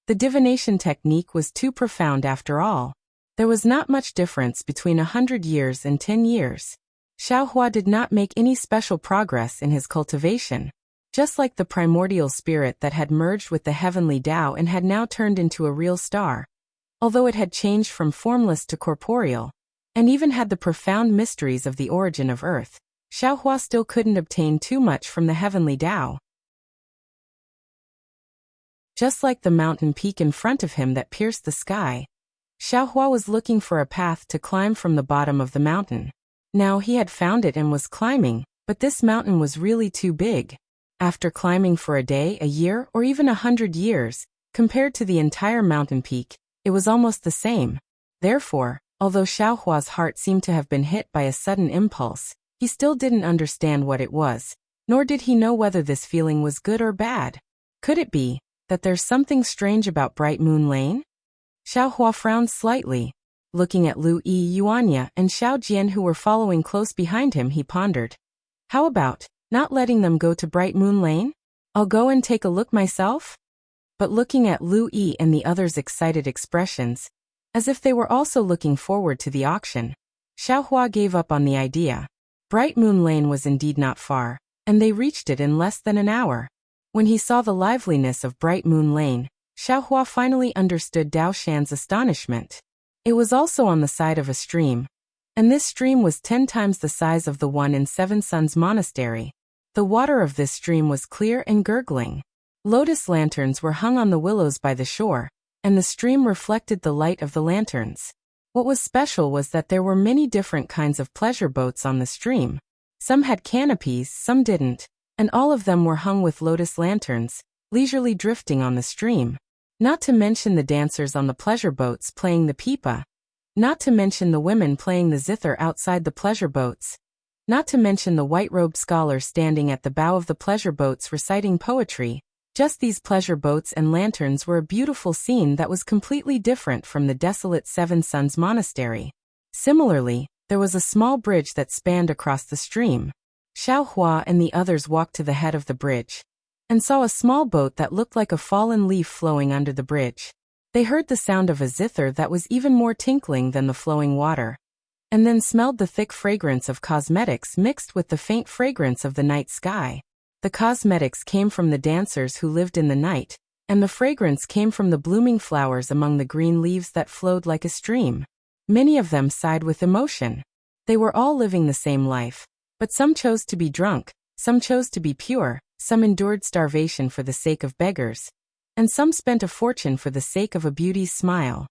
the divination technique was too profound after all. There was not much difference between 100 years and 10 years. Xiaohua did not make any special progress in his cultivation. Just like the primordial spirit that had merged with the heavenly Tao and had now turned into a real star, although it had changed from formless to corporeal, and even had the profound mysteries of the origin of Earth, Xiaohua still couldn't obtain too much from the heavenly Tao. Just like the mountain peak in front of him that pierced the sky, Xiaohua was looking for a path to climb from the bottom of the mountain. Now he had found it and was climbing, but this mountain was really too big. After climbing for a day, a year, or even 100 years, compared to the entire mountain peak, it was almost the same. Therefore, although Xiaohua's heart seemed to have been hit by a sudden impulse, he still didn't understand what it was, nor did he know whether this feeling was good or bad. Could it be that there's something strange about Bright Moon Lane? Xiaohua frowned slightly. Looking at Lu Yi, Yuanya, and Xiao Jian who were following close behind him, he pondered. How about not letting them go to Bright Moon Lane? I'll go and take a look myself? But looking at Lu Yi and the others' excited expressions, as if they were also looking forward to the auction, Xiaohua gave up on the idea. Bright Moon Lane was indeed not far, and they reached it in less than an hour. When he saw the liveliness of Bright Moon Lane, Xiaohua finally understood Dao Shan's astonishment. It was also on the side of a stream, and this stream was 10 times the size of the one in Seven Suns Monastery. The water of this stream was clear and gurgling. Lotus lanterns were hung on the willows by the shore, and the stream reflected the light of the lanterns. What was special was that there were many different kinds of pleasure boats on the stream. Some had canopies, some didn't, and all of them were hung with lotus lanterns, leisurely drifting on the stream. Not to mention the dancers on the pleasure boats playing the pipa. Not to mention the women playing the zither outside the pleasure boats. Not to mention the white-robed scholars standing at the bow of the pleasure boats reciting poetry. Just these pleasure boats and lanterns were a beautiful scene that was completely different from the desolate Seven Suns Monastery. Similarly, there was a small bridge that spanned across the stream. Xiaohua and the others walked to the head of the bridge and saw a small boat that looked like a fallen leaf flowing under the bridge. They heard the sound of a zither that was even more tinkling than the flowing water, and then smelled the thick fragrance of cosmetics mixed with the faint fragrance of the night sky. The cosmetics came from the dancers who lived in the night, and the fragrance came from the blooming flowers among the green leaves that flowed like a stream. Many of them sighed with emotion. They were all living the same life, but some chose to be drunk, some chose to be pure, some endured starvation for the sake of beggars, and some spent a fortune for the sake of a beauty's smile.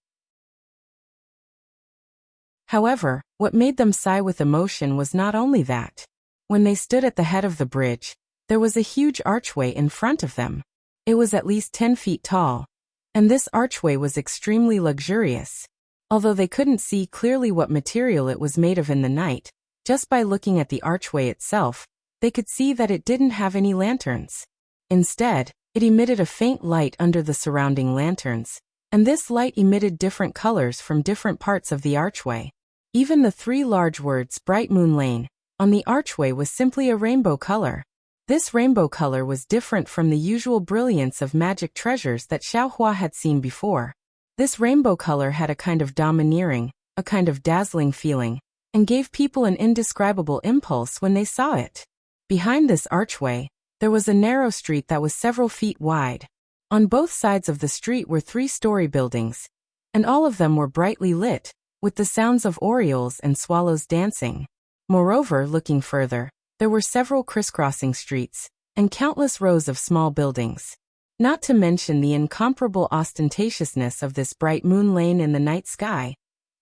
However, what made them sigh with emotion was not only that. When they stood at the head of the bridge, there was a huge archway in front of them. It was at least 10 feet tall, and this archway was extremely luxurious. Although they couldn't see clearly what material it was made of in the night, just by looking at the archway itself, they could see that it didn't have any lanterns. Instead, it emitted a faint light under the surrounding lanterns, and this light emitted different colors from different parts of the archway. Even the 3 large words "Bright Moon Lane" on the archway was simply a rainbow color. This rainbow color was different from the usual brilliance of magic treasures that Xiaohua had seen before. This rainbow color had a kind of domineering, a kind of dazzling feeling, and gave people an indescribable impulse when they saw it. Behind this archway, there was a narrow street that was several feet wide. On both sides of the street were 3-story buildings, and all of them were brightly lit, with the sounds of orioles and swallows dancing. Moreover, looking further, there were several crisscrossing streets, and countless rows of small buildings. Not to mention the incomparable ostentatiousness of this bright moon lane in the night sky.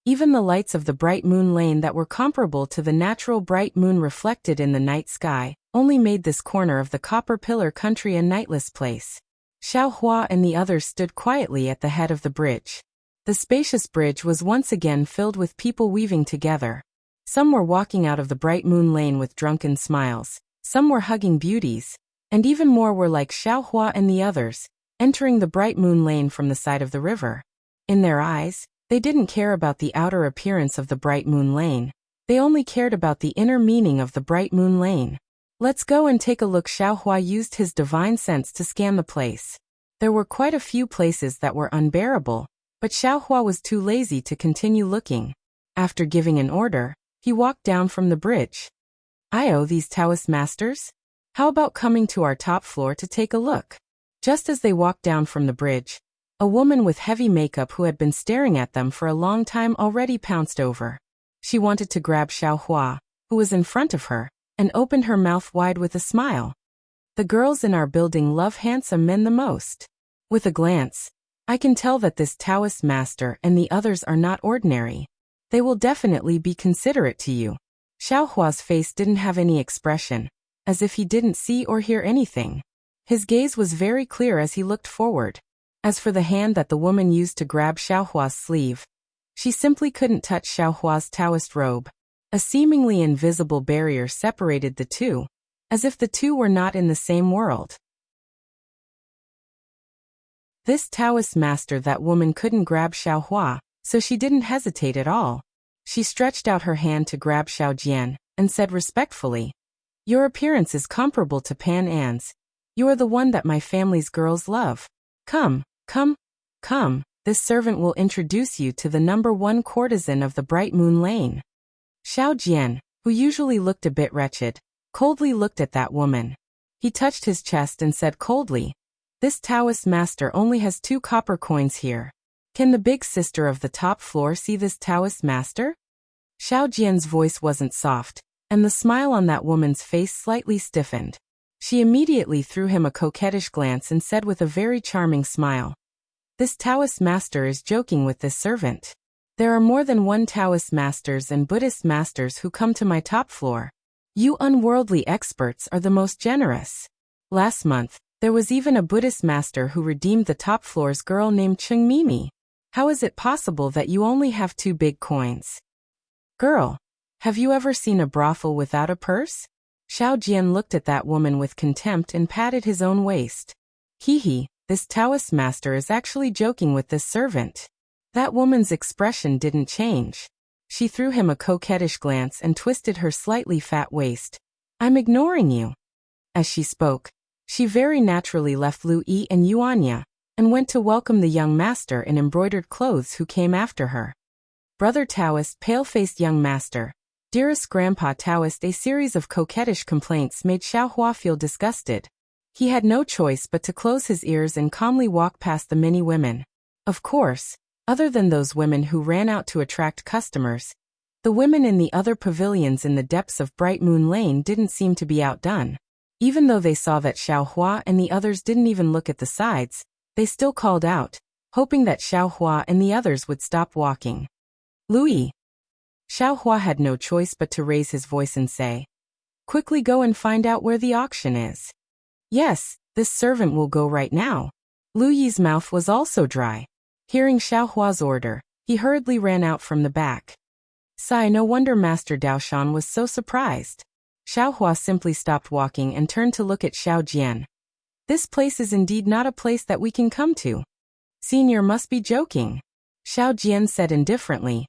Even the lights of the bright moon lane that were comparable to the natural bright moon reflected in the night sky only made this corner of the Copper Pillar country a nightless place. Xiaohua and the others stood quietly at the head of the bridge. The spacious bridge was once again filled with people weaving together. Some were walking out of the bright moon lane with drunken smiles, some were hugging beauties, and even more were like Xiaohua and the others, entering the bright moon lane from the side of the river. In their eyes, they didn't care about the outer appearance of the bright moon lane, they only cared about the inner meaning of the bright moon lane. Let's go and take a look. Xiaohua used his divine sense to scan the place. There were quite a few places that were unbearable, but Xiaohua was too lazy to continue looking. After giving an order, he walked down from the bridge. These Taoist masters? How about coming to our top floor to take a look? Just as they walked down from the bridge, a woman with heavy makeup who had been staring at them for a long time already pounced over. She wanted to grab Xiaohua, who was in front of her, and opened her mouth wide with a smile. The girls in our building love handsome men the most. With a glance, I can tell that this Taoist master and the others are not ordinary. They will definitely be considerate to you. Xiaohua's face didn't have any expression, as if he didn't see or hear anything. His gaze was very clear as he looked forward. As for the hand that the woman used to grab Xiaohua's sleeve, she simply couldn't touch Xiaohua's Taoist robe. A seemingly invisible barrier separated the two, as if the two were not in the same world. This Taoist master, that woman couldn't grab Xiaohua, so she didn't hesitate at all. She stretched out her hand to grab Xiaojian, and said respectfully, "Your appearance is comparable to Pan An's. You are the one that my family's girls love. Come, come, come, this servant will introduce you to the #1 courtesan of the Bright Moon Lane." Xiaojian, who usually looked a bit wretched, coldly looked at that woman. He touched his chest and said coldly, "This Taoist master only has 2 copper coins here. Can the big sister of the top floor see this Taoist master?" Xiaojian's voice wasn't soft, and the smile on that woman's face slightly stiffened. She immediately threw him a coquettish glance and said with a very charming smile, "This Taoist master is joking with this servant. There are more than 1 Taoist masters and Buddhist masters who come to my top floor. You unworldly experts are the most generous. Last month, there was even a Buddhist master who redeemed the top floor's girl named Cheng Mimi. How is it possible that you only have 2 big coins? Girl, have you ever seen a brothel without a purse?" Xiaojian looked at that woman with contempt and patted his own waist. Hee, this Taoist master is actually joking with this servant. That woman's expression didn't change. She threw him a coquettish glance and twisted her slightly fat waist. "I'm ignoring you." As she spoke, she very naturally left Lu Yi and Yuanya, and went to welcome the young master in embroidered clothes who came after her. "Brother Taoist, pale-faced young master, dearest grandpa Taoist." A series of coquettish complaints made Xiaohua feel disgusted. He had no choice but to close his ears and calmly walk past the many women. Of course, Other than those women who ran out to attract customers, the women in the other pavilions in the depths of Bright Moon Lane didn't seem to be outdone. Even though they saw that Xiaohua and the others didn't even look at the sides, they still called out, hoping that Xiaohua and the others would stop walking. Louis. Xiaohua had no choice but to raise his voice and say, "Quickly go and find out where the auction is." "Yes, this servant will go right now." Lu Yi's mouth was also dry. Hearing Xiaohua's order, he hurriedly ran out from the back. Sigh, no wonder Master Daoshan was so surprised. Xiaohua simply stopped walking and turned to look at Xiao Jian. "This place is indeed not a place that we can come to." "Senior must be joking," Xiao Jian said indifferently.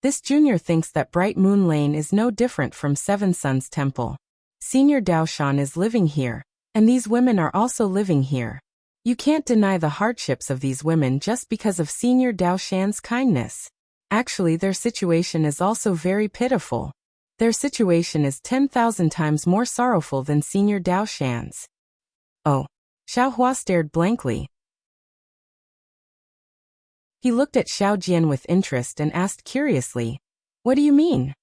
"This junior thinks that Bright Moon Lane is no different from Seven Suns Temple. Senior Daoshan is living here, and these women are also living here. You can't deny the hardships of these women just because of Senior Daoshan's kindness. Actually, their situation is also very pitiful. Their situation is 10,000 times more sorrowful than Senior Daoshan's." "Oh." Xiaohua stared blankly. He looked at Xiao Jian with interest and asked curiously, "What do you mean?"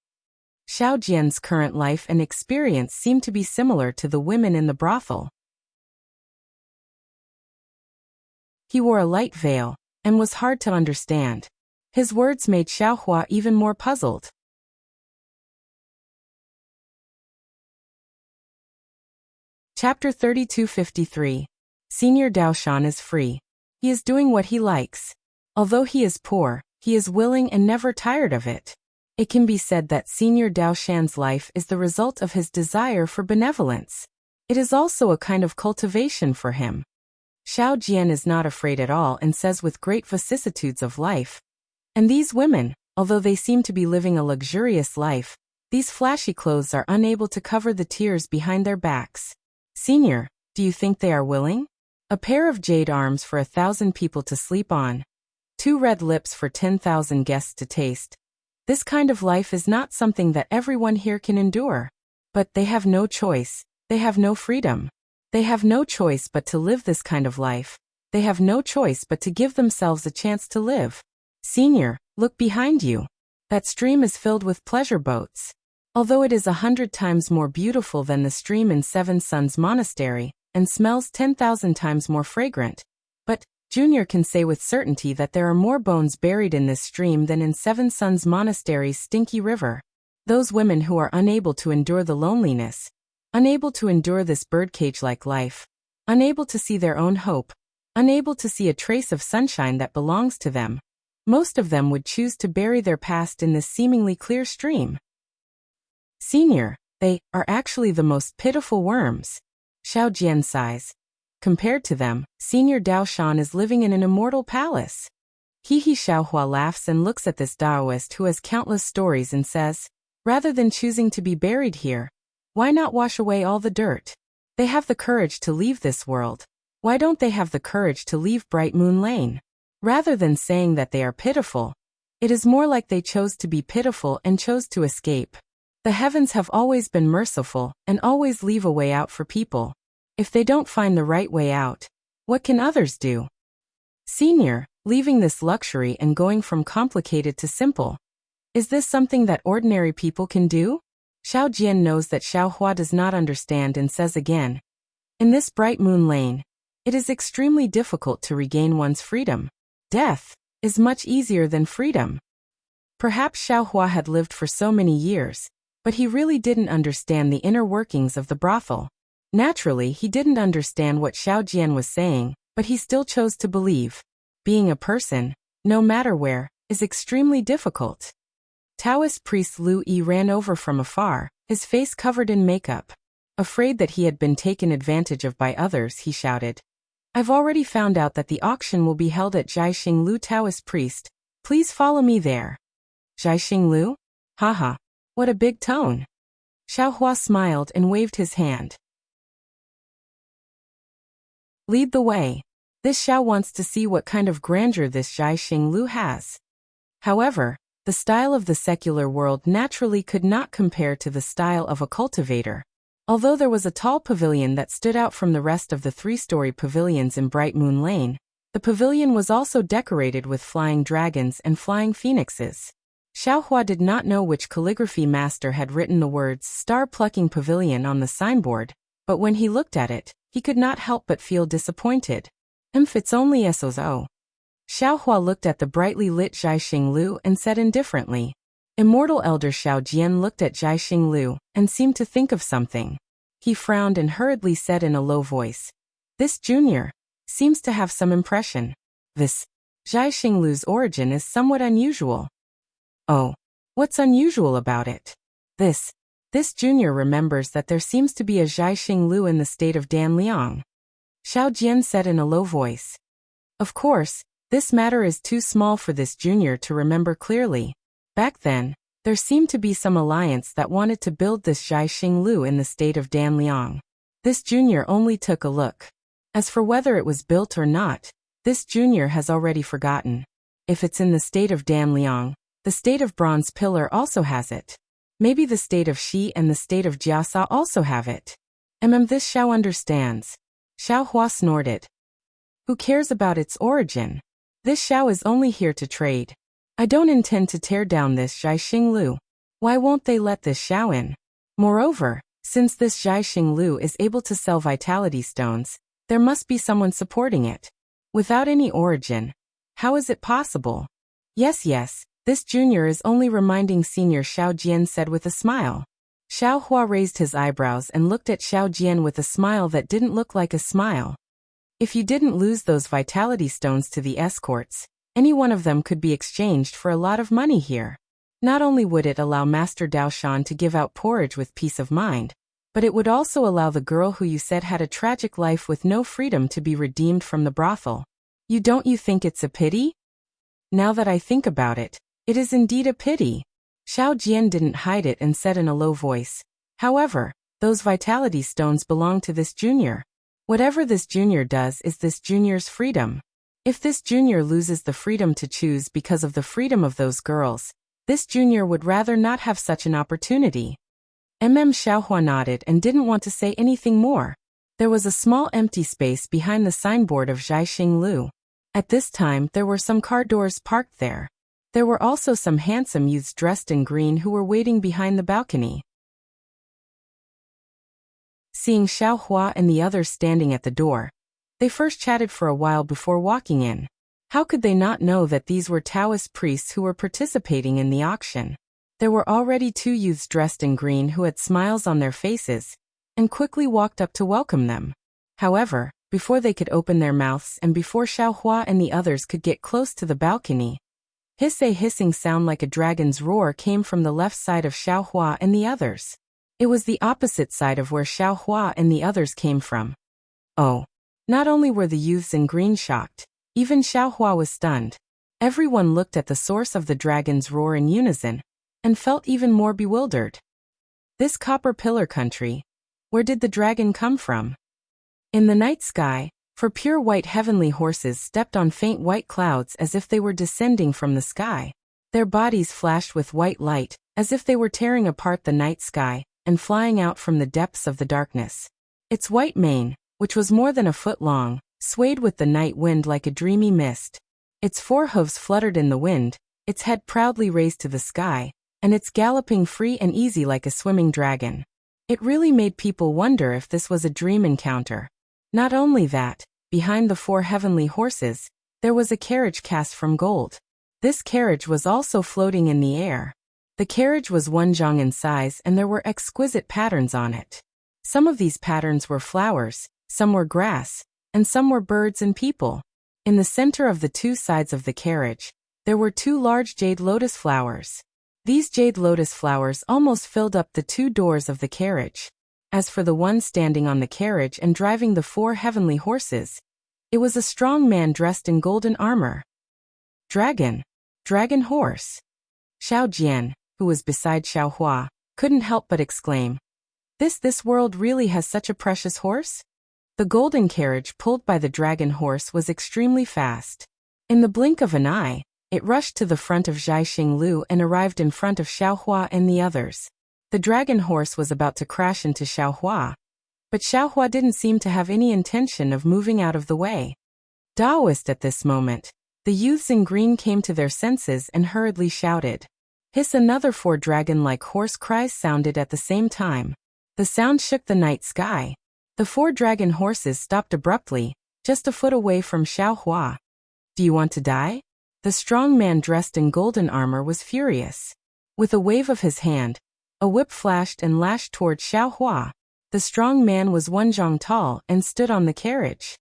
Xiao Jian's current life and experience seemed to be similar to the women in the brothel. He wore a light veil, and was hard to understand. His words made Xiaohua even more puzzled. Chapter 3253. Senior Daoshan is free. He is doing what he likes. Although he is poor, he is willing and never tired of it. It can be said that Senior Daoshan's life is the result of his desire for benevolence. It is also a kind of cultivation for him. Xiao Jian is not afraid at all and says with great vicissitudes of life. And these women, although they seem to be living a luxurious life, these flashy clothes are unable to cover the tears behind their backs. Senior, do you think they are willing? A pair of jade arms for 1,000 people to sleep on. 2 red lips for 10,000 guests to taste. This kind of life is not something that everyone here can endure. But they have no choice. They have no freedom. They have no choice but to live this kind of life. They have no choice but to give themselves a chance to live. Senior, look behind you. That stream is filled with pleasure boats. Although it is 100 times more beautiful than the stream in Seven Suns Monastery, and smells 10,000 times more fragrant. But Junior can say with certainty that there are more bones buried in this stream than in Seven Suns Monastery's stinky river. Those women who are unable to endure the loneliness, unable to endure this birdcage-like life, unable to see their own hope, unable to see a trace of sunshine that belongs to them, most of them would choose to bury their past in this seemingly clear stream. Senior, they are actually the most pitiful worms. Xiao Jian sighs. Compared to them, Senior Daoshan is living in an immortal palace. Xiaohua laughs and looks at this Taoist who has countless stories and says, rather than choosing to be buried here, why not wash away all the dirt? They have the courage to leave this world. Why don't they have the courage to leave Bright Moon Lane? Rather than saying that they are pitiful, it is more like they chose to be pitiful and chose to escape. The heavens have always been merciful and always leave a way out for people. If they don't find the right way out, what can others do? Senior, leaving this luxury and going from complicated to simple. Is this something that ordinary people can do? Xiao Jian knows that Xiaohua does not understand and says again, in this Bright Moon Lane, it is extremely difficult to regain one's freedom. Death is much easier than freedom. Perhaps Xiaohua had lived for so many years, but he really didn't understand the inner workings of the brothel. Naturally, he didn't understand what Xiao Jian was saying, but he still chose to believe. Being a person, no matter where, is extremely difficult. Taoist priest Lu Yi ran over from afar, his face covered in makeup. Afraid that he had been taken advantage of by others, he shouted, I've already found out that the auction will be held at Jiaxing Lu Taoist priest. Please follow me there. Jiaxing Lu? Haha. What a big tone. Xiaohua smiled and waved his hand. Lead the way. This Xiao wants to see what kind of grandeur this Jiaxing Lu has. However, the style of the secular world naturally could not compare to the style of a cultivator. Although there was a tall pavilion that stood out from the rest of the 3-story pavilions in Bright Moon Lane, The pavilion was also decorated with flying dragons and flying phoenixes. Xiaohua did not know which calligraphy master had written the words Star-Plucking Pavilion on the signboard, but when he looked at it, he could not help but feel disappointed. It's only SOZO. Xiaohua looked at the brightly lit Zhaixing Lu and said indifferently. Immortal Elder Xiao Jian looked at Zhaixing Lu and seemed to think of something. He frowned and hurriedly said in a low voice, "This junior seems to have some impression. This Zhaixing Lu's origin is somewhat unusual." "Oh, what's unusual about it?" This junior remembers that there seems to be a Zhaixing Lu in the state of Danliang." Xiao Jian said in a low voice. Of course, this matter is too small for this junior to remember clearly. Back then, there seemed to be some alliance that wanted to build this Zhaixing Lu in the state of Danliang. This junior only took a look. As for whether it was built or not, this junior has already forgotten. If it's in the state of Danliang, the state of Bronze Pillar also has it. Maybe the state of Shi and the state of Jiasa also have it. This Xiao understands. Xiaohua snorted. Who cares about its origin? This Xiao is only here to trade. I don't intend to tear down this Zhaixing Lu. Why won't they let this Xiao in? Moreover, since this Zhaixing Lu is able to sell vitality stones, there must be someone supporting it. Without any origin, how is it possible? Yes, this junior is only reminding Senior Xiao Jian said with a smile. Xiaohua raised his eyebrows and looked at Xiao Jian with a smile that didn't look like a smile. If you didn't lose those vitality stones to the escorts, any one of them could be exchanged for a lot of money here. Not only would it allow Master Daoshan to give out porridge with peace of mind, but it would also allow the girl who you said had a tragic life with no freedom to be redeemed from the brothel. Don't you think it's a pity? Now that I think about it, it is indeed a pity. Xiao Jian didn't hide it and said in a low voice. However, those vitality stones belong to this junior. Whatever this junior does is this junior's freedom. If this junior loses the freedom to choose because of the freedom of those girls, this junior would rather not have such an opportunity. Xiaohua nodded and didn't want to say anything more. There was a small empty space behind the signboard of Zhaixing Lu. At this time there were some car doors parked there. There were also some handsome youths dressed in green who were waiting behind the balcony. Seeing Xiaohua and the others standing at the door, they first chatted for a while before walking in. How could they not know that these were Taoist priests who were participating in the auction? There were already 2 youths dressed in green who had smiles on their faces, and quickly walked up to welcome them. However, before they could open their mouths and before Xiaohua and the others could get close to the balcony, a hissing sound like a dragon's roar came from the left side of Xiaohua and the others. It was the opposite side of where Xiaohua and the others came from. Oh! Not only were the youths in green shocked, even Xiaohua was stunned. Everyone looked at the source of the dragon's roar in unison, and felt even more bewildered. This copper pillar country, where did the dragon come from? In the night sky, for pure white heavenly horses stepped on faint white clouds as if they were descending from the sky. Their bodies flashed with white light, as if they were tearing apart the night sky, and flying out from the depths of the darkness. Its white mane, which was more than a foot long, swayed with the night wind like a dreamy mist. Its 4 hooves fluttered in the wind, its head proudly raised to the sky, and its galloping free and easy like a swimming dragon. It really made people wonder if this was a dream encounter. Not only that, behind the 4 heavenly horses, there was a carriage cast from gold. This carriage was also floating in the air. The carriage was 1 zhang in size and there were exquisite patterns on it. Some of these patterns were flowers, some were grass, and some were birds and people. In the center of the 2 sides of the carriage, there were 2 large jade lotus flowers. These jade lotus flowers almost filled up the 2 doors of the carriage. As for the one standing on the carriage and driving the 4 heavenly horses, it was a strong man dressed in golden armor. Dragon horse. Xiao Jian, who was beside Xiaohua, couldn't help but exclaim, This world really has such a precious horse? The golden carriage pulled by the dragon horse was extremely fast. In the blink of an eye, it rushed to the front of Zhaixing Lu and arrived in front of Xiaohua and the others. The dragon horse was about to crash into Xiaohua, but Xiaohua didn't seem to have any intention of moving out of the way. Taoist at this moment. The youths in green came to their senses and hurriedly shouted. Hiss! Another 4 dragon-like hoarse cries sounded at the same time. The sound shook the night sky. The 4 dragon horses stopped abruptly, just a foot away from Xiao Hua. Do you want to die? The strong man dressed in golden armor was furious. With a wave of his hand, a whip flashed and lashed toward Xiao Hua. The strong man was 1 zhang tall and stood on the carriage.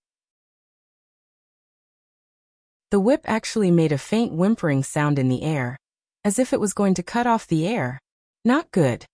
The whip actually made a faint whimpering sound in the air, as if it was going to cut off the air. Not good.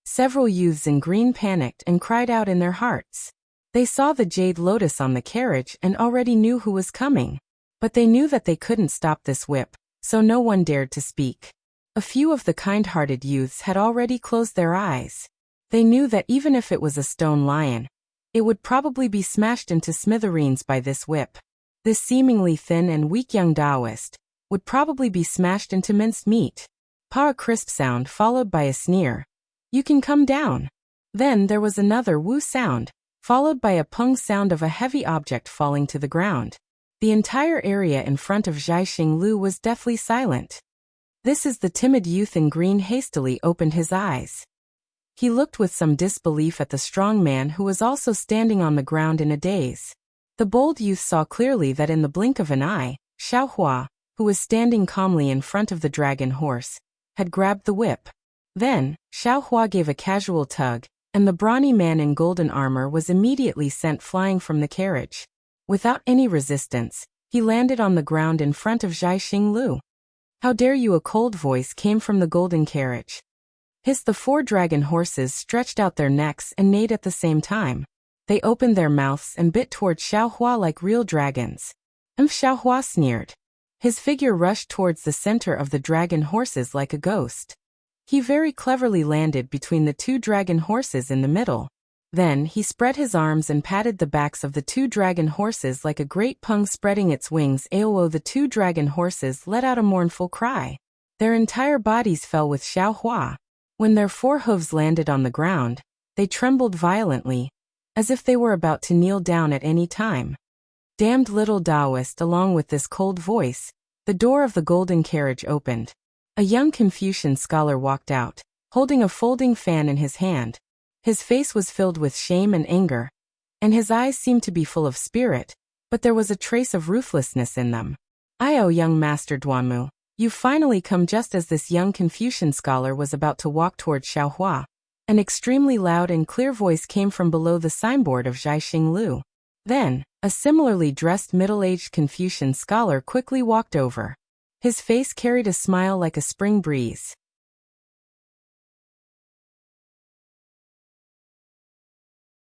Several youths in green panicked and cried out in their hearts. They saw the jade lotus on the carriage and already knew who was coming. But they knew that they couldn't stop this whip, so no one dared to speak. A few of the kind-hearted youths had already closed their eyes. They knew that even if it was a stone lion, it would probably be smashed into smithereens by this whip. This seemingly thin and weak young Taoist would probably be smashed into minced meat. A crisp sound followed by a sneer. You can come down. Then there was another woo sound, followed by a pung sound of a heavy object falling to the ground. The entire area in front of Zhai Xinglu was deathly silent. This is the timid youth in green hastily opened his eyes. He looked with some disbelief at the strong man who was also standing on the ground in a daze. The bold youth saw clearly that in the blink of an eye, Xiao Hua, who was standing calmly in front of the dragon horse, had grabbed the whip. Then, Xiao Hua gave a casual tug, and the brawny man in golden armor was immediately sent flying from the carriage. Without any resistance, he landed on the ground in front of Zhai Xinglu. How dare you! A cold voice came from the golden carriage. Hiss! The 4 dragon horses stretched out their necks and neighed at the same time. They opened their mouths and bit toward Xiao Hua like real dragons. Xiao Hua sneered. His figure rushed towards the center of the dragon horses like a ghost. He very cleverly landed between the 2 dragon horses in the middle. Then he spread his arms and patted the backs of the 2 dragon horses like a great pung spreading its wings. Aowo! The 2 dragon horses let out a mournful cry. Their entire bodies fell with Xiao Hua. When their 4 hooves landed on the ground, they trembled violently, as if they were about to kneel down at any time. Damned little Taoist! Along with this cold voice, the door of the golden carriage opened. A young Confucian scholar walked out, holding a folding fan in his hand. His face was filled with shame and anger, and his eyes seemed to be full of spirit, but there was a trace of ruthlessness in them. "Oh, young Master Duanmu, you've finally come!" Just as this young Confucian scholar was about to walk toward Xiao Hua, an extremely loud and clear voice came from below the signboard of Zhai Xinglu. Then, a similarly dressed middle-aged Confucian scholar quickly walked over. His face carried a smile like a spring breeze.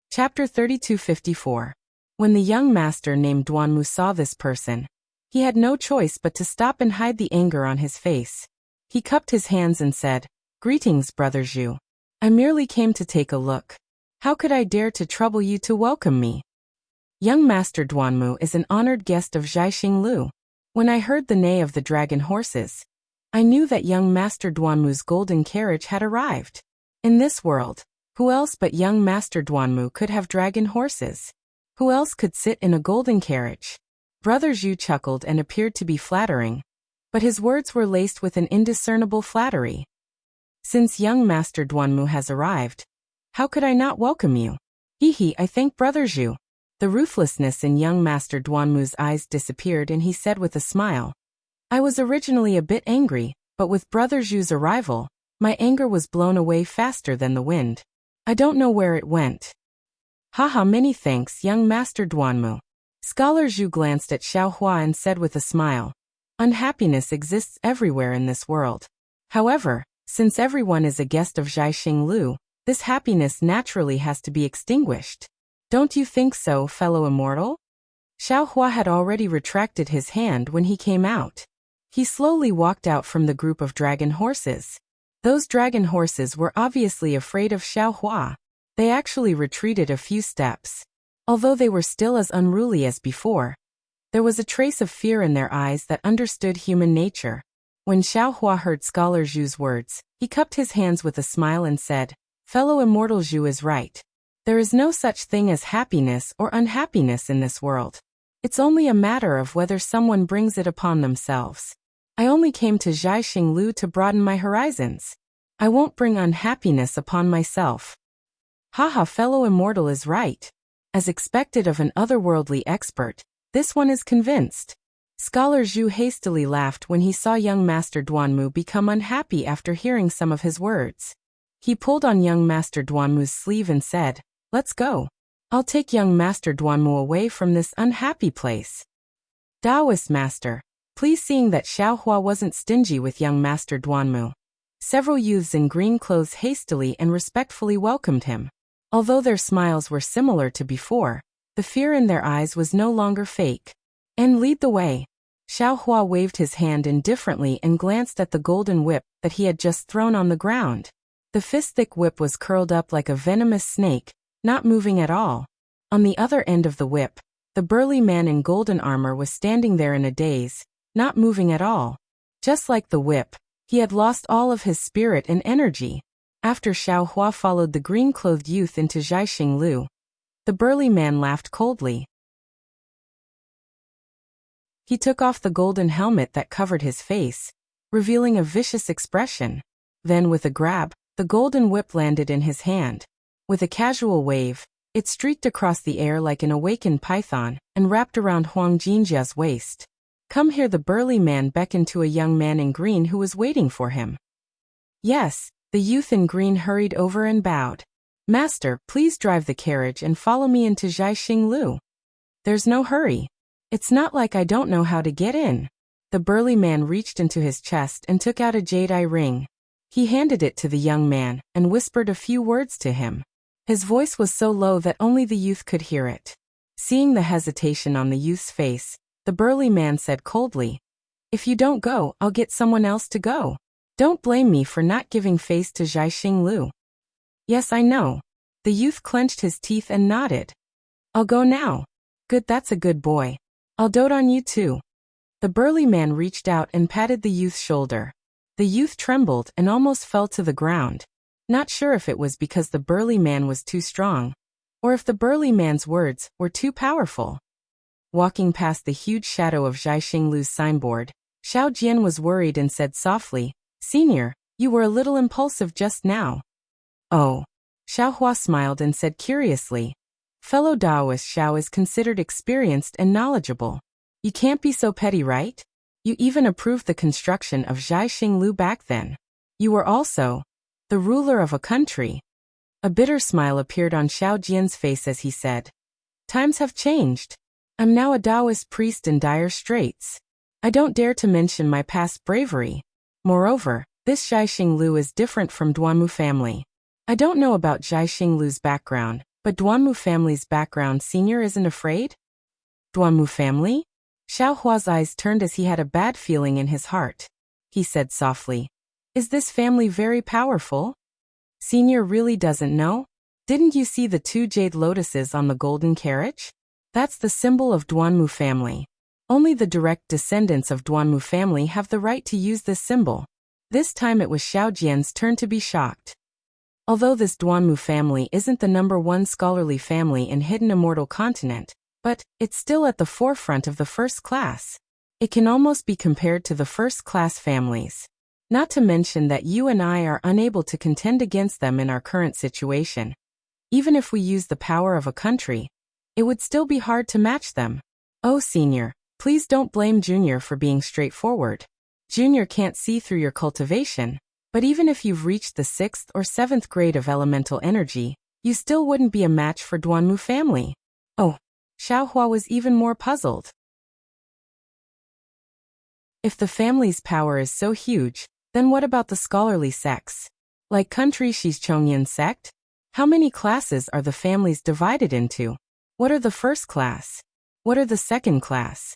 Chapter 3254. When the young master named Duanmu saw this person, he had no choice but to stop and hide the anger on his face. He cupped his hands and said, "Greetings, Brother Zhu. I merely came to take a look. How could I dare to trouble you to welcome me? Young Master Duanmu is an honored guest of Zhai Xinglu. When I heard the neigh of the dragon horses, I knew that young Master Duanmu's golden carriage had arrived. In this world, who else but young Master Duanmu could have dragon horses? Who else could sit in a golden carriage?" Brother Zhu chuckled and appeared to be flattering, but his words were laced with an indiscernible flattery. "Since young Master Duanmu has arrived, how could I not welcome you?" "Hee, I thank Brother Zhu." The ruthlessness in young Master Duanmu's eyes disappeared and he said with a smile, "I was originally a bit angry, but with Brother Zhu's arrival, my anger was blown away faster than the wind. I don't know where it went." "Haha, many thanks, young Master Duanmu." Scholar Zhu glanced at Xiao Hua and said with a smile, "Unhappiness exists everywhere in this world. However, since everyone is a guest of Zhai Xinglu, this happiness naturally has to be extinguished. Don't you think so, fellow immortal?" Xiao Hua had already retracted his hand when he came out. He slowly walked out from the group of dragon horses. Those dragon horses were obviously afraid of Xiao Hua. They actually retreated a few steps. Although they were still as unruly as before, there was a trace of fear in their eyes that understood human nature. When Xiao Hua heard Scholar Zhu's words, he cupped his hands with a smile and said, "Fellow immortal Zhu is right. There is no such thing as happiness or unhappiness in this world. It's only a matter of whether someone brings it upon themselves. I only came to Zhaixing Lu to broaden my horizons. I won't bring unhappiness upon myself. Haha, fellow immortal is right. As expected of an otherworldly expert, this one is convinced. Scholar Zhu hastily laughed when he saw young Master Duanmu become unhappy after hearing some of his words. He pulled on young Master Duanmu's sleeve and said, "Let's go. I'll take young Master Duanmu away from this unhappy place." Taoist Master, please, seeing that Xiaohua wasn't stingy with young Master Duanmu. Several youths in green clothes hastily and respectfully welcomed him. Although their smiles were similar to before, the fear in their eyes was no longer fake. "And lead the way." Xiaohua waved his hand indifferently and glanced at the golden whip that he had just thrown on the ground. The fist-thick whip was curled up like a venomous snake, not moving at all. On the other end of the whip, the burly man in golden armor was standing there in a daze, not moving at all. Just like the whip, he had lost all of his spirit and energy. After Xiaohua followed the green-clothed youth into Zhaixing Lu, the burly man laughed coldly. He took off the golden helmet that covered his face, revealing a vicious expression. Then with a grab, the golden whip landed in his hand. With a casual wave, it streaked across the air like an awakened python and wrapped around Huang Jinjia's waist. "Come here," the burly man beckoned to a young man in green who was waiting for him. "Yes." The youth in green hurried over and bowed. "Master, please drive the carriage and follow me into Zhaixing Lu." "There's no hurry. It's not like I don't know how to get in." The burly man reached into his chest and took out a jade-eye ring. He handed it to the young man and whispered a few words to him. His voice was so low that only the youth could hear it. Seeing the hesitation on the youth's face, the burly man said coldly, "If you don't go, I'll get someone else to go. Don't blame me for not giving face to Zhaixing Lu." "Yes, I know." The youth clenched his teeth and nodded. "I'll go now." "Good, that's a good boy. I'll dote on you too." The burly man reached out and patted the youth's shoulder. The youth trembled and almost fell to the ground, not sure if it was because the burly man was too strong, or if the burly man's words were too powerful. Walking past the huge shadow of Zhaixing Lu's signboard, Xiao Jian was worried and said softly, "Senior, you were a little impulsive just now." "Oh." Xiaohua smiled and said curiously, "Fellow Taoist Xiao is considered experienced and knowledgeable. You can't be so petty, right? You even approved the construction of Zhaixing Lu back then. You were also the ruler of a country." A bitter smile appeared on Xiao Jian's face as he said, "Times have changed. I'm now a Taoist priest in dire straits. I don't dare to mention my past bravery. Moreover, this Zhaixing Lu is different from Duanmu family. I don't know about Zhaixing Lu's background, but Duanmu family's background. Senior isn't afraid?" "Duanmu family?" Xiaohua's eyes turned as he had a bad feeling in his heart. He said softly, "Is this family very powerful?" "Senior really doesn't know? Didn't you see the 2 jade lotuses on the golden carriage? That's the symbol of Duanmu family. Only the direct descendants of Duanmu family have the right to use this symbol." This time it was Xiao Jian's turn to be shocked. Although this Duanmu family isn't the #1 scholarly family in Hidden Immortal Continent, but it's still at the forefront of the first class. It can almost be compared to the first-class families. Not to mention that you and I are unable to contend against them in our current situation. Even if we use the power of a country, it would still be hard to match them. Oh, Senior, please don't blame Junior for being straightforward. Junior can't see through your cultivation, but even if you've reached the 6th or 7th grade of elemental energy, you still wouldn't be a match for Duanmu family." "Oh." Xiaohua was even more puzzled. If the family's power is so huge, then what about the scholarly sects? Like country Shichongyan sect? How many classes are the families divided into? What are the first class? What are the second class?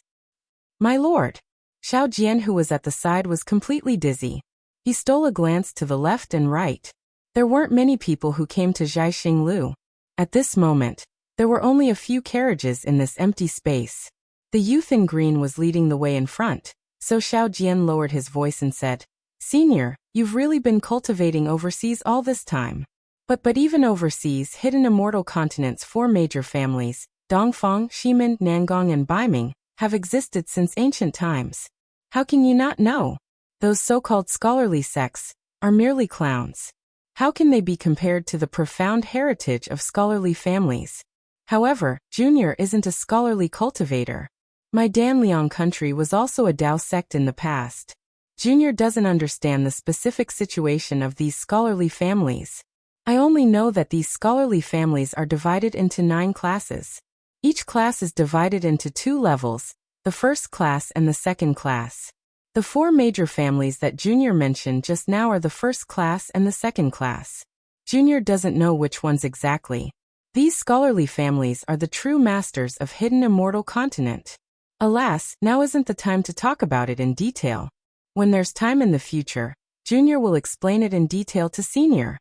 My lord. Xiao Jian, who was at the side, was completely dizzy. He stole a glance to the left and right. There weren't many people who came to Zhaixing Lu. At this moment, there were only a few carriages in this empty space. The youth in green was leading the way in front, so Xiao Jian lowered his voice and said, "Senior, you've really been cultivating overseas all this time. But even overseas, Hidden Immortal Continent's 4 major families, Dongfang, Shimen, Nangong and Baiming, have existed since ancient times. How can you not know? Those so-called scholarly sects are merely clowns. How can they be compared to the profound heritage of scholarly families? However, Junior isn't a scholarly cultivator. My Danliang country was also a Dao sect in the past. Junior doesn't understand the specific situation of these scholarly families. I only know that these scholarly families are divided into 9 classes. Each class is divided into 2 levels, the first class and the second class. The 4 major families that Junior mentioned just now are the first class and the second class. Junior doesn't know which ones exactly. These scholarly families are the true masters of hidden immortal continent. Alas, now isn't the time to talk about it in detail. When there's time in the future, Junior will explain it in detail to Senior.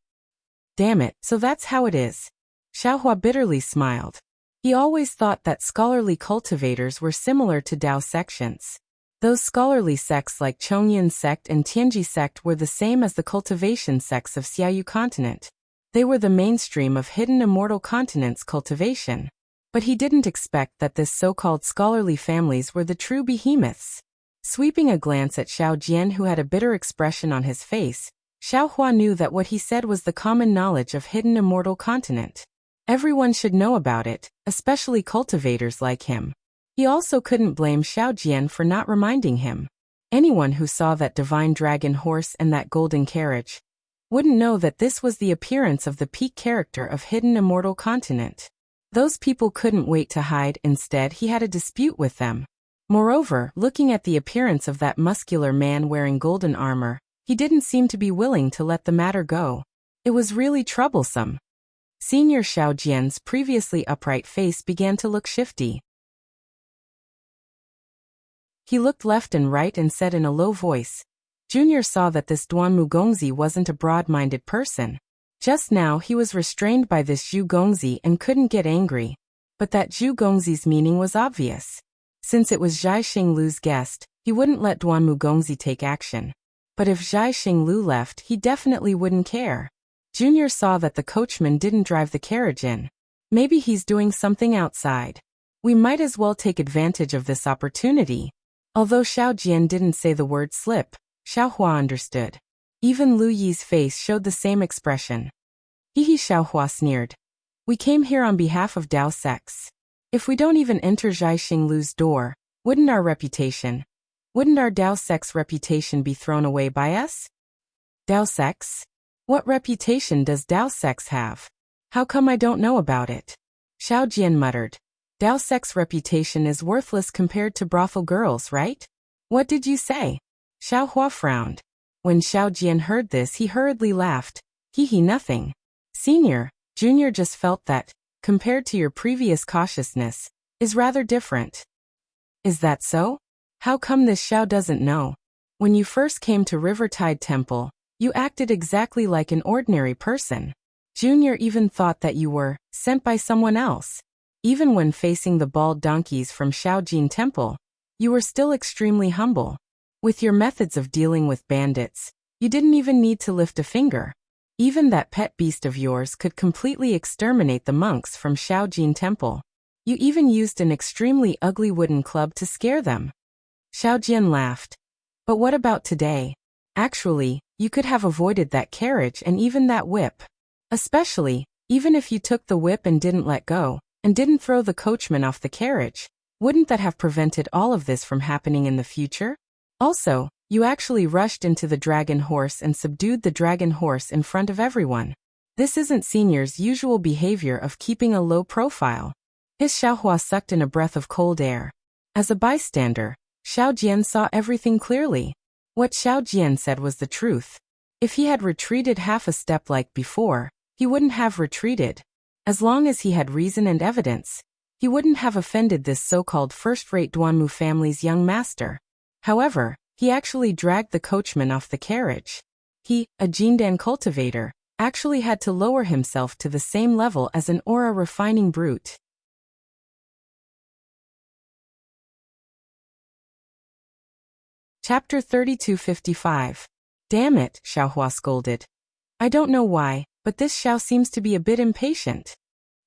Damn it, so that's how it is. Xiaohua bitterly smiled. He always thought that scholarly cultivators were similar to Dao sections. Those scholarly sects like Chongyan sect and Tianji sect were the same as the cultivation sects of Xiaoyu continent. They were the mainstream of hidden immortal continents cultivation. But he didn't expect that this so-called scholarly families were the true behemoths. Sweeping a glance at Xiao Jian, who had a bitter expression on his face, Xiaohua knew that what he said was the common knowledge of hidden immortal continent. Everyone should know about it, especially cultivators like him. He also couldn't blame Xiao Jian for not reminding him. Anyone who saw that divine dragon horse and that golden carriage wouldn't know that this was the appearance of the peak character of hidden immortal continent. Those people couldn't wait to hide, instead he had a dispute with them. Moreover, looking at the appearance of that muscular man wearing golden armor, he didn't seem to be willing to let the matter go. It was really troublesome. Senior Xiao Jian's previously upright face began to look shifty. He looked left and right and said in a low voice, Junior saw that this Duanmu Gongzi wasn't a broad-minded person. Just now he was restrained by this Zhu Gongzi and couldn't get angry. But that Zhu Gongzi's meaning was obvious. Since it was Zhai Xinglu's guest, he wouldn't let Duanmu Gongzi take action. But if Zhai Xinglu left, he definitely wouldn't care. Junior saw that the coachman didn't drive the carriage in. Maybe he's doing something outside. We might as well take advantage of this opportunity. Although Xiao Jian didn't say the word slip, Xiaohua understood. Even Lu Yi's face showed the same expression. Hihi, Xiaohua sneered. We came here on behalf of Dao sects. If we don't even enter Zhai Xinglu's door, wouldn't our Dao sect's reputation be thrown away by us? Dao sects? What reputation does Dao sects have? How come I don't know about it? Xiao Jian muttered. Dao sect's reputation is worthless compared to brothel girls, right? What did you say? Xiaohua frowned. When Xiao Jian heard this, he hurriedly laughed. He nothing. Senior, Junior just felt that, compared to your previous cautiousness, is rather different. Is that so? How come this Xiao doesn't know? When you first came to Rivertide Temple, you acted exactly like an ordinary person. Junior even thought that you were sent by someone else. Even when facing the bald donkeys from Shaojin Temple, you were still extremely humble. With your methods of dealing with bandits, you didn't even need to lift a finger. Even that pet beast of yours could completely exterminate the monks from Shaojin Temple. You even used an extremely ugly wooden club to scare them. Xiao Jian laughed. But what about today? Actually, you could have avoided that carriage and even that whip. Especially, even if you took the whip and didn't let go, and didn't throw the coachman off the carriage, wouldn't that have prevented all of this from happening in the future? Also, you actually rushed into the dragon horse and subdued the dragon horse in front of everyone. This isn't Senior's usual behavior of keeping a low profile. His Xiaohua sucked in a breath of cold air. As a bystander, Xiao Jian saw everything clearly. What Xiao Jian said was the truth. If he had retreated half a step like before, he wouldn't have retreated. As long as he had reason and evidence, he wouldn't have offended this so-called first-rate Duanmu family's young master. However, he actually dragged the coachman off the carriage. He, a Jindan cultivator, actually had to lower himself to the same level as an aura-refining brute. Chapter 3255. Damn it, Xiaohua scolded. I don't know why, but this Xiao seems to be a bit impatient.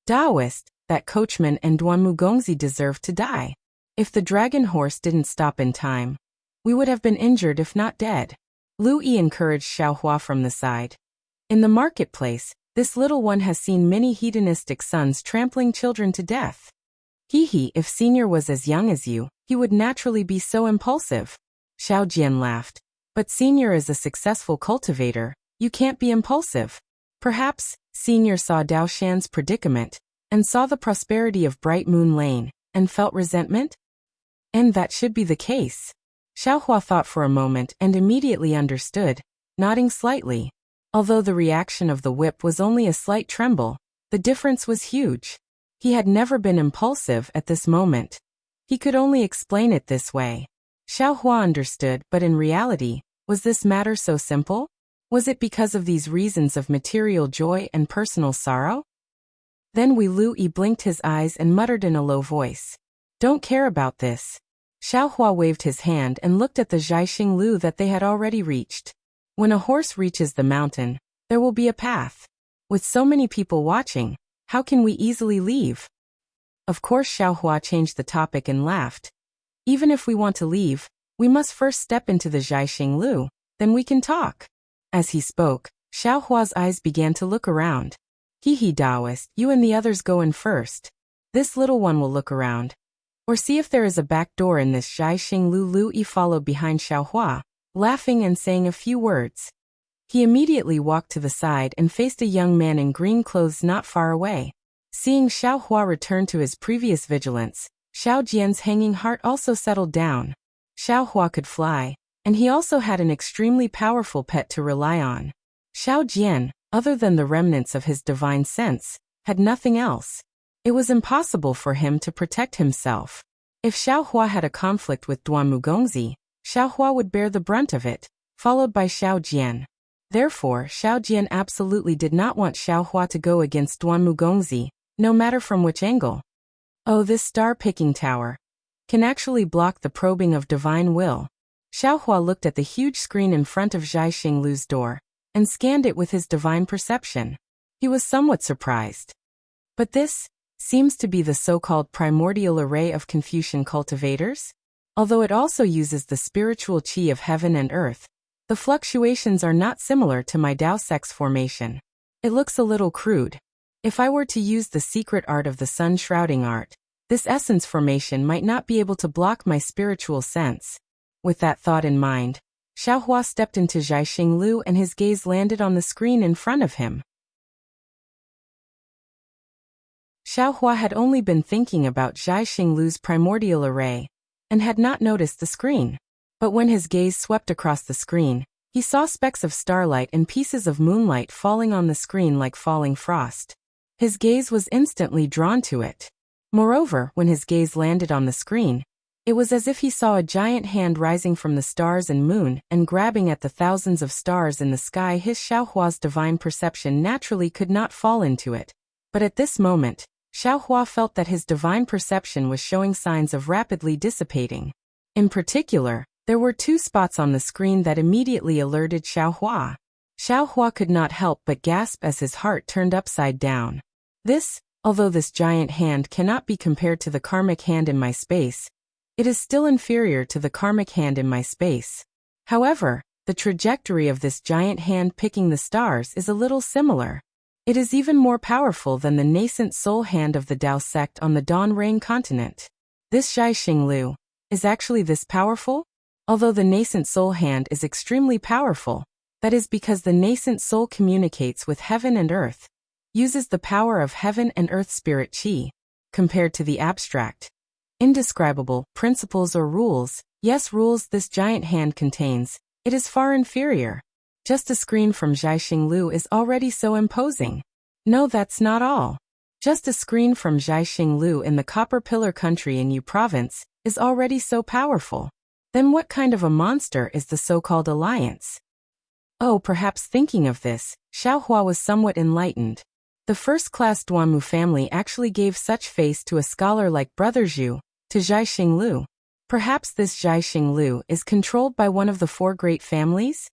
Taoist, that coachman and Duanmu Gongzi deserved to die. If the dragon horse didn't stop in time, we would have been injured if not dead. Lu Yi encouraged Xiaohua from the side. In the marketplace, this little one has seen many hedonistic sons trampling children to death. If Senior was as young as you, he would naturally be so impulsive. Xiao Jian laughed. But Senior is a successful cultivator, you can't be impulsive. Perhaps, Senior saw Dao Shan's predicament, and saw the prosperity of Bright Moon Lane, and felt resentment? And that should be the case. Xiaohua thought for a moment and immediately understood, nodding slightly. Although the reaction of the whip was only a slight tremble, the difference was huge. He had never been impulsive at this moment. He could only explain it this way. Xiaohua understood, but in reality, was this matter so simple? Was it because of these reasons of material joy and personal sorrow? Then Lu Yi blinked his eyes and muttered in a low voice. Don't care about this. Xiaohua waved his hand and looked at the Zhaixing Lu that they had already reached. When a horse reaches the mountain, there will be a path. With so many people watching, how can we easily leave? Of course, Xiaohua changed the topic and laughed. Even if we want to leave, we must first step into the Zhaixing Lu, then we can talk. As he spoke, Xiaohua's eyes began to look around. Daoist, you and the others go in first. This little one will look around. Or see if there is a back door in this Zhaixing Lu. Lu Yi followed behind Xiaohua, laughing and saying a few words. He immediately walked to the side and faced a young man in green clothes not far away. Seeing Xiaohua return to his previous vigilance, Xiao Jian's hanging heart also settled down. Xiaohua could fly, and he also had an extremely powerful pet to rely on. Xiao Jian, other than the remnants of his divine sense, had nothing else. It was impossible for him to protect himself. If Xiaohua had a conflict with Duanmu Gongzi, Xiaohua would bear the brunt of it, followed by Xiao Jian. Therefore, Xiao Jian absolutely did not want Xiaohua to go against Duanmu Gongzi, no matter from which angle. Oh, this star-picking tower can actually block the probing of divine will. Xiaohua looked at the huge screen in front of Zhaixing Lu's door, and scanned it with his divine perception. He was somewhat surprised. But this seems to be the so-called primordial array of Confucian cultivators? Although it also uses the spiritual qi of heaven and earth, the fluctuations are not similar to my Dao sex formation. It looks a little crude. If I were to use the secret art of the sun shrouding art, this essence formation might not be able to block my spiritual sense. With that thought in mind, Xiaohua stepped into Zhaixing Lu and his gaze landed on the screen in front of him. Xiaohua had only been thinking about Zhaixing Lu's primordial array, and had not noticed the screen. But when his gaze swept across the screen, he saw specks of starlight and pieces of moonlight falling on the screen like falling frost. His gaze was instantly drawn to it. Moreover, when his gaze landed on the screen, it was as if he saw a giant hand rising from the stars and moon and grabbing at the thousands of stars in the sky. His Xiaohua's divine perception naturally could not fall into it. But at this moment, Xiaohua felt that his divine perception was showing signs of rapidly dissipating. In particular, there were two spots on the screen that immediately alerted Xiaohua. Xiaohua could not help but gasp as his heart turned upside down. Although this giant hand cannot be compared to the karmic hand in my space, it is still inferior to the karmic hand in my space. However, the trajectory of this giant hand picking the stars is a little similar. It is even more powerful than the nascent soul hand of the Dao sect on the Dawn Rain continent. This Zhaixing Lu is actually this powerful? Although the nascent soul hand is extremely powerful, that is because the nascent soul communicates with heaven and earth, uses the power of heaven and earth spirit qi. Compared to the abstract, indescribable principles or rules, rules this giant hand contains, it is far inferior. Just a screen from Zhaixing Lu is already so imposing. No, that's not all. Just a screen from Zhaixing Lu in the Copper Pillar country in Yu province is already so powerful. Then what kind of a monster is the so-called alliance? Oh, perhaps thinking of this, Xiaohua was somewhat enlightened. The first-class Duanmu family actually gave such face to a scholar like Brother Zhu, to Zhaixing Lu. Perhaps this Zhaixing Lu is controlled by one of the four great families?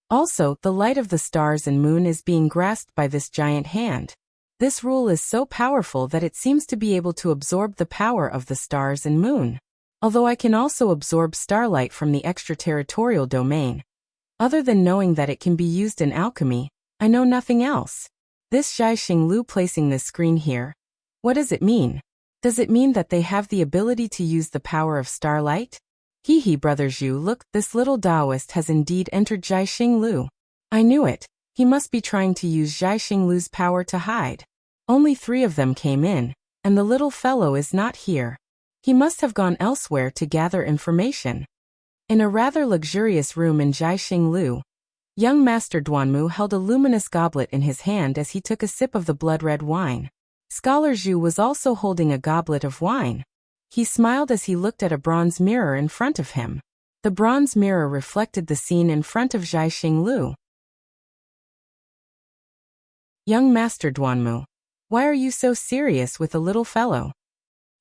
Also, the light of the stars and moon is being grasped by this giant hand. This rule is so powerful that it seems to be able to absorb the power of the stars and moon. Although I can also absorb starlight from the extraterritorial domain. Other than knowing that it can be used in alchemy, I know nothing else. This Zhaixing Lu placing this screen here. What does it mean? Does it mean that they have the ability to use the power of starlight? Hee brother Zhu, look, this little Taoist has indeed entered Zhaixing Lu. I knew it. He must be trying to use Zhaixing Lu's power to hide. Only 3 of them came in, and the little fellow is not here. He must have gone elsewhere to gather information. In a rather luxurious room in Zhaixing Lu, young Master Duanmu held a luminous goblet in his hand as he took a sip of the blood-red wine. Scholar Zhu was also holding a goblet of wine. He smiled as he looked at a bronze mirror in front of him. The bronze mirror reflected the scene in front of Zhaixing Lu. Young Master Duanmu, why are you so serious with the little fellow?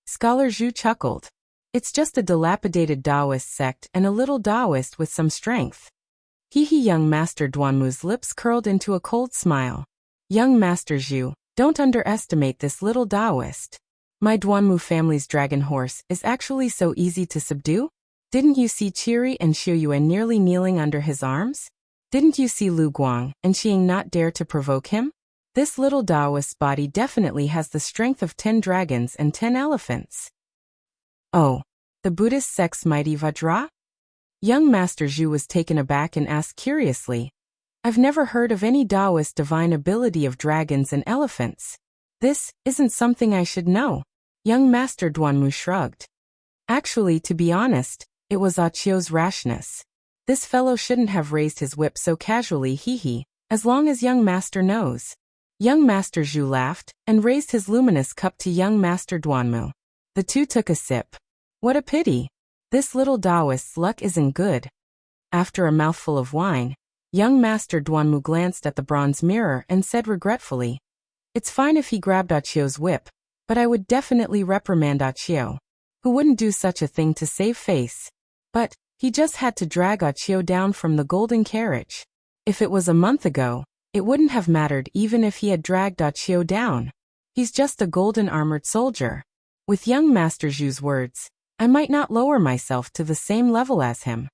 Scholar Zhu chuckled. It's just a dilapidated Taoist sect and a little Taoist with some strength. Young Master Duanmu's lips curled into a cold smile. Young Master Zhu, don't underestimate this little Taoist. My Duanmu family's dragon horse is actually so easy to subdue? Didn't you see Qiri and Xiuyuan nearly kneeling under his arms? Didn't you see Lu Guang and Xing not dare to provoke him? This little Taoist's body definitely has the strength of 10 dragons and 10 elephants. Oh, the Buddhist sect's mighty Vajra? Young Master Zhu was taken aback and asked curiously, I've never heard of any Taoist divine ability of dragons and elephants. This isn't something I should know. Young Master Duanmu shrugged. Actually, to be honest, it was Qiu's rashness. This fellow shouldn't have raised his whip so casually, as long as young Master knows. Young Master Zhu laughed and raised his luminous cup to young Master Duanmu. The two took a sip. What a pity. This little Taoist's luck isn't good. After a mouthful of wine, young Master Duanmu glanced at the bronze mirror and said regretfully, It's fine if he grabbed Qiu's whip, but I would definitely reprimand Qiu, who wouldn't do such a thing to save face. But he just had to drag Qiu down from the golden carriage. If it was a month ago, it wouldn't have mattered even if he had dragged Qiu down. He's just a golden armored soldier. With young Master Zhu's words, I might not lower myself to the same level as him.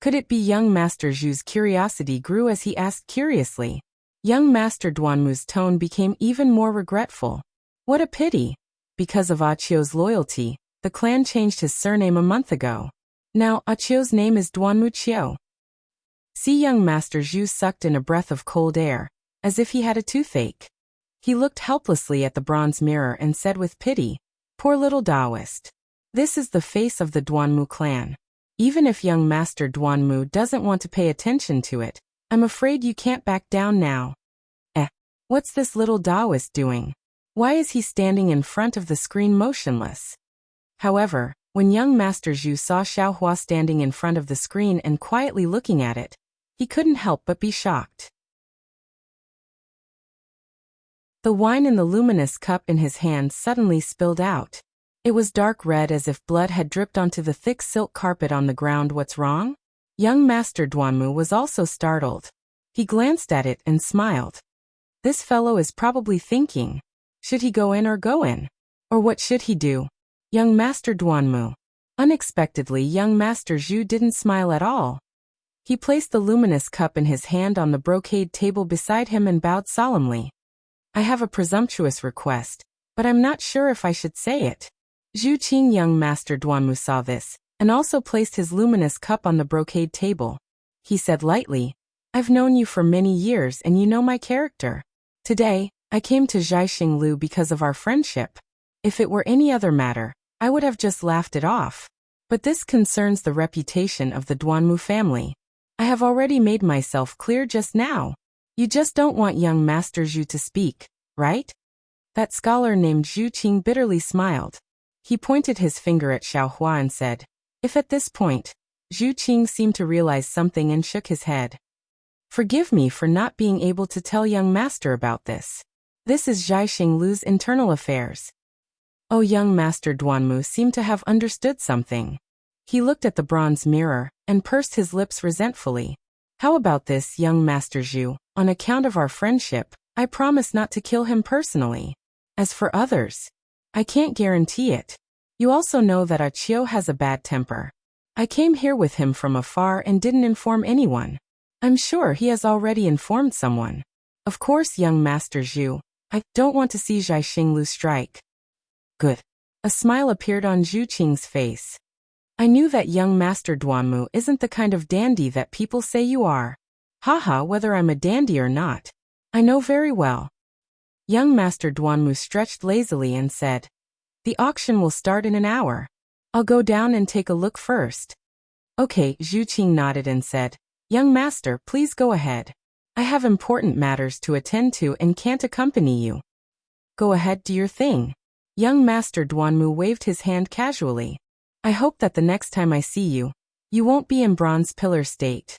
Could it be young Master Zhu's curiosity grew as he asked curiously? Young Master Duanmu's tone became even more regretful. What a pity. Because of Qiu's loyalty, the clan changed his surname a month ago. Now Qiu's name is Duanmu Qiu. See, young Master Zhu sucked in a breath of cold air, as if he had a toothache. He looked helplessly at the bronze mirror and said with pity, Poor little Taoist. This is the face of the Duanmu clan. Even if young Master Duanmu doesn't want to pay attention to it, I'm afraid you can't back down now. What's this little Taoist doing? Why is he standing in front of the screen motionless? However, when young Master Zhu saw Xiaohua standing in front of the screen and quietly looking at it, he couldn't help but be shocked. The wine in the luminous cup in his hand suddenly spilled out. It was dark red as if blood had dripped onto the thick silk carpet on the ground. What's wrong? Young Master Duanmu was also startled. He glanced at it and smiled. This fellow is probably thinking, should he go in or go in? Or what should he do? Young Master Duanmu. Unexpectedly, young Master Zhu didn't smile at all. He placed the luminous cup in his hand on the brocade table beside him and bowed solemnly. I have a presumptuous request, but I'm not sure if I should say it. Zhu Qing. Young Master Duanmu saw this, and also placed his luminous cup on the brocade table. He said lightly, I've known you for many years and you know my character. Today, I came to Zhaixing Lu because of our friendship. If it were any other matter, I would have just laughed it off. But this concerns the reputation of the Duanmu family. I have already made myself clear just now. You just don't want young Master Zhu to speak, right? That scholar named Zhu Qing bitterly smiled. He pointed his finger at Xiaohua and said, If at this point, Zhu Qing seemed to realize something and shook his head. Forgive me for not being able to tell young Master about this. This is Zhaixing Lu's internal affairs. Oh, young Master Duanmu seemed to have understood something. He looked at the bronze mirror and pursed his lips resentfully. How about this, young Master Zhu? On account of our friendship, I promise not to kill him personally. As for others, I can't guarantee it. You also know that Achio has a bad temper. I came here with him from afar and didn't inform anyone. I'm sure he has already informed someone. Of course, young Master Zhu. I don't want to see Zhai Xinglu strike. Good. A smile appeared on Zhu Qing's face. I knew that young Master Duanmu isn't the kind of dandy that people say you are. Haha, whether I'm a dandy or not, I know very well. Young Master Duanmu stretched lazily and said, the auction will start in an hour. I'll go down and take a look first. Okay, Zhu Qing nodded and said, young master, please go ahead. I have important matters to attend to and can't accompany you. Go ahead, do your thing. Young Master Duanmu waved his hand casually. I hope that the next time I see you, you won't be in bronze pillar state.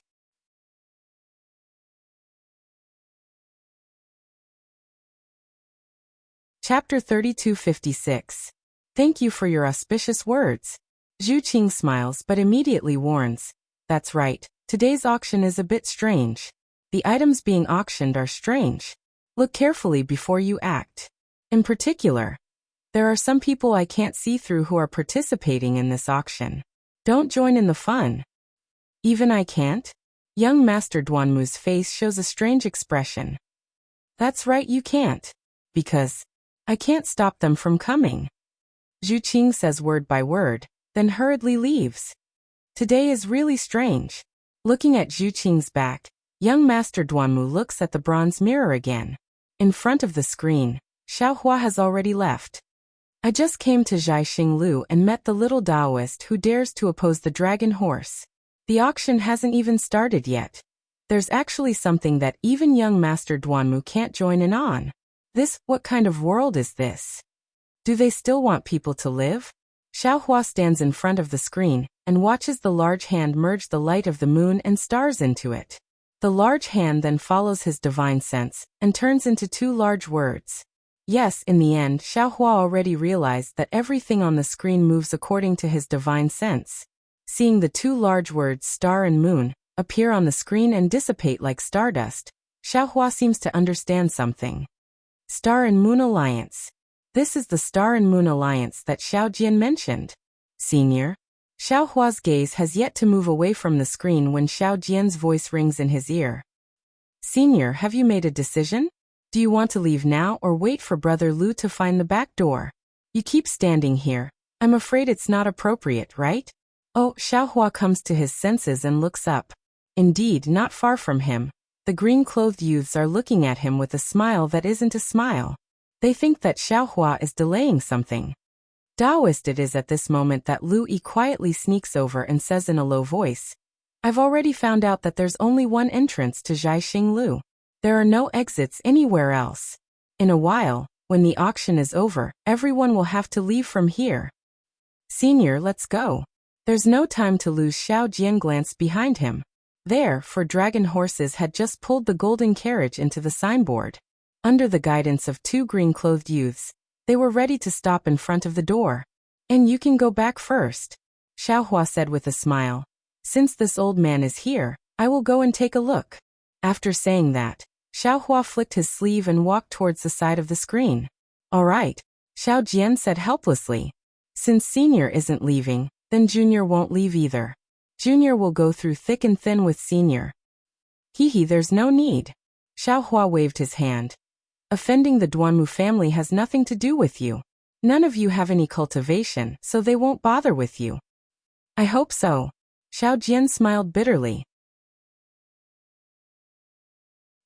Chapter 3256. Thank you for your auspicious words. Zhu Qing smiles but immediately warns. That's right, today's auction is a bit strange. The items being auctioned are strange. Look carefully before you act. In particular, there are some people I can't see through who are participating in this auction. Don't join in the fun. Even I can't? Young Master Duanmu's face shows a strange expression. That's right, you can't. Because I can't stop them from coming. Zhu Qing says word by word, then hurriedly leaves. Today is really strange. Looking at Zhu Qing's back, young Master Duanmu looks at the bronze mirror again. In front of the screen, Xiaohua has already left. I just came to Zhai Xinglu and met the little Taoist who dares to oppose the dragon horse. The auction hasn't even started yet. There's actually something that even young Master Duanmu can't join in on. What kind of world is this? Do they still want people to live? Xiaohua stands in front of the screen and watches the large hand merge the light of the moon and stars into it. The large hand then follows his divine sense and turns into two large words. Yes, in the end, Xiaohua already realized that everything on the screen moves according to his divine sense. Seeing the two large words star and moon appear on the screen and dissipate like stardust, Xiaohua seems to understand something. Star and Moon Alliance. This is the Star and Moon Alliance that Xiao Jian mentioned. Senior. Xiaohua's gaze has yet to move away from the screen when Xiao Jian's voice rings in his ear. Senior, have you made a decision? Do you want to leave now or wait for Brother Lu to find the back door? You keep standing here. I'm afraid it's not appropriate, right? Oh, Xiaohua comes to his senses and looks up. Indeed, not far from him, the green-clothed youths are looking at him with a smile that isn't a smile. They think that Xiaohua is delaying something. Taoist it is at this moment that Lu Yi quietly sneaks over and says in a low voice, I've already found out that there's only one entrance to Zhai Xinglu. There are no exits anywhere else. In a while, when the auction is over, everyone will have to leave from here. Senior, let's go. There's no time to lose. Xiao Jian glanced behind him. There, 4 dragon horses had just pulled the golden carriage into the signboard. Under the guidance of 2 green-clothed youths, they were ready to stop in front of the door. And you can go back first, Xiaohua said with a smile. Since this old man is here, I will go and take a look. After saying that, Xiaohua flicked his sleeve and walked towards the side of the screen. All right, Xiao Jian said helplessly. Since Senior isn't leaving, then Junior won't leave either. Junior will go through thick and thin with Senior. Hee, there's no need. Xiaohua waved his hand. Offending the Duanmu family has nothing to do with you. None of you have any cultivation, so they won't bother with you. I hope so. Xiao Jian smiled bitterly.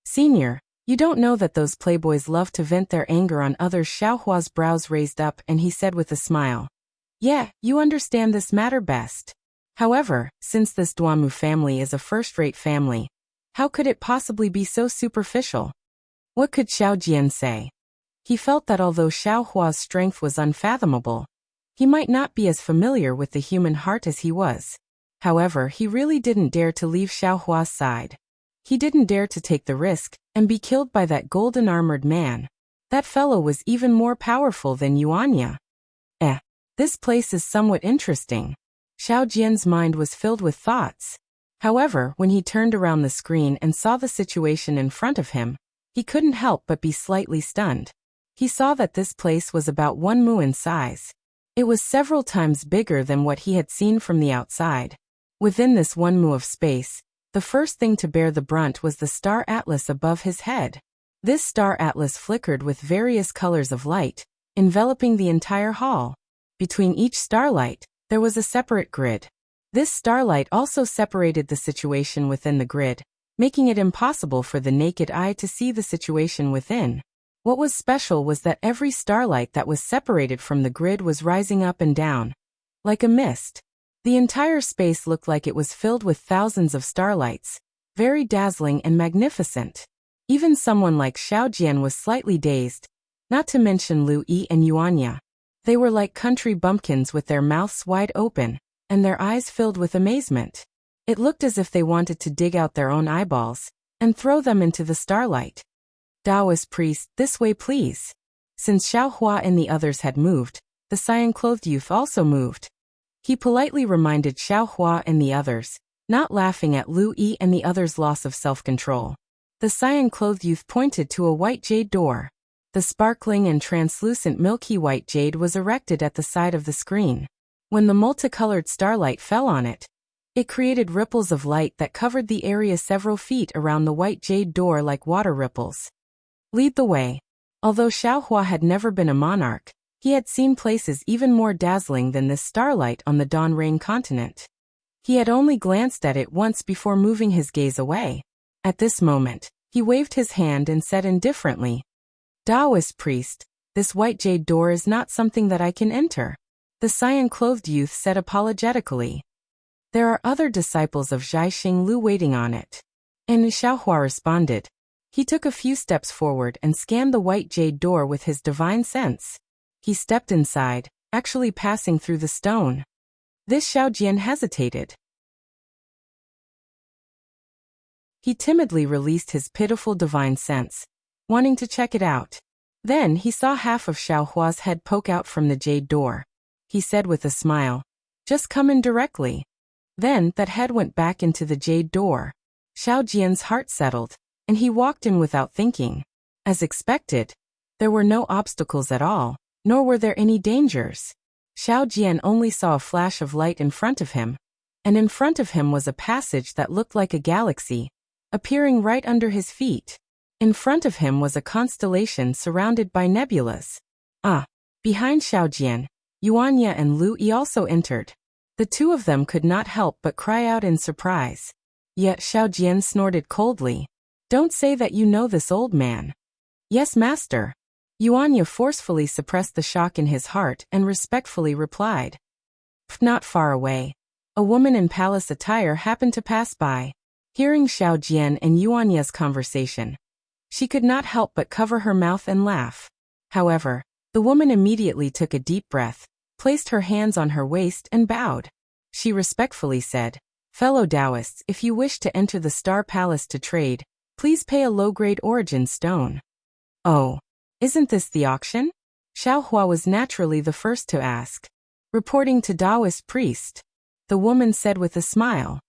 Senior, you don't know that those playboys love to vent their anger on others. Xiaohua's brows raised up and he said with a smile. Yeah, you understand this matter best. However, since this Duanmu family is a first-rate family, how could it possibly be so superficial? What could Xiao Jian say? He felt that although Xiaohua's strength was unfathomable, he might not be as familiar with the human heart as he was. However, he really didn't dare to leave Xiaohua's side. He didn't dare to take the risk and be killed by that golden-armored man. That fellow was even more powerful than Yuanya. This place is somewhat interesting. Xiao Jian's mind was filled with thoughts. However, when he turned around the screen and saw the situation in front of him, He couldn't help but be slightly stunned. He saw that this place was about 1 mu in size. It was several times bigger than what he had seen from the outside. Within this 1 mu of space, the first thing to bear the brunt was the star atlas above his head. This star atlas flickered with various colors of light, enveloping the entire hall. Between each starlight, there was a separate grid. This starlight also separated the situation within the grid, making it impossible for the naked eye to see the situation within. What was special was that every starlight that was separated from the grid was rising up and down, like a mist. The entire space looked like it was filled with thousands of starlights, very dazzling and magnificent. Even someone like Xiao Jian was slightly dazed, not to mention Lu Yi and Yuanya. They were like country bumpkins with their mouths wide open, and their eyes filled with amazement. It looked as if they wanted to dig out their own eyeballs and throw them into the starlight. Taoist priest, this way please. Since Xiao Hua and the others had moved, the cyan-clothed youth also moved. He politely reminded Xiao Hua and the others, not laughing at Lu Yi and the others' loss of self-control. The cyan-clothed youth pointed to a white jade door. The sparkling and translucent milky white jade was erected at the side of the screen. When the multicolored starlight fell on it, it created ripples of light that covered the area several feet around the white jade door like water ripples. Lead the way. Although Xiao Hua had never been a monarch, he had seen places even more dazzling than this starlight on the Dawn Rain continent. He had only glanced at it once before moving his gaze away. At this moment, he waved his hand and said indifferently, Taoist priest, this white jade door is not something that I can enter. The cyan-clothed youth said apologetically. There are other disciples of Zhaixing Lu waiting on it. And Xiaohua responded. He took a few steps forward and scanned the white jade door with his divine sense. He stepped inside, actually passing through the stone. This Xiaojian hesitated. He timidly released his pitiful divine sense, wanting to check it out. Then he saw half of Xiaohua's head poke out from the jade door. He said with a smile, just come in directly. Then that head went back into the jade door. Xiao Jian's heart settled, and he walked in without thinking. As expected, there were no obstacles at all, nor were there any dangers. Xiao Jian only saw a flash of light in front of him, and in front of him was a passage that looked like a galaxy, appearing right under his feet. In front of him was a constellation surrounded by nebulas. Behind Xiao Jian, Yuanya and Lu Yi also entered. The two of them could not help but cry out in surprise. Yet Xiao Jian snorted coldly. Don't say that you know this old man. Yes, master. Yuanya forcefully suppressed the shock in his heart and respectfully replied. Not far away, a woman in palace attire happened to pass by. Hearing Xiao Jian and Yuanya's conversation, she could not help but cover her mouth and laugh. However, the woman immediately took a deep breath, placed her hands on her waist and bowed. She respectfully said, Fellow Taoists, if you wish to enter the Star Palace to trade, please pay a low-grade origin stone. Oh, isn't this the auction? Xiao Hua was naturally the first to ask. Reporting to Taoist priest, the woman said with a smile.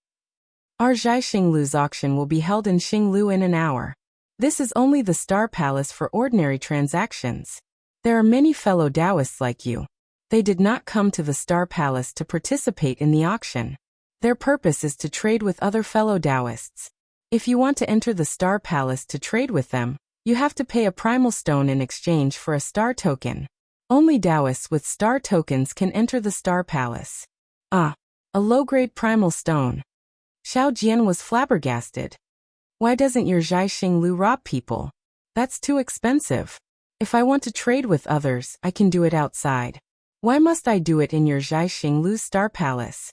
Our Zhaixing Lu's auction will be held in Xinglu in an hour. This is only the Star Palace for ordinary transactions. There are many fellow Taoists like you. They did not come to the Star Palace to participate in the auction. Their purpose is to trade with other fellow Taoists. If you want to enter the Star Palace to trade with them, you have to pay a primal stone in exchange for a star token. Only Taoists with star tokens can enter the Star Palace. A low-grade primal stone. Xiao Jian was flabbergasted. Why doesn't your Zhaixing Lu rob people? That's too expensive. If I want to trade with others, I can do it outside. Why must I do it in your Zhaixing Lu Star Palace?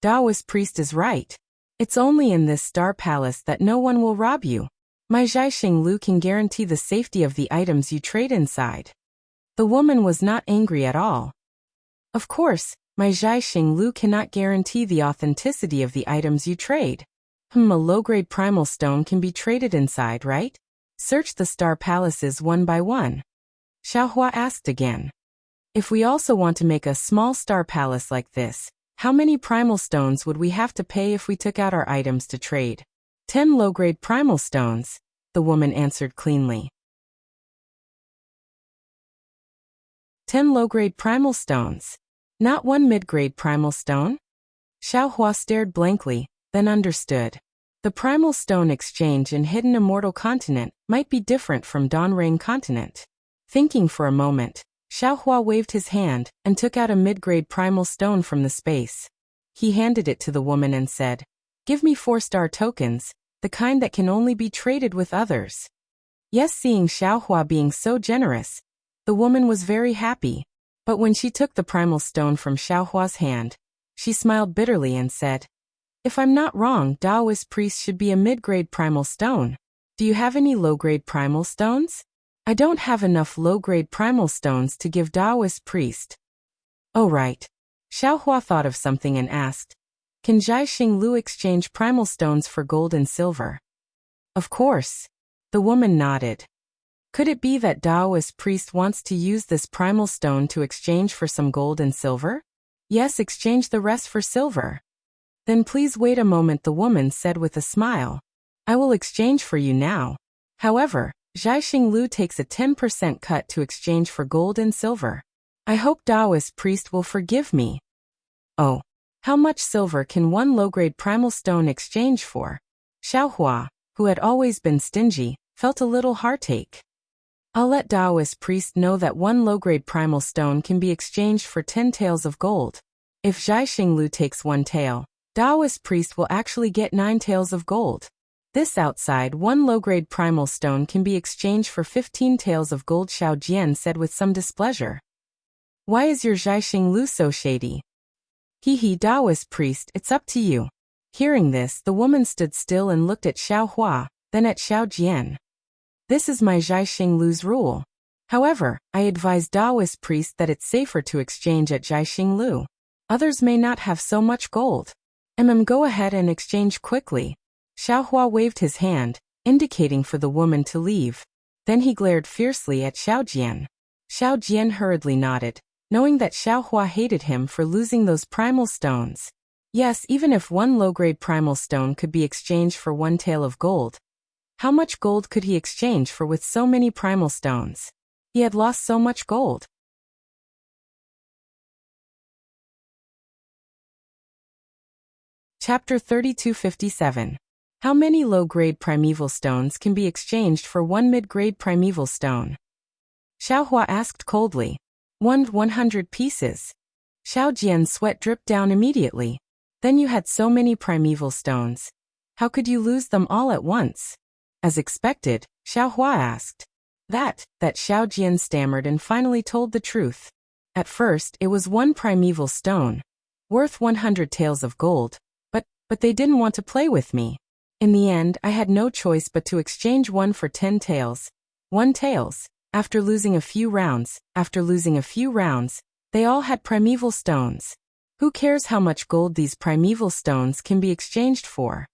Taoist priest is right. It's only in this Star Palace that no one will rob you. My Zhaixing Lu can guarantee the safety of the items you trade inside. The woman was not angry at all. Of course, my Zhaixing Lu cannot guarantee the authenticity of the items you trade. A low-grade primal stone can be traded inside, right? Search the Star Palaces one by one. Xiaohua asked again. If we also want to make a small Star Palace like this, how many primal stones would we have to pay if we took out our items to trade? 10 low-grade primal stones. the woman answered cleanly. 10 low-grade primal stones. Not one mid-grade primal stone? Xiao Hua stared blankly, then understood. The primal stone exchange in Hidden Immortal Continent might be different from Dawnrain Continent. Thinking for a moment, Xiao Hua waved his hand and took out a mid-grade primal stone from the space. He handed it to the woman and said, "Give me 4-star tokens, the kind that can only be traded with others." Yes, seeing Xiao Hua being so generous, the woman was very happy. But when she took the primal stone from Xiao Hua's hand, she smiled bitterly and said, "If I'm not wrong, Taoist priest should be a mid-grade primal stone. Do you have any low-grade primal stones?" "I don't have enough low-grade primal stones to give Taoist priest." "Oh right." Xiao Hua thought of something and asked, "Can Zhaixing Lu exchange primal stones for gold and silver?" "Of course." The woman nodded. Could it be that Taoist priest wants to use this primal stone to exchange for some gold and silver? Yes, exchange the rest for silver. Then please wait a moment, the woman said with a smile. I will exchange for you now. However, Zhaixing Lu takes a 10% cut to exchange for gold and silver. I hope Taoist priest will forgive me. Oh, how much silver can one low-grade primal stone exchange for? Xiao Hua, who had always been stingy, felt a little heartache. I'll let Taoist priest know that one low-grade primal stone can be exchanged for 10 taels of gold. If Zhaixing Lu takes 1 tael, Taoist priest will actually get 9 taels of gold. This outside one low-grade primal stone can be exchanged for 15 taels of gold, Xiao Jian said with some displeasure. Why is your Zhaixing Lu so shady? Hee, Taoist priest, it's up to you. Hearing this, the woman stood still and looked at Xiao Hua, then at Xiao Jian. This is my Zhaixing Lu's rule. However, I advise Taoist priest that it's safer to exchange at Zhaixing Lu. Others may not have so much gold. Go ahead and exchange quickly. Xiao Hua waved his hand, indicating for the woman to leave. Then he glared fiercely at Xiao Jian. Xiao Jian hurriedly nodded, knowing that Xiao Hua hated him for losing those primal stones. Yes, even if one low-grade primal stone could be exchanged for 1 tael of gold, how much gold could he exchange for with so many primal stones? He had lost so much gold. Chapter 3257. How many low-grade primeval stones can be exchanged for 1 mid-grade primeval stone? Xiao Hua asked coldly. 100 pieces. Xiao Jian's sweat dripped down immediately. Then you had so many primeval stones. How could you lose them all at once? As expected, Xiao Hua asked. That Xiao Jian stammered and finally told the truth. At first, it was 1 primeval stone, worth 100 taels of gold, but they didn't want to play with me. In the end, I had no choice but to exchange 1 for 10 taels. 1 taels. After losing a few rounds, they all had primeval stones. Who cares how much gold these primeval stones can be exchanged for?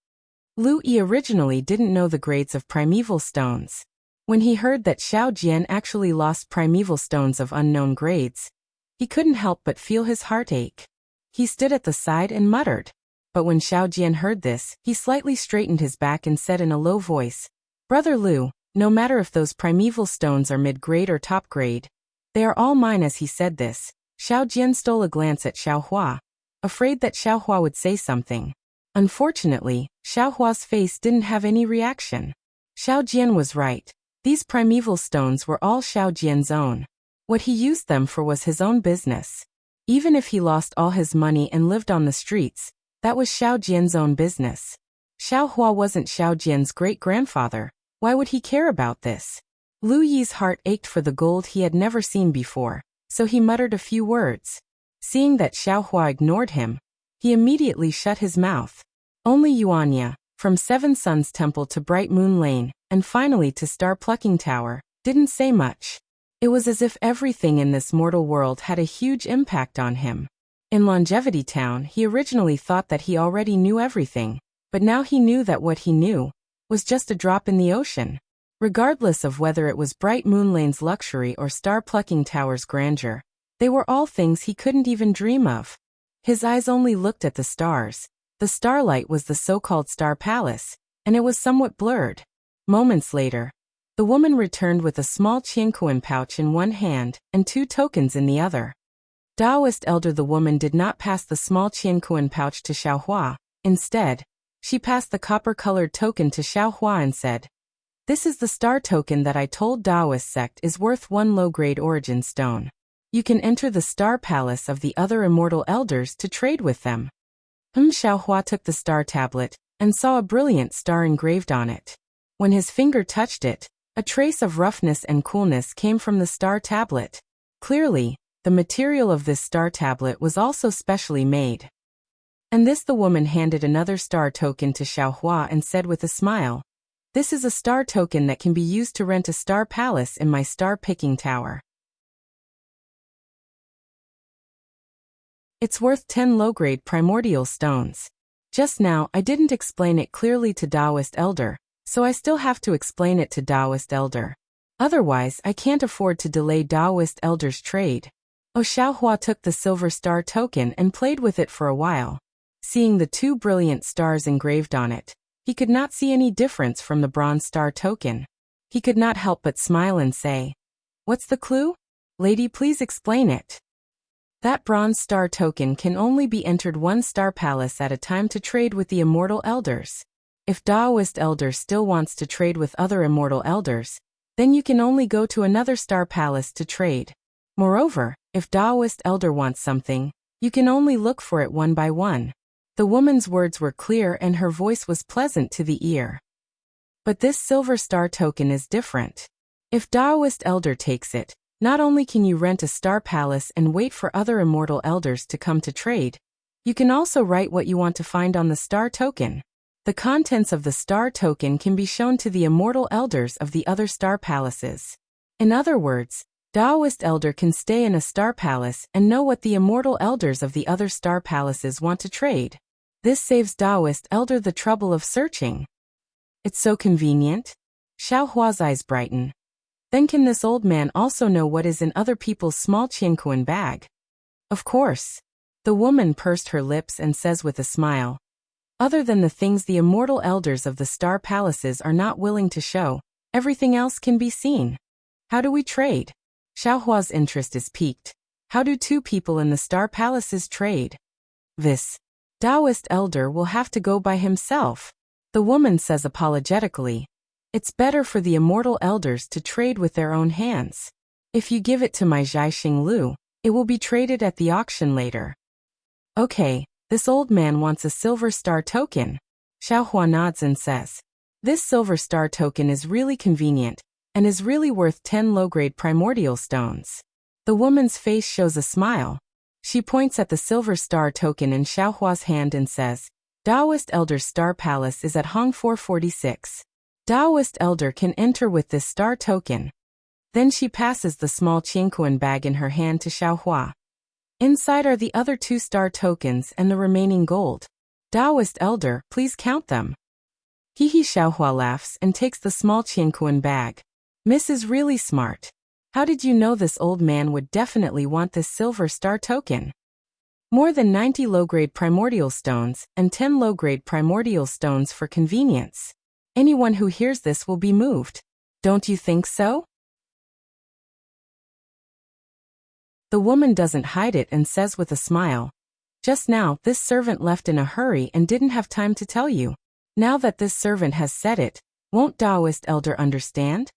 Lu Yi originally didn't know the grades of primeval stones. When he heard that Xiao Jian actually lost primeval stones of unknown grades, he couldn't help but feel his heart ache. He stood at the side and muttered. But when Xiao Jian heard this, he slightly straightened his back and said in a low voice, Brother Lu, no matter if those primeval stones are mid-grade or top-grade, they are all mine. As he said this, Xiao Jian stole a glance at Xiao Hua, afraid that Xiao Hua would say something. Unfortunately, Xiao Hua's face didn't have any reaction. Xiao Jian was right. These primeval stones were all Xiao Jian's own. What he used them for was his own business. Even if he lost all his money and lived on the streets, that was Xiao Jian's own business. Xiao Hua wasn't Xiao Jian's great-grandfather. Why would he care about this? Lu Yi's heart ached for the gold he had never seen before, so he muttered a few words. Seeing that Xiao Hua ignored him, he immediately shut his mouth. Only Yuanya, from Seven Suns Temple to Bright Moon Lane, and finally to Star Plucking Tower, didn't say much. It was as if everything in this mortal world had a huge impact on him. In Longevity Town, he originally thought that he already knew everything, but now he knew that what he knew was just a drop in the ocean. Regardless of whether it was Bright Moon Lane's luxury or Star Plucking Tower's grandeur, they were all things he couldn't even dream of. His eyes only looked at the stars. The starlight was the so-called Star Palace, and it was somewhat blurred. Moments later, the woman returned with a small qiankuan pouch in one hand and 2 tokens in the other. Taoist elder. The woman did not pass the small qiankuan pouch to Xiaohua. Instead, she passed the copper-colored token to Xiaohua and said, "This is the star token that I told Taoist sect is worth 1 low-grade origin stone. You can enter the star palace of the other immortal elders to trade with them." Xiaohua took the star tablet and saw a brilliant star engraved on it. When his finger touched it, a trace of roughness and coolness came from the star tablet. Clearly, the material of this star tablet was also specially made. And this the woman handed another star token to Xiaohua and said with a smile, "This is a star token that can be used to rent a star palace in my star-picking tower. It's worth 10 low-grade primordial stones." Just now I didn't explain it clearly to Taoist elder, so I still have to explain it to Taoist elder. Otherwise I can't afford to delay Taoist elder's trade. Xiaohua took the silver star token and played with it for a while. Seeing the 2 brilliant stars engraved on it, he could not see any difference from the bronze star token. He could not help but smile and say, "What's the clue? Lady, please explain it." That bronze star token can only be entered 1 star palace at a time to trade with the immortal elders. If Taoist elder still wants to trade with other immortal elders, then you can only go to another star palace to trade. Moreover, if Taoist elder wants something, you can only look for it one by one. The woman's words were clear and her voice was pleasant to the ear. But this silver star token is different. If Taoist elder takes it, not only can you rent a star palace and wait for other immortal elders to come to trade, you can also write what you want to find on the star token. The contents of the star token can be shown to the immortal elders of the other star palaces. In other words, Taoist elder can stay in a star palace and know what the immortal elders of the other star palaces want to trade. This saves Taoist elder the trouble of searching. It's so convenient. Xiaohua's eyes brighten. Then can this old man also know what is in other people's small qiankuan bag? Of course. The woman pursed her lips and says with a smile, "Other than the things the immortal elders of the star palaces are not willing to show, everything else can be seen. How do we trade?" Xiaohua's interest is piqued. How do 2 people in the star palaces trade? This Taoist elder will have to go by himself. The woman says apologetically, "It's better for the immortal elders to trade with their own hands. If you give it to my Zhaixing Lu, it will be traded at the auction later." Okay, this old man wants a silver star token. Xiaohua nods and says, "This silver star token is really convenient and is really worth 10 low-grade primordial stones." The woman's face shows a smile. She points at the silver star token in Xiaohua's hand and says, "Taoist elder's star palace is at Hong 446. Taoist elder can enter with this star token." Then she passes the small qiankuan bag in her hand to Xiaohua. Inside are the other 2 star tokens and the remaining gold. "Taoist elder, please count them." Xiaohua laughs and takes the small qiankuan bag. "Miss is really smart. How did you know this old man would definitely want this silver star token? More than 90 low-grade primordial stones and 10 low-grade primordial stones for convenience. Anyone who hears this will be moved. Don't you think so?" The woman doesn't hide it and says with a smile, "Just now this servant left in a hurry and didn't have time to tell you. Now that this servant has said it, won't Taoist elder understand?"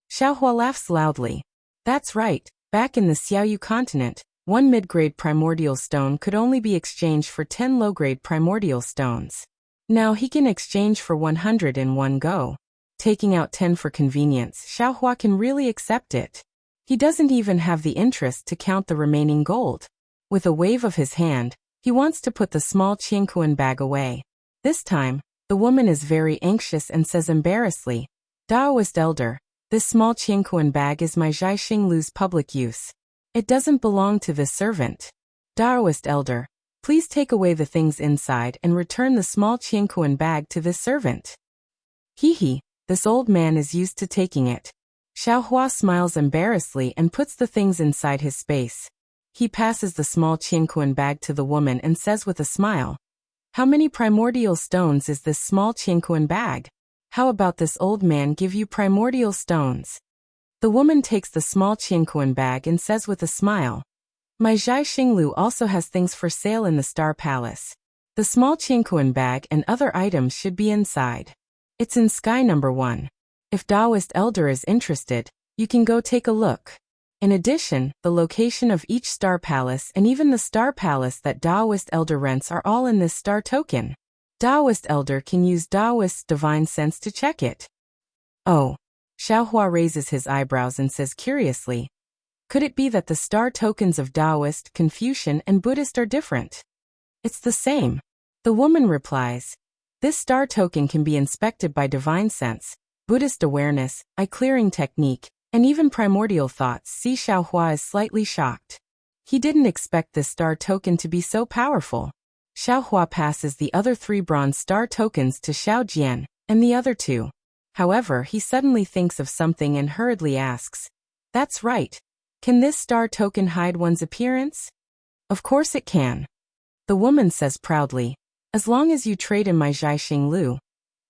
Xiaohua laughs loudly. "That's right, back in the Xiaoyu continent, 1 mid-grade primordial stone could only be exchanged for 10 low-grade primordial stones. Now he can exchange for 100 in one go. Taking out 10 for convenience, Xiaohua can really accept it. He doesn't even have the interest to count the remaining gold. With a wave of his hand, he wants to put the small qiankuan bag away. This time, the woman is very anxious and says embarrassedly, "Taoist elder, this small qiankuan bag is my Zhaixing Lu's public use. It doesn't belong to this servant. Taoist elder, please take away the things inside and return the small qiankuan bag to this servant." This old man is used to taking it. Xiaohua smiles embarrassedly and puts the things inside his space. He passes the small qiankuan bag to the woman and says with a smile, "How many primordial stones is this small qiankuan bag? How about this old man give you primordial stones? The woman takes the small Qianquan bag and says with a smile, my Zhai Xinglu also has things for sale in the Star Palace. The small Qianquan bag and other items should be inside. It's in sky number 1. If Taoist Elder is interested, you can go take a look. In addition, the location of each Star Palace and even the Star Palace that Taoist Elder rents are all in this star token. Taoist Elder can use Taoist's divine sense to check it. Oh. Xiaohua raises his eyebrows and says curiously, could it be that the star tokens of Taoist, Confucian, and Buddhist are different? It's the same. The woman replies, this star token can be inspected by divine sense, Buddhist awareness, eye-clearing technique, and even primordial thoughts. See, Xiaohua is slightly shocked. He didn't expect this star token to be so powerful. Xiaohua passes the other 3 bronze star tokens to Xiao Jian, and the other 2. However, he suddenly thinks of something and hurriedly asks, that's right. Can this star token hide one's appearance? Of course it can. The woman says proudly, as long as you trade in my Zhai Xinglu,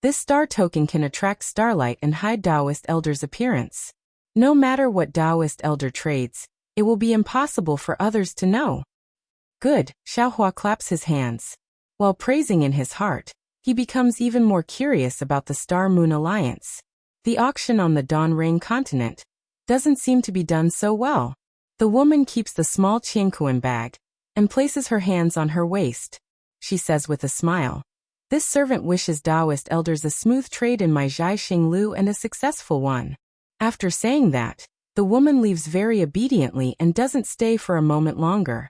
this star token can attract starlight and hide Taoist Elder's appearance. No matter what Taoist Elder trades, it will be impossible for others to know. Good, Xiaohua claps his hands. While praising in his heart, he becomes even more curious about the Star-Moon Alliance. The auction on the Dawn Rain continent doesn't seem to be done so well. The woman keeps the small Qianquan bag and places her hands on her waist. She says with a smile, this servant wishes Taoist Elders a smooth trade in my Zhai Xinglu and a successful one. After saying that, the woman leaves very obediently and doesn't stay for a moment longer.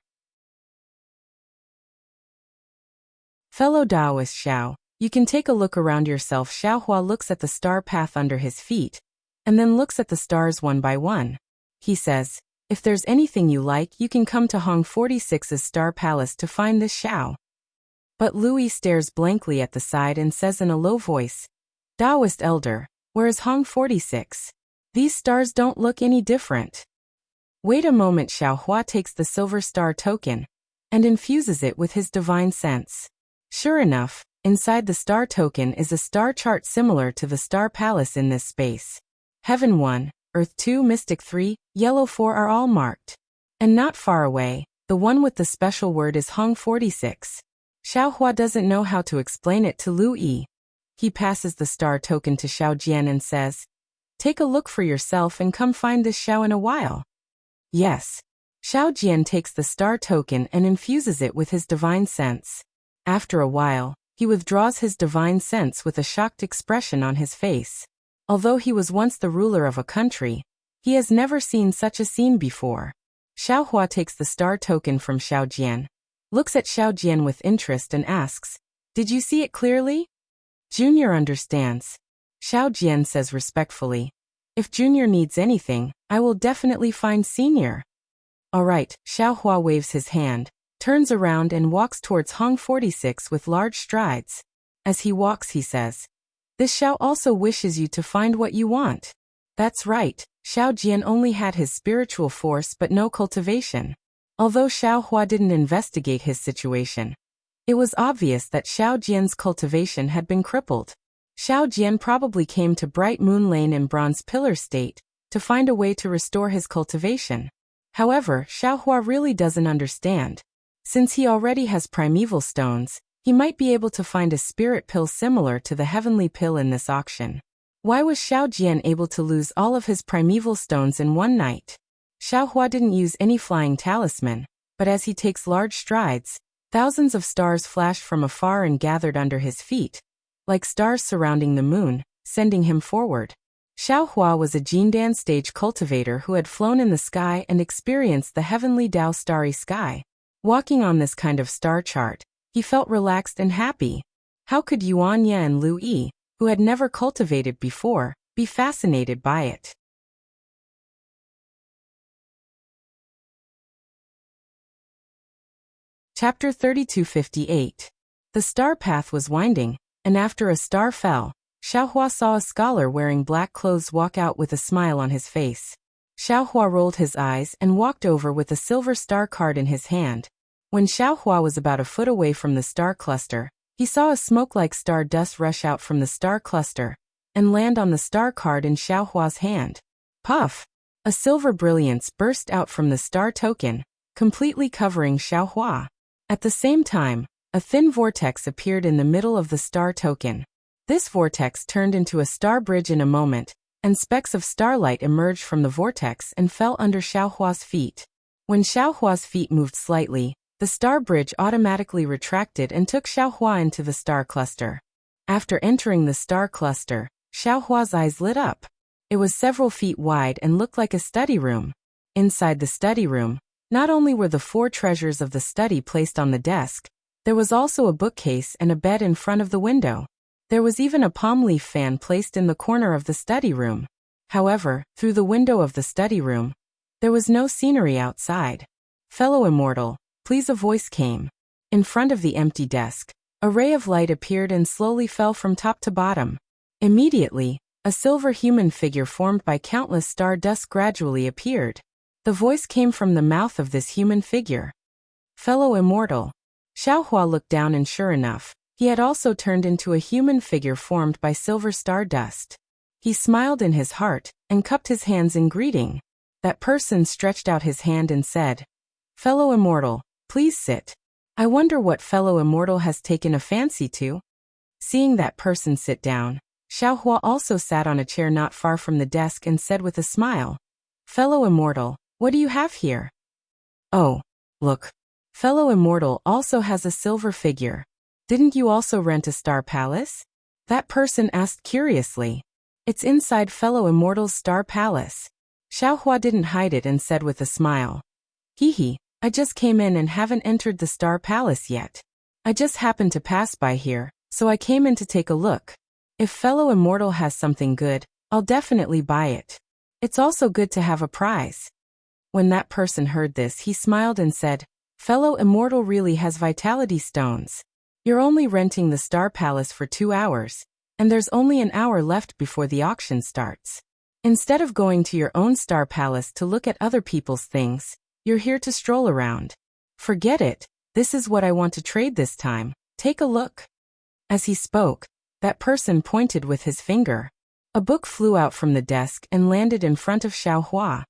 Fellow Taoist Xiao, you can take a look around yourself. Xiaohua looks at the star path under his feet, and then looks at the stars one by one. He says, if there's anything you like, you can come to Hong 46's Star Palace to find this Xiao. But Louis stares blankly at the side and says in a low voice, Taoist Elder, where is Hong 46? These stars don't look any different. Wait a moment. Xiaohua takes the silver star token and infuses it with his divine sense. Sure enough, inside the star token is a star chart similar to the Star Palace in this space. Heaven 1, Earth 2, Mystic 3, Yellow 4 are all marked. And not far away, the one with the special word is Hong 46. Xiaohua doesn't know how to explain it to Lu Yi. He passes the star token to Xiao Jian and says, take a look for yourself and come find this Xiao in a while. Yes. Xiao Jian takes the star token and infuses it with his divine sense. After a while, he withdraws his divine sense with a shocked expression on his face. Although he was once the ruler of a country, he has never seen such a scene before. Xiaohua takes the star token from Xiao Jian, looks at Xiao Jian with interest and asks, did you see it clearly? Junior understands. Xiao Jian says respectfully, if Junior needs anything, I will definitely find Senior. All right. Xiaohua waves his hand, turns around and walks towards Hong 46 with large strides. As he walks, he says, this Xiao also wishes you to find what you want. That's right, Xiao Jian only had his spiritual force but no cultivation. Although Xiaohua didn't investigate his situation, it was obvious that Xiao Jian's cultivation had been crippled. Xiao Jian probably came to Bright Moon Lane in Bronze Pillar State to find a way to restore his cultivation. However, Xiaohua really doesn't understand. Since he already has primeval stones, he might be able to find a spirit pill similar to the heavenly pill in this auction. Why was Xiao Jian able to lose all of his primeval stones in one night? Xiaohua didn't use any flying talisman, but as he takes large strides, thousands of stars flashed from afar and gathered under his feet, like stars surrounding the moon, sending him forward. Xiaohua was a Jindan stage cultivator who had flown in the sky and experienced the heavenly Tao starry sky. Walking on this kind of star chart, he felt relaxed and happy. How could Yuan Ye and Lu Yi, who had never cultivated before, be fascinated by it? Chapter 3258. The star path was winding, and after a star fell, Xiaohua saw a scholar wearing black clothes walk out with a smile on his face. Xiaohua rolled his eyes and walked over with a silver star card in his hand. When Xiaohua was about a foot away from the star cluster, he saw a smoke-like star dust rush out from the star cluster, and land on the star card in Xiaohua's hand. Puff! A silver brilliance burst out from the star token, completely covering Xiaohua. At the same time, a thin vortex appeared in the middle of the star token. This vortex turned into a star bridge in a moment, and specks of starlight emerged from the vortex and fell under Xiaohua's feet. When Xiaohua's feet moved slightly, the star bridge automatically retracted and took Xiaohua into the star cluster. After entering the star cluster, Xiaohua's eyes lit up. It was several feet wide and looked like a study room. Inside the study room, not only were the 4 treasures of the study placed on the desk, there was also a bookcase and a bed in front of the window. There was even a palm leaf fan placed in the corner of the study room. However, through the window of the study room, there was no scenery outside. "Fellow immortal, please," a voice came. In front of the empty desk, a ray of light appeared and slowly fell from top to bottom. Immediately, a silver human figure formed by countless star dust gradually appeared. The voice came from the mouth of this human figure. "Fellow immortal." Xiaohua looked down and sure enough, he had also turned into a human figure formed by silver star dust. He smiled in his heart and cupped his hands in greeting. That person stretched out his hand and said, "Fellow immortal, please sit. I wonder what fellow immortal has taken a fancy to." Seeing that person sit down, Xiaohua also sat on a chair not far from the desk and said with a smile, "Fellow immortal, what do you have here?" "Oh, look. Fellow immortal also has a silver figure. Didn't you also rent a star palace?" That person asked curiously. "It's inside fellow immortal's star palace." Xiaohua didn't hide it and said with a smile, "Hee, I just came in and haven't entered the star palace yet. I just happened to pass by here, so I came in to take a look. If fellow immortal has something good, I'll definitely buy it. It's also good to have a prize." When that person heard this, he smiled and said, "Fellow immortal really has vitality stones. You're only renting the star palace for 2 hours, and there's only an hour left before the auction starts. Instead of going to your own star palace to look at other people's things, you're here to stroll around. Forget it, this is what I want to trade this time, take a look." As he spoke, that person pointed with his finger. A book flew out from the desk and landed in front of Xiaohua.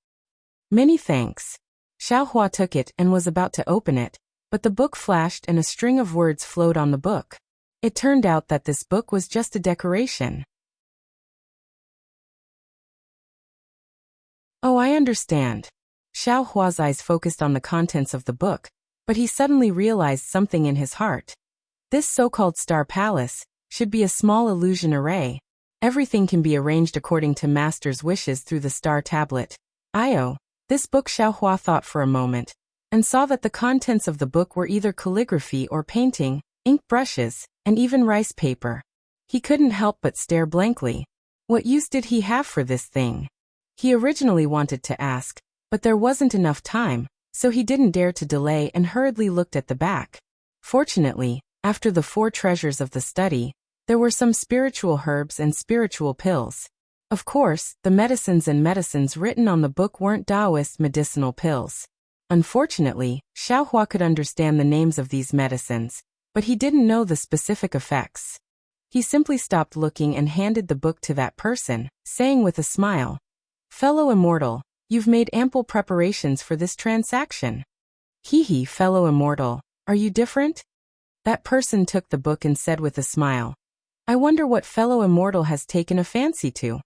"Many thanks." Xiaohua took it and was about to open it, but the book flashed and a string of words flowed on the book. It turned out that this book was just a decoration. "Oh, I understand." Xiaohua's eyes focused on the contents of the book, but he suddenly realized something in his heart. This so-called star palace should be a small illusion array. Everything can be arranged according to master's wishes through the star tablet. This book. Xiaohua thought for a moment, and saw that the contents of the book were either calligraphy or painting, ink brushes, and even rice paper. He couldn't help but stare blankly. What use did he have for this thing? He originally wanted to ask, but there wasn't enough time, so he didn't dare to delay and hurriedly looked at the back. Fortunately, after the 4 treasures of the study, there were some spiritual herbs and spiritual pills. Of course, the medicines written on the book weren't Taoist medicinal pills. Unfortunately, Xiaohua could understand the names of these medicines, but he didn't know the specific effects. He simply stopped looking and handed the book to that person, saying with a smile, "Fellow immortal, you've made ample preparations for this transaction." "Hee, fellow immortal, are you different?" That person took the book and said with a smile, "I wonder what fellow immortal has taken a fancy to."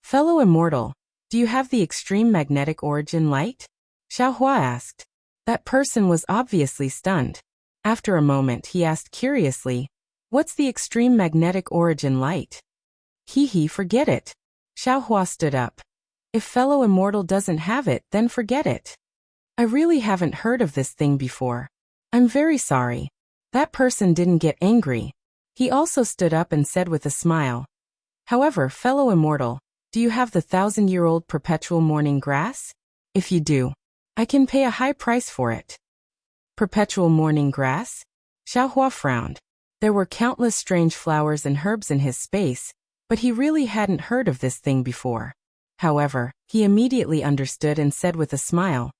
"Fellow immortal, do you have the extreme magnetic origin light?" Xiaohua asked. That person was obviously stunned. After a moment he asked curiously, "What's the extreme magnetic origin light?" "Hee, forget it." Xiaohua stood up. "If fellow immortal doesn't have it, then forget it. I really haven't heard of this thing before. I'm very sorry." That person didn't get angry. He also stood up and said with a smile, "However, fellow immortal, do you have the 1,000-year-old perpetual morning grass? If you do, I can pay a high price for it." Perpetual morning grass? Xiaohua frowned. There were countless strange flowers and herbs in his space, but he really hadn't heard of this thing before. However, he immediately understood and said with a smile,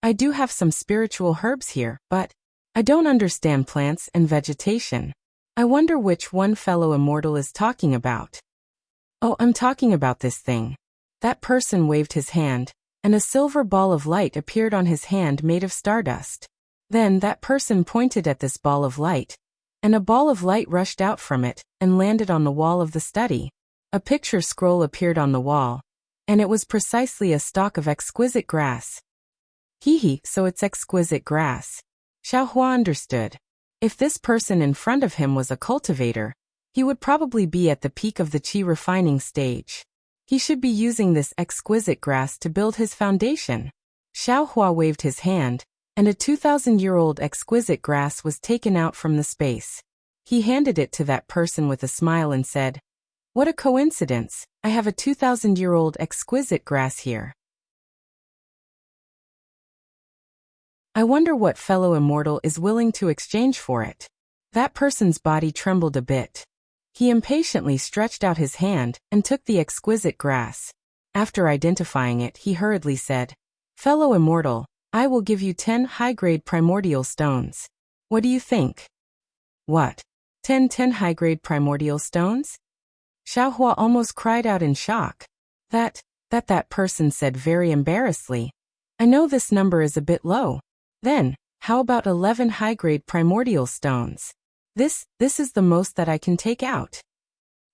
"I do have some spiritual herbs here, but I don't understand plants and vegetation. I wonder which one fellow immortal is talking about." Oh, I'm talking about this thing. That person waved his hand, and a silver ball of light appeared on his hand made of stardust. Then that person pointed at this ball of light, and a ball of light rushed out from it and landed on the wall of the study. A picture scroll appeared on the wall, and it was precisely a stalk of exquisite grass. So it's exquisite grass. Xiaohua understood. If this person in front of him was a cultivator, he would probably be at the peak of the qi refining stage. He should be using this exquisite grass to build his foundation. Xiaohua waved his hand, and a 2,000-year-old exquisite grass was taken out from the space. He handed it to that person with a smile and said, "What a coincidence, I have a 2,000-year-old exquisite grass here. I wonder what fellow immortal is willing to exchange for it." That person's body trembled a bit. He impatiently stretched out his hand and took the exquisite grass. After identifying it, he hurriedly said, "Fellow immortal, I will give you 10 high-grade primordial stones. What do you think?" "What? 10 high-grade primordial stones?" Xiaohua almost cried out in shock. That person said very embarrassedly, "I know this number is a bit low. Then, how about 11 high-grade primordial stones? This is the most that I can take out."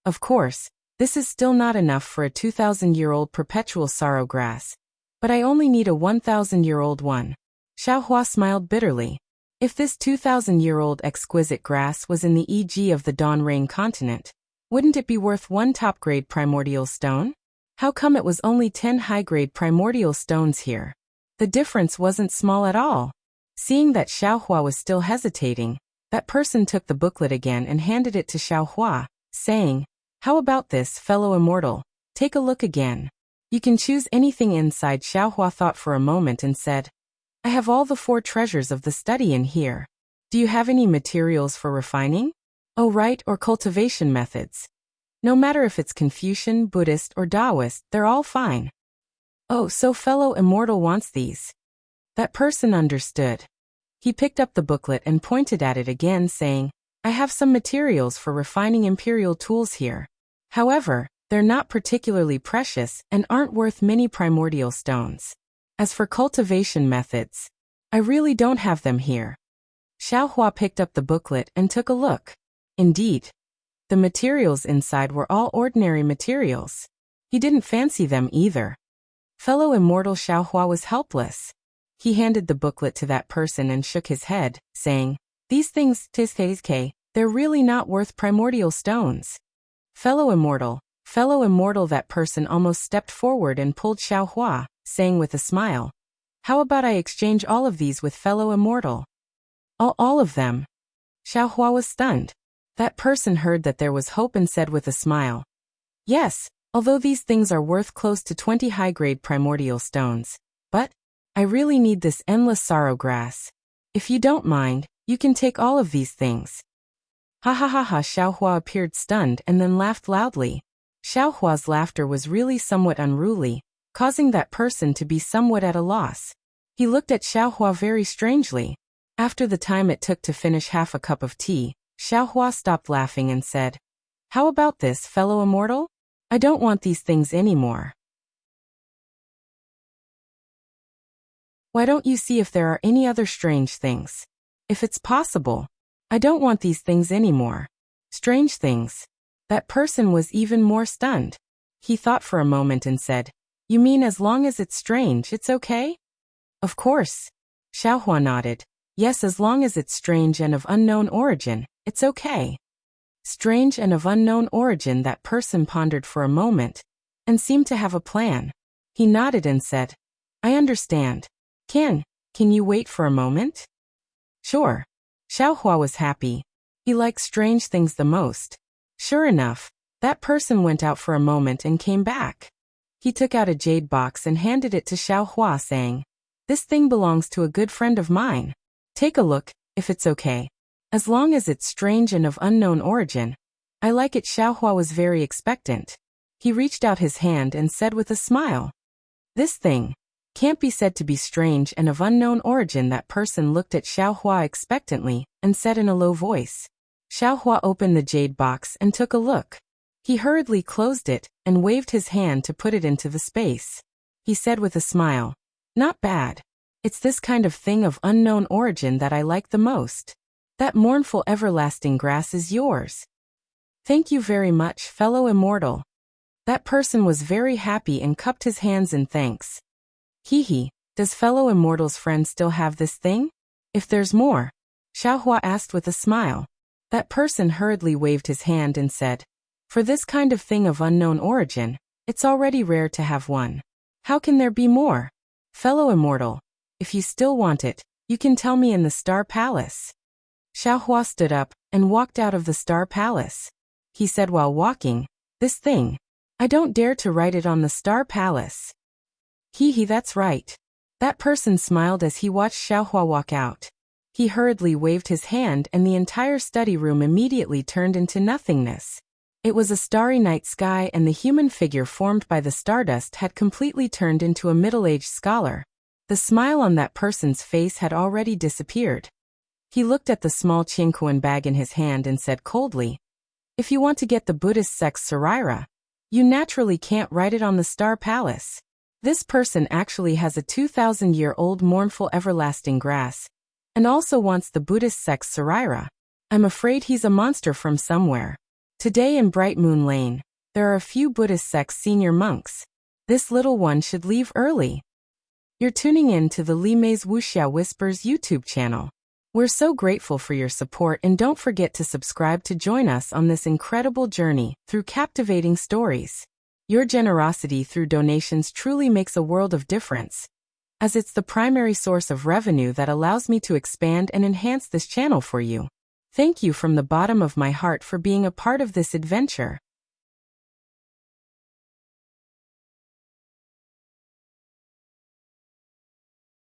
Of course, this is still not enough for a 2,000-year-old perpetual sorrow grass, but I only need a 1,000-year-old one. Xiaohua smiled bitterly. If this 2,000-year-old exquisite grass was in the EG of the Dawn Rain continent, wouldn't it be worth 1 top-grade primordial stone? How come it was only 10 high-grade primordial stones here? The difference wasn't small at all. Seeing that Xiaohua was still hesitating, that person took the booklet again and handed it to Xiaohua, saying, "How about this, fellow immortal? Take a look again. You can choose anything inside." Xiaohua thought for a moment and said, "I have all the 4 treasures of the study in here. Do you have any materials for refining? Oh right, or cultivation methods. No matter if it's Confucian, Buddhist, or Taoist, they're all fine." "Oh, so fellow immortal wants these." That person understood. He picked up the booklet and pointed at it again, saying, "I have some materials for refining imperial tools here. However, they're not particularly precious and aren't worth many primordial stones. As for cultivation methods, I really don't have them here." Xiaohua picked up the booklet and took a look. Indeed, the materials inside were all ordinary materials. He didn't fancy them either. Fellow immortal Xiaohua was helpless. He handed the booklet to that person and shook his head, saying, "These things, they're really not worth primordial stones." Fellow immortal, that person almost stepped forward and pulled Xiaohua, saying with a smile, "How about I exchange all of these with fellow immortal?" All of them?" Xiaohua was stunned. That person heard that there was hope and said with a smile, "Yes, although these things are worth close to 20 high-grade primordial stones. But I really need this endless sorrow grass. If you don't mind, you can take all of these things." Ha ha ha ha! Xiaohua appeared stunned and then laughed loudly. Xiaohua's laughter was really somewhat unruly, causing that person to be somewhat at a loss. He looked at Xiaohua very strangely. After the time it took to finish half a cup of tea, Xiaohua stopped laughing and said, "How about this, fellow immortal? I don't want these things anymore. Why don't you see if there are any other strange things? If it's possible. I don't want these things anymore." Strange things? That person was even more stunned. He thought for a moment and said, "You mean as long as it's strange, it's okay?" "Of course." Xiaohua nodded. "Yes, as long as it's strange and of unknown origin, it's okay." Strange and of unknown origin. That person pondered for a moment, and seemed to have a plan. He nodded and said, "I understand. Can you wait for a moment?" "Sure." Xiaohua was happy. He liked strange things the most. Sure enough, that person went out for a moment and came back. He took out a jade box and handed it to Xiaohua, saying, "This thing belongs to a good friend of mine. Take a look, if it's okay. As long as it's strange and of unknown origin, I like it." Xiaohua was very expectant. He reached out his hand and said with a smile, "This thing can't be said to be strange and of unknown origin." That person looked at Xiaohua expectantly and said in a low voice. Xiaohua opened the jade box and took a look. He hurriedly closed it and waved his hand to put it into the space. He said with a smile, "Not bad. It's this kind of thing of unknown origin that I like the most. That mournful everlasting grass is yours." "Thank you very much, fellow immortal." That person was very happy and cupped his hands in thanks. "Hee, does fellow immortal's friend still have this thing? If there's more?" Xiaohua asked with a smile. That person hurriedly waved his hand and said, "For this kind of thing of unknown origin, it's already rare to have one. How can there be more? Fellow immortal, if you still want it, you can tell me in the Star Palace." Xiaohua stood up and walked out of the Star Palace. He said while walking, "This thing, I don't dare to write it on the Star Palace." Hee, that's right." That person smiled as he watched Xiaohua walk out. He hurriedly waved his hand and the entire study room immediately turned into nothingness. It was a starry night sky and the human figure formed by the stardust had completely turned into a middle-aged scholar. The smile on that person's face had already disappeared. He looked at the small Qingquan bag in his hand and said coldly, "If you want to get the Buddhist sect's Saraira, you naturally can't write it on the Star Palace. This person actually has a 2,000-year-old mournful everlasting grass, and also wants the Buddhist sect's Saraira. I'm afraid he's a monster from somewhere. Today in Bright Moon Lane, there are a few Buddhist sect's senior monks. This little one should leave early." You're tuning in to the Li Mei's Wuxia Whispers YouTube channel. We're so grateful for your support and don't forget to subscribe to join us on this incredible journey through captivating stories. Your generosity through donations truly makes a world of difference, as it's the primary source of revenue that allows me to expand and enhance this channel for you. Thank you from the bottom of my heart for being a part of this adventure.